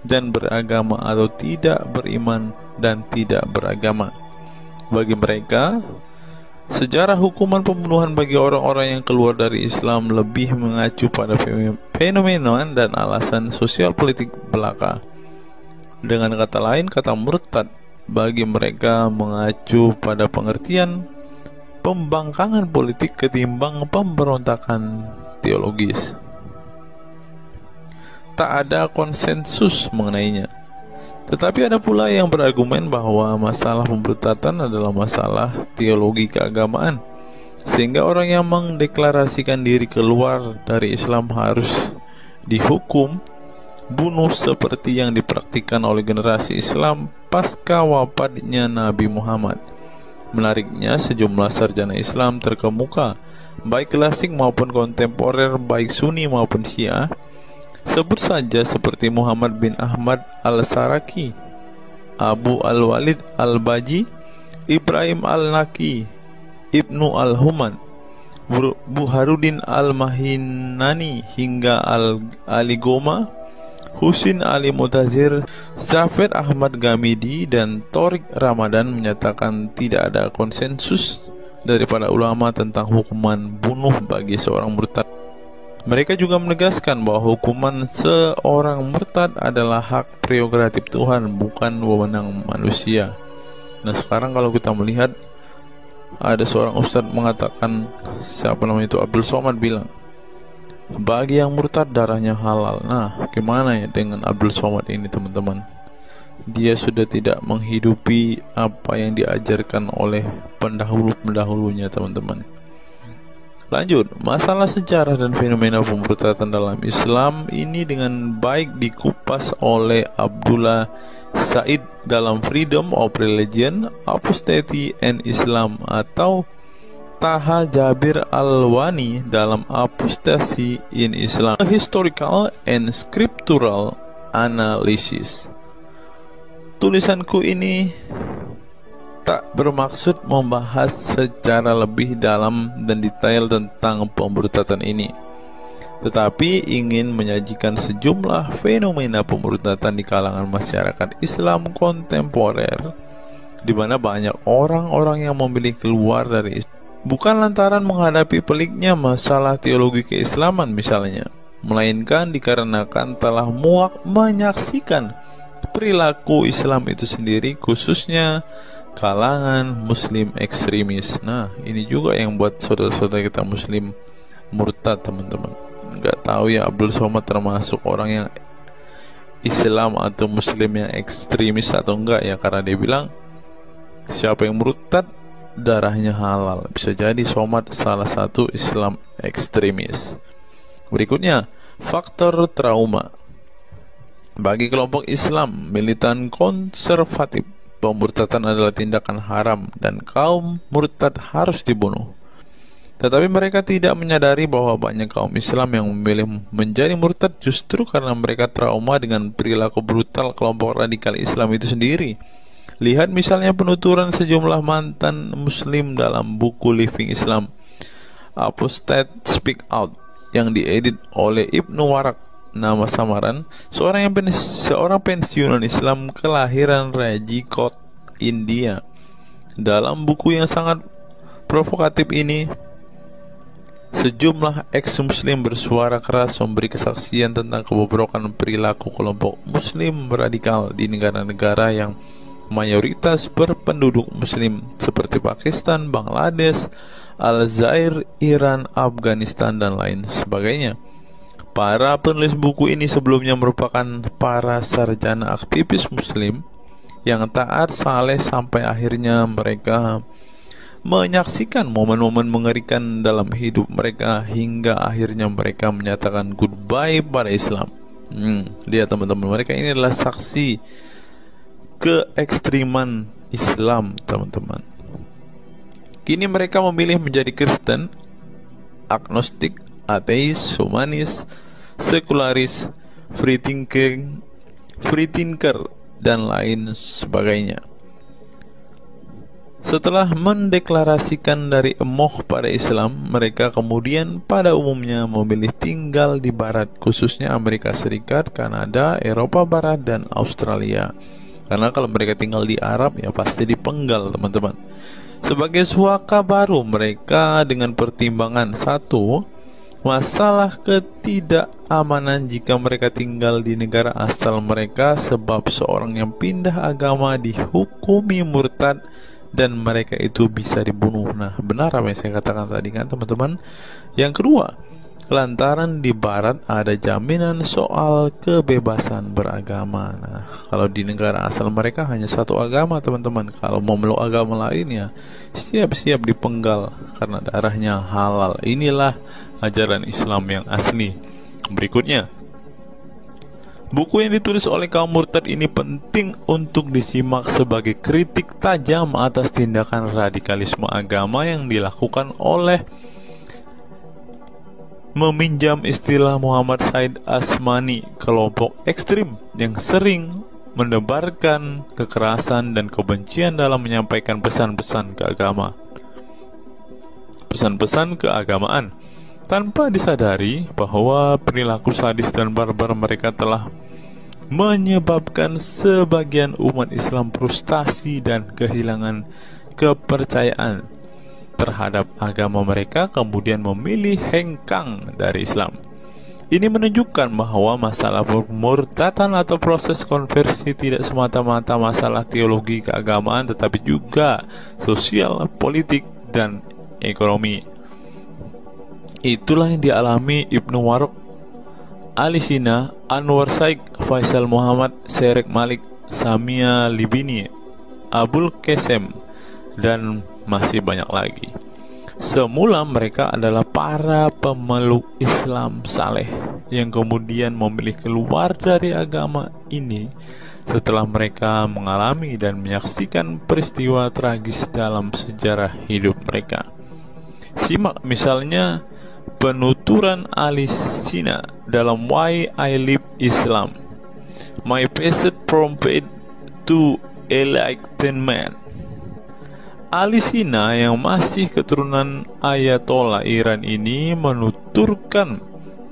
Speaker 1: dan beragama atau tidak beriman dan tidak beragama. Bagi mereka, sejarah hukuman pembunuhan bagi orang-orang yang keluar dari Islam lebih mengacu pada fenomena dan alasan sosial politik belaka. Dengan kata lain, kata murtad bagi mereka mengacu pada pengertian pembangkangan politik ketimbang pemberontakan teologis. Tak ada konsensus mengenainya. Tetapi ada pula yang berargumen bahwa masalah pemurtadan adalah masalah teologi keagamaan, sehingga orang yang mendeklarasikan diri keluar dari Islam harus dihukum bunuh seperti yang dipraktikkan oleh generasi Islam pasca wafatnya Nabi Muhammad. Menariknya, sejumlah sarjana Islam terkemuka, baik klasik maupun kontemporer, baik Sunni maupun Syiah, sebut saja seperti Muhammad bin Ahmad al-Saraki, Abu al-Walid al-Baji, Ibrahim al-Naqi, Ibnu al-Human, Buharuddin al-Mahinani hingga al-Aligoma, Husin Ali Mutazir, Zafed Ahmad Gamidi, dan Torik Ramadan menyatakan tidak ada konsensus dari para ulama tentang hukuman bunuh bagi seorang murtad. Mereka juga menegaskan bahwa hukuman seorang murtad adalah hak prerogatif Tuhan, bukan wewenang manusia. Nah, sekarang kalau kita melihat ada seorang ustadz mengatakan, siapa namanya itu, Abdul Somad bilang, bagi yang murtad darahnya halal. Nah, gimana ya dengan Abdul Somad ini, teman-teman? Dia sudah tidak menghidupi apa yang diajarkan oleh pendahulu-pendahulunya, teman-teman. Lanjut, masalah sejarah dan fenomena pemurtadan dalam Islam ini dengan baik dikupas oleh Abdullah Said dalam Freedom of Religion, Apostasy and Islam, atau Taha Jabir Al-Wani dalam Apostasy in Islam, A Historical and Scriptural Analysis. Tulisanku ini tak bermaksud membahas secara lebih dalam dan detail tentang pemurtadan ini, tetapi ingin menyajikan sejumlah fenomena pemurtadan di kalangan masyarakat Islam kontemporer, di mana banyak orang-orang yang memilih keluar dari Islam bukan lantaran menghadapi peliknya masalah teologi keislaman misalnya, melainkan dikarenakan telah muak menyaksikan perilaku Islam itu sendiri, khususnya kalangan muslim ekstremis. Nah, ini juga yang buat saudara-saudara kita muslim murtad, teman-teman. Nggak tahu ya Abdul Somad termasuk orang yang Islam atau muslim yang ekstremis atau enggak ya, karena dia bilang siapa yang murtad darahnya halal. Bisa jadi Somad salah satu Islam ekstremis. Berikutnya, faktor trauma. Bagi kelompok Islam militan konservatif, pemurtadan adalah tindakan haram dan kaum murtad harus dibunuh. Tetapi mereka tidak menyadari bahwa banyak kaum Islam yang memilih menjadi murtad justru karena mereka trauma dengan perilaku brutal kelompok radikal Islam itu sendiri. Lihat misalnya penuturan sejumlah mantan muslim dalam buku Living Islam, Apostate Speak Out, yang diedit oleh Ibnu Warak, nama samaran seorang pensiunan Islam kelahiran Rajkot, India. Dalam buku yang sangat provokatif ini, sejumlah ex-muslim bersuara keras memberi kesaksian tentang kebobrokan perilaku kelompok muslim radikal di negara-negara yang mayoritas berpenduduk muslim seperti Pakistan, Bangladesh, Aljazair, Iran, Afghanistan, dan lain sebagainya. Para penulis buku ini sebelumnya merupakan para sarjana aktivis muslim yang taat saleh sampai akhirnya mereka menyaksikan momen-momen mengerikan dalam hidup mereka hingga akhirnya mereka menyatakan goodbye pada Islam. Lihat teman-teman, mereka ini adalah saksi keekstriman Islam, teman-teman. Kini mereka memilih menjadi Kristen, agnostik, ateis, humanis, sekularis, free thinker, dan lain sebagainya. Setelah mendeklarasikan dari emoh pada Islam, mereka kemudian pada umumnya memilih tinggal di Barat, khususnya Amerika Serikat, Kanada, Eropa Barat, dan Australia. Karena kalau mereka tinggal di Arab ya pasti dipenggal, teman-teman. Sebagai suaka baru mereka dengan pertimbangan satu, masalah ketidakamanan jika mereka tinggal di negara asal mereka, sebab seorang yang pindah agama dihukumi murtad dan mereka itu bisa dibunuh. Nah, benar apa yang saya katakan tadi kan, teman-teman. Yang kedua, lantaran di Barat ada jaminan soal kebebasan beragama. Nah, kalau di negara asal mereka hanya satu agama, teman-teman. Kalau mau meluk agama lainnya, siap-siap dipenggal karena darahnya halal. Inilah ajaran Islam yang asli. Berikutnya, buku yang ditulis oleh kaum murtad ini penting untuk disimak sebagai kritik tajam atas tindakan radikalisme agama yang dilakukan oleh, meminjam istilah Muhammad Said Asmani, kelompok ekstrim yang sering menebarkan kekerasan dan kebencian dalam menyampaikan pesan-pesan keagamaan, tanpa disadari bahwa perilaku sadis dan barbar mereka telah menyebabkan sebagian umat Islam frustasi dan kehilangan kepercayaan terhadap agama mereka, kemudian memilih hengkang dari Islam. Ini menunjukkan bahwa masalah pemurtadan atau proses konversi tidak semata-mata masalah teologi keagamaan, tetapi juga sosial, politik, dan ekonomi. Itulah yang dialami Ibnu Warok, Ali Sina, Anwar Saik, Faisal Muhammad, Serek Malik, Samia Libini, Abul Qasem, dan masih banyak lagi. Semula mereka adalah para pemeluk Islam saleh yang kemudian memilih keluar dari agama ini setelah mereka mengalami dan menyaksikan peristiwa tragis dalam sejarah hidup mereka. Simak misalnya penuturan Ali Sina dalam Why I Live Islam, My Passage from Faith to Enlightenment. Ali Sina yang masih keturunan Ayatollah Iran ini menuturkan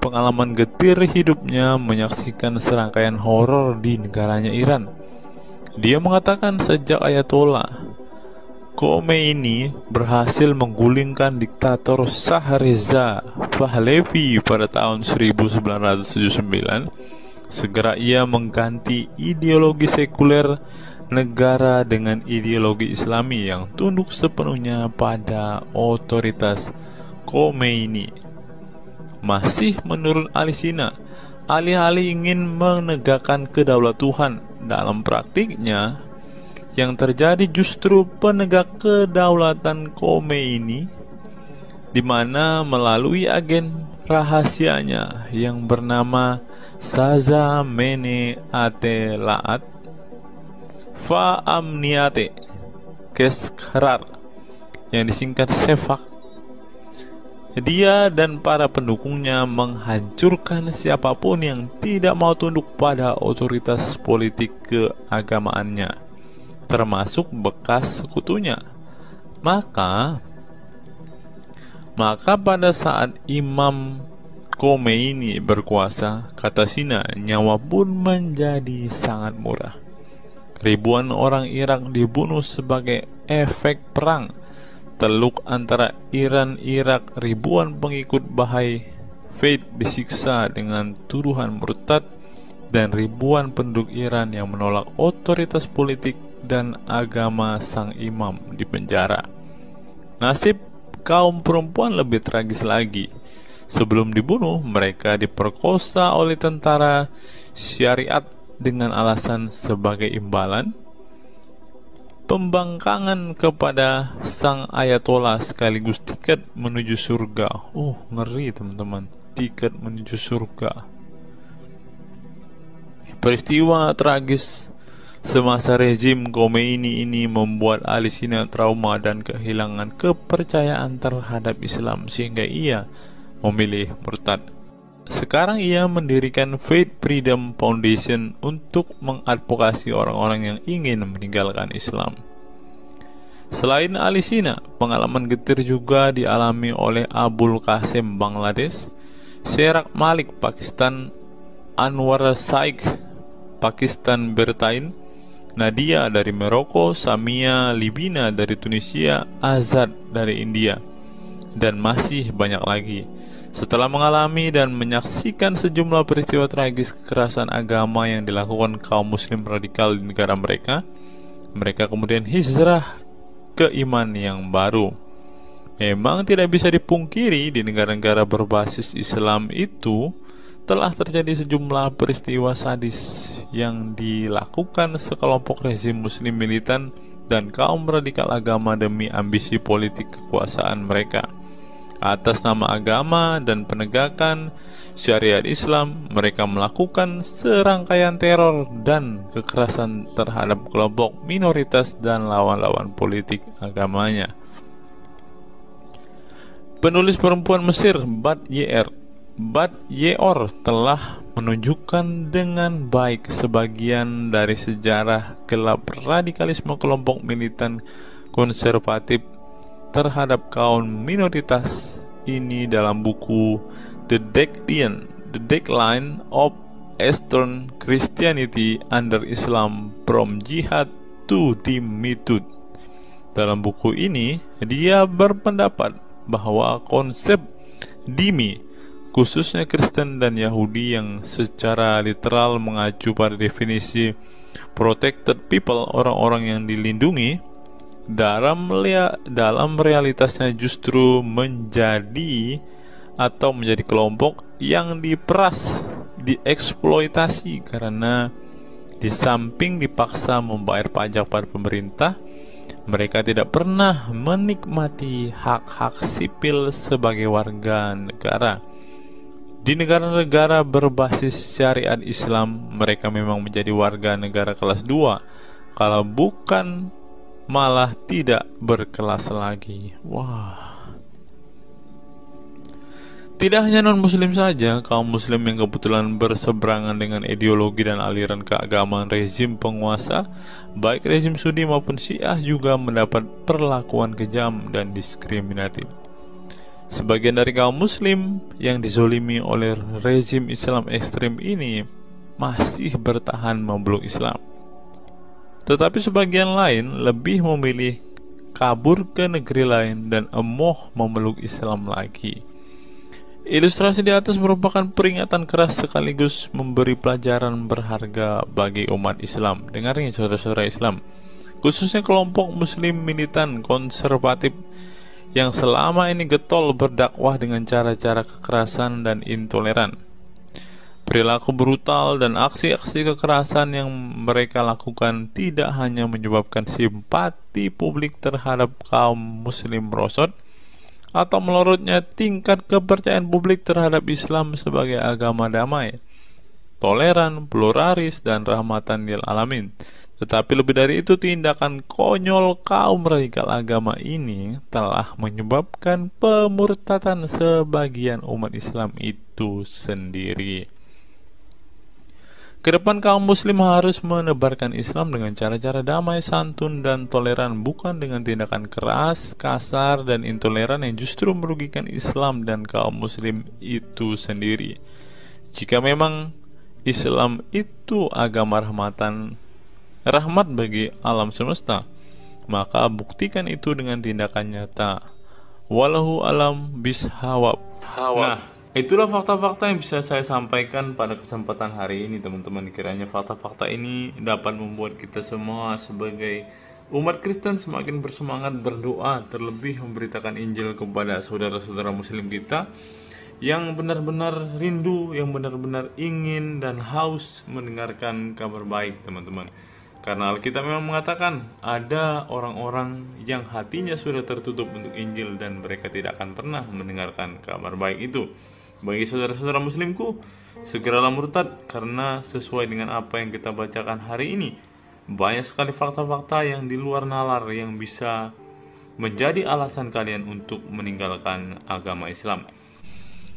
Speaker 1: pengalaman getir hidupnya menyaksikan serangkaian horor di negaranya Iran. Dia mengatakan sejak Ayatollah Khomeini berhasil menggulingkan diktator Shah Reza Pahlavi pada tahun 1979, segera ia mengganti ideologi sekuler negara dengan ideologi Islami yang tunduk sepenuhnya pada otoritas Khomeini. Masih menurut Ali Sina, alih-alih ingin menegakkan kedaulat Tuhan, dalam praktiknya yang terjadi justru penegak kedaulatan Khomeini, di mana melalui agen rahasianya yang bernama Saza Mene Atelaat Fa Amniate Keskharar yang disingkat Sefak, dia dan para pendukungnya menghancurkan siapapun yang tidak mau tunduk pada otoritas politik keagamaannya, termasuk bekas sekutunya. Maka pada saat Imam Khomeini berkuasa, kata Sina, nyawa pun menjadi sangat murah. Ribuan orang Irak dibunuh sebagai efek perang teluk antara Iran-Irak. Ribuan pengikut Bahai Faith disiksa dengan tuduhan murtad, dan ribuan penduduk Iran yang menolak otoritas politik dan agama sang imam dipenjara. Nasib kaum perempuan lebih tragis lagi. Sebelum dibunuh, mereka diperkosa oleh tentara syariat dengan alasan sebagai imbalan pembangkangan kepada sang ayatollah sekaligus tiket menuju surga. Oh, ngeri teman-teman, tiket menuju surga. Peristiwa tragis semasa rezim Khomeini ini membuat Ali Sina trauma dan kehilangan kepercayaan terhadap Islam sehingga ia memilih murtad. Sekarang ia mendirikan Faith Freedom Foundation untuk mengadvokasi orang-orang yang ingin meninggalkan Islam. Selain Ali Sina, pengalaman getir juga dialami oleh Abul Qasem Bangladesh, Serek Malik Pakistan, Anwar Saik Pakistan Bertain, Nadia dari Maroko, Samia Libina dari Tunisia, Azad dari India, dan masih banyak lagi. Setelah mengalami dan menyaksikan sejumlah peristiwa tragis kekerasan agama yang dilakukan kaum muslim radikal di negara mereka, mereka kemudian hijrah ke iman yang baru. Memang tidak bisa dipungkiri di negara-negara berbasis Islam itu telah terjadi sejumlah peristiwa sadis yang dilakukan sekelompok rezim muslim militan dan kaum radikal agama demi ambisi politik kekuasaan mereka. Atas nama agama dan penegakan syariat Islam, mereka melakukan serangkaian teror dan kekerasan terhadap kelompok minoritas dan lawan-lawan politik agamanya. Penulis perempuan Mesir Bat Ye'or telah menunjukkan dengan baik sebagian dari sejarah gelap radikalisme kelompok militan konservatif terhadap kaum minoritas ini dalam buku The Decline of Eastern Christianity Under Islam From Jihad to Dhimmitud. Dalam buku ini, dia berpendapat bahwa konsep dhimmi, khususnya Kristen dan Yahudi yang secara literal mengacu pada definisi protected people, orang-orang yang dilindungi, dalam realitasnya justru menjadi kelompok yang diperas, dieksploitasi, karena di samping dipaksa membayar pajak pada pemerintah, mereka tidak pernah menikmati hak-hak sipil sebagai warga negara. Di negara-negara berbasis syariat Islam, mereka memang menjadi warga negara kelas 2, kalau bukan malah tidak berkelas lagi. Wah. Tidak hanya non-muslim saja, kaum muslim yang kebetulan berseberangan dengan ideologi dan aliran keagamaan rezim penguasa, baik rezim Sunni maupun Syiah, juga mendapat perlakuan kejam dan diskriminatif. Sebagian dari kaum muslim yang dizolimi oleh rezim Islam ekstrim ini masih bertahan memeluk Islam. Tetapi sebagian lain lebih memilih kabur ke negeri lain dan emoh memeluk Islam lagi. Ilustrasi di atas merupakan peringatan keras sekaligus memberi pelajaran berharga bagi umat Islam. Dengarnya saudara-saudara Islam, khususnya kelompok muslim militan konservatif yang selama ini getol berdakwah dengan cara-cara kekerasan dan intoleran. Perilaku brutal dan aksi-aksi kekerasan yang mereka lakukan tidak hanya menyebabkan simpati publik terhadap kaum muslim merosot, atau melorotnya tingkat kepercayaan publik terhadap Islam sebagai agama damai, toleran, pluralis, dan rahmatan lil alamin. Tetapi lebih dari itu, tindakan konyol kaum radikal agama ini telah menyebabkan pemurtadan sebagian umat Islam itu sendiri. Kedepan kaum muslim harus menebarkan Islam dengan cara-cara damai, santun, dan toleran, bukan dengan tindakan keras, kasar, dan intoleran yang justru merugikan Islam dan kaum muslim itu sendiri. Jika memang Islam itu agama rahmat bagi alam semesta, maka buktikan itu dengan tindakan nyata. Wallahu alam bishawab. Nah, itulah fakta-fakta yang bisa saya sampaikan pada kesempatan hari ini, teman-teman. Kiranya fakta-fakta ini dapat membuat kita semua sebagai umat Kristen semakin bersemangat berdoa, terlebih memberitakan Injil kepada saudara-saudara muslim kita yang benar-benar rindu, yang benar-benar ingin dan haus mendengarkan kabar baik, teman-teman. Karena Alkitab memang mengatakan ada orang-orang yang hatinya sudah tertutup untuk Injil dan mereka tidak akan pernah mendengarkan kabar baik itu. Bagi saudara-saudara muslimku, segeralah murtad, karena sesuai dengan apa yang kita bacakan hari ini, banyak sekali fakta-fakta yang di luar nalar yang bisa menjadi alasan kalian untuk meninggalkan agama Islam.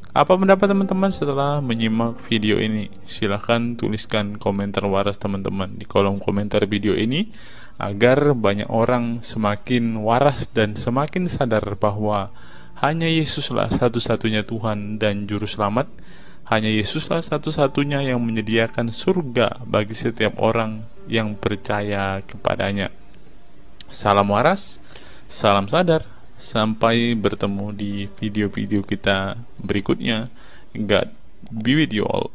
Speaker 1: Apa pendapat teman-teman setelah menyimak video ini? Silahkan tuliskan komentar waras teman-teman di kolom komentar video ini, agar banyak orang semakin waras dan semakin sadar bahwa hanya Yesuslah satu-satunya Tuhan dan Juru Selamat. Hanya Yesuslah satu-satunya yang menyediakan surga bagi setiap orang yang percaya kepadanya. Salam waras, salam sadar. Sampai bertemu di video-video kita berikutnya. God be with you all.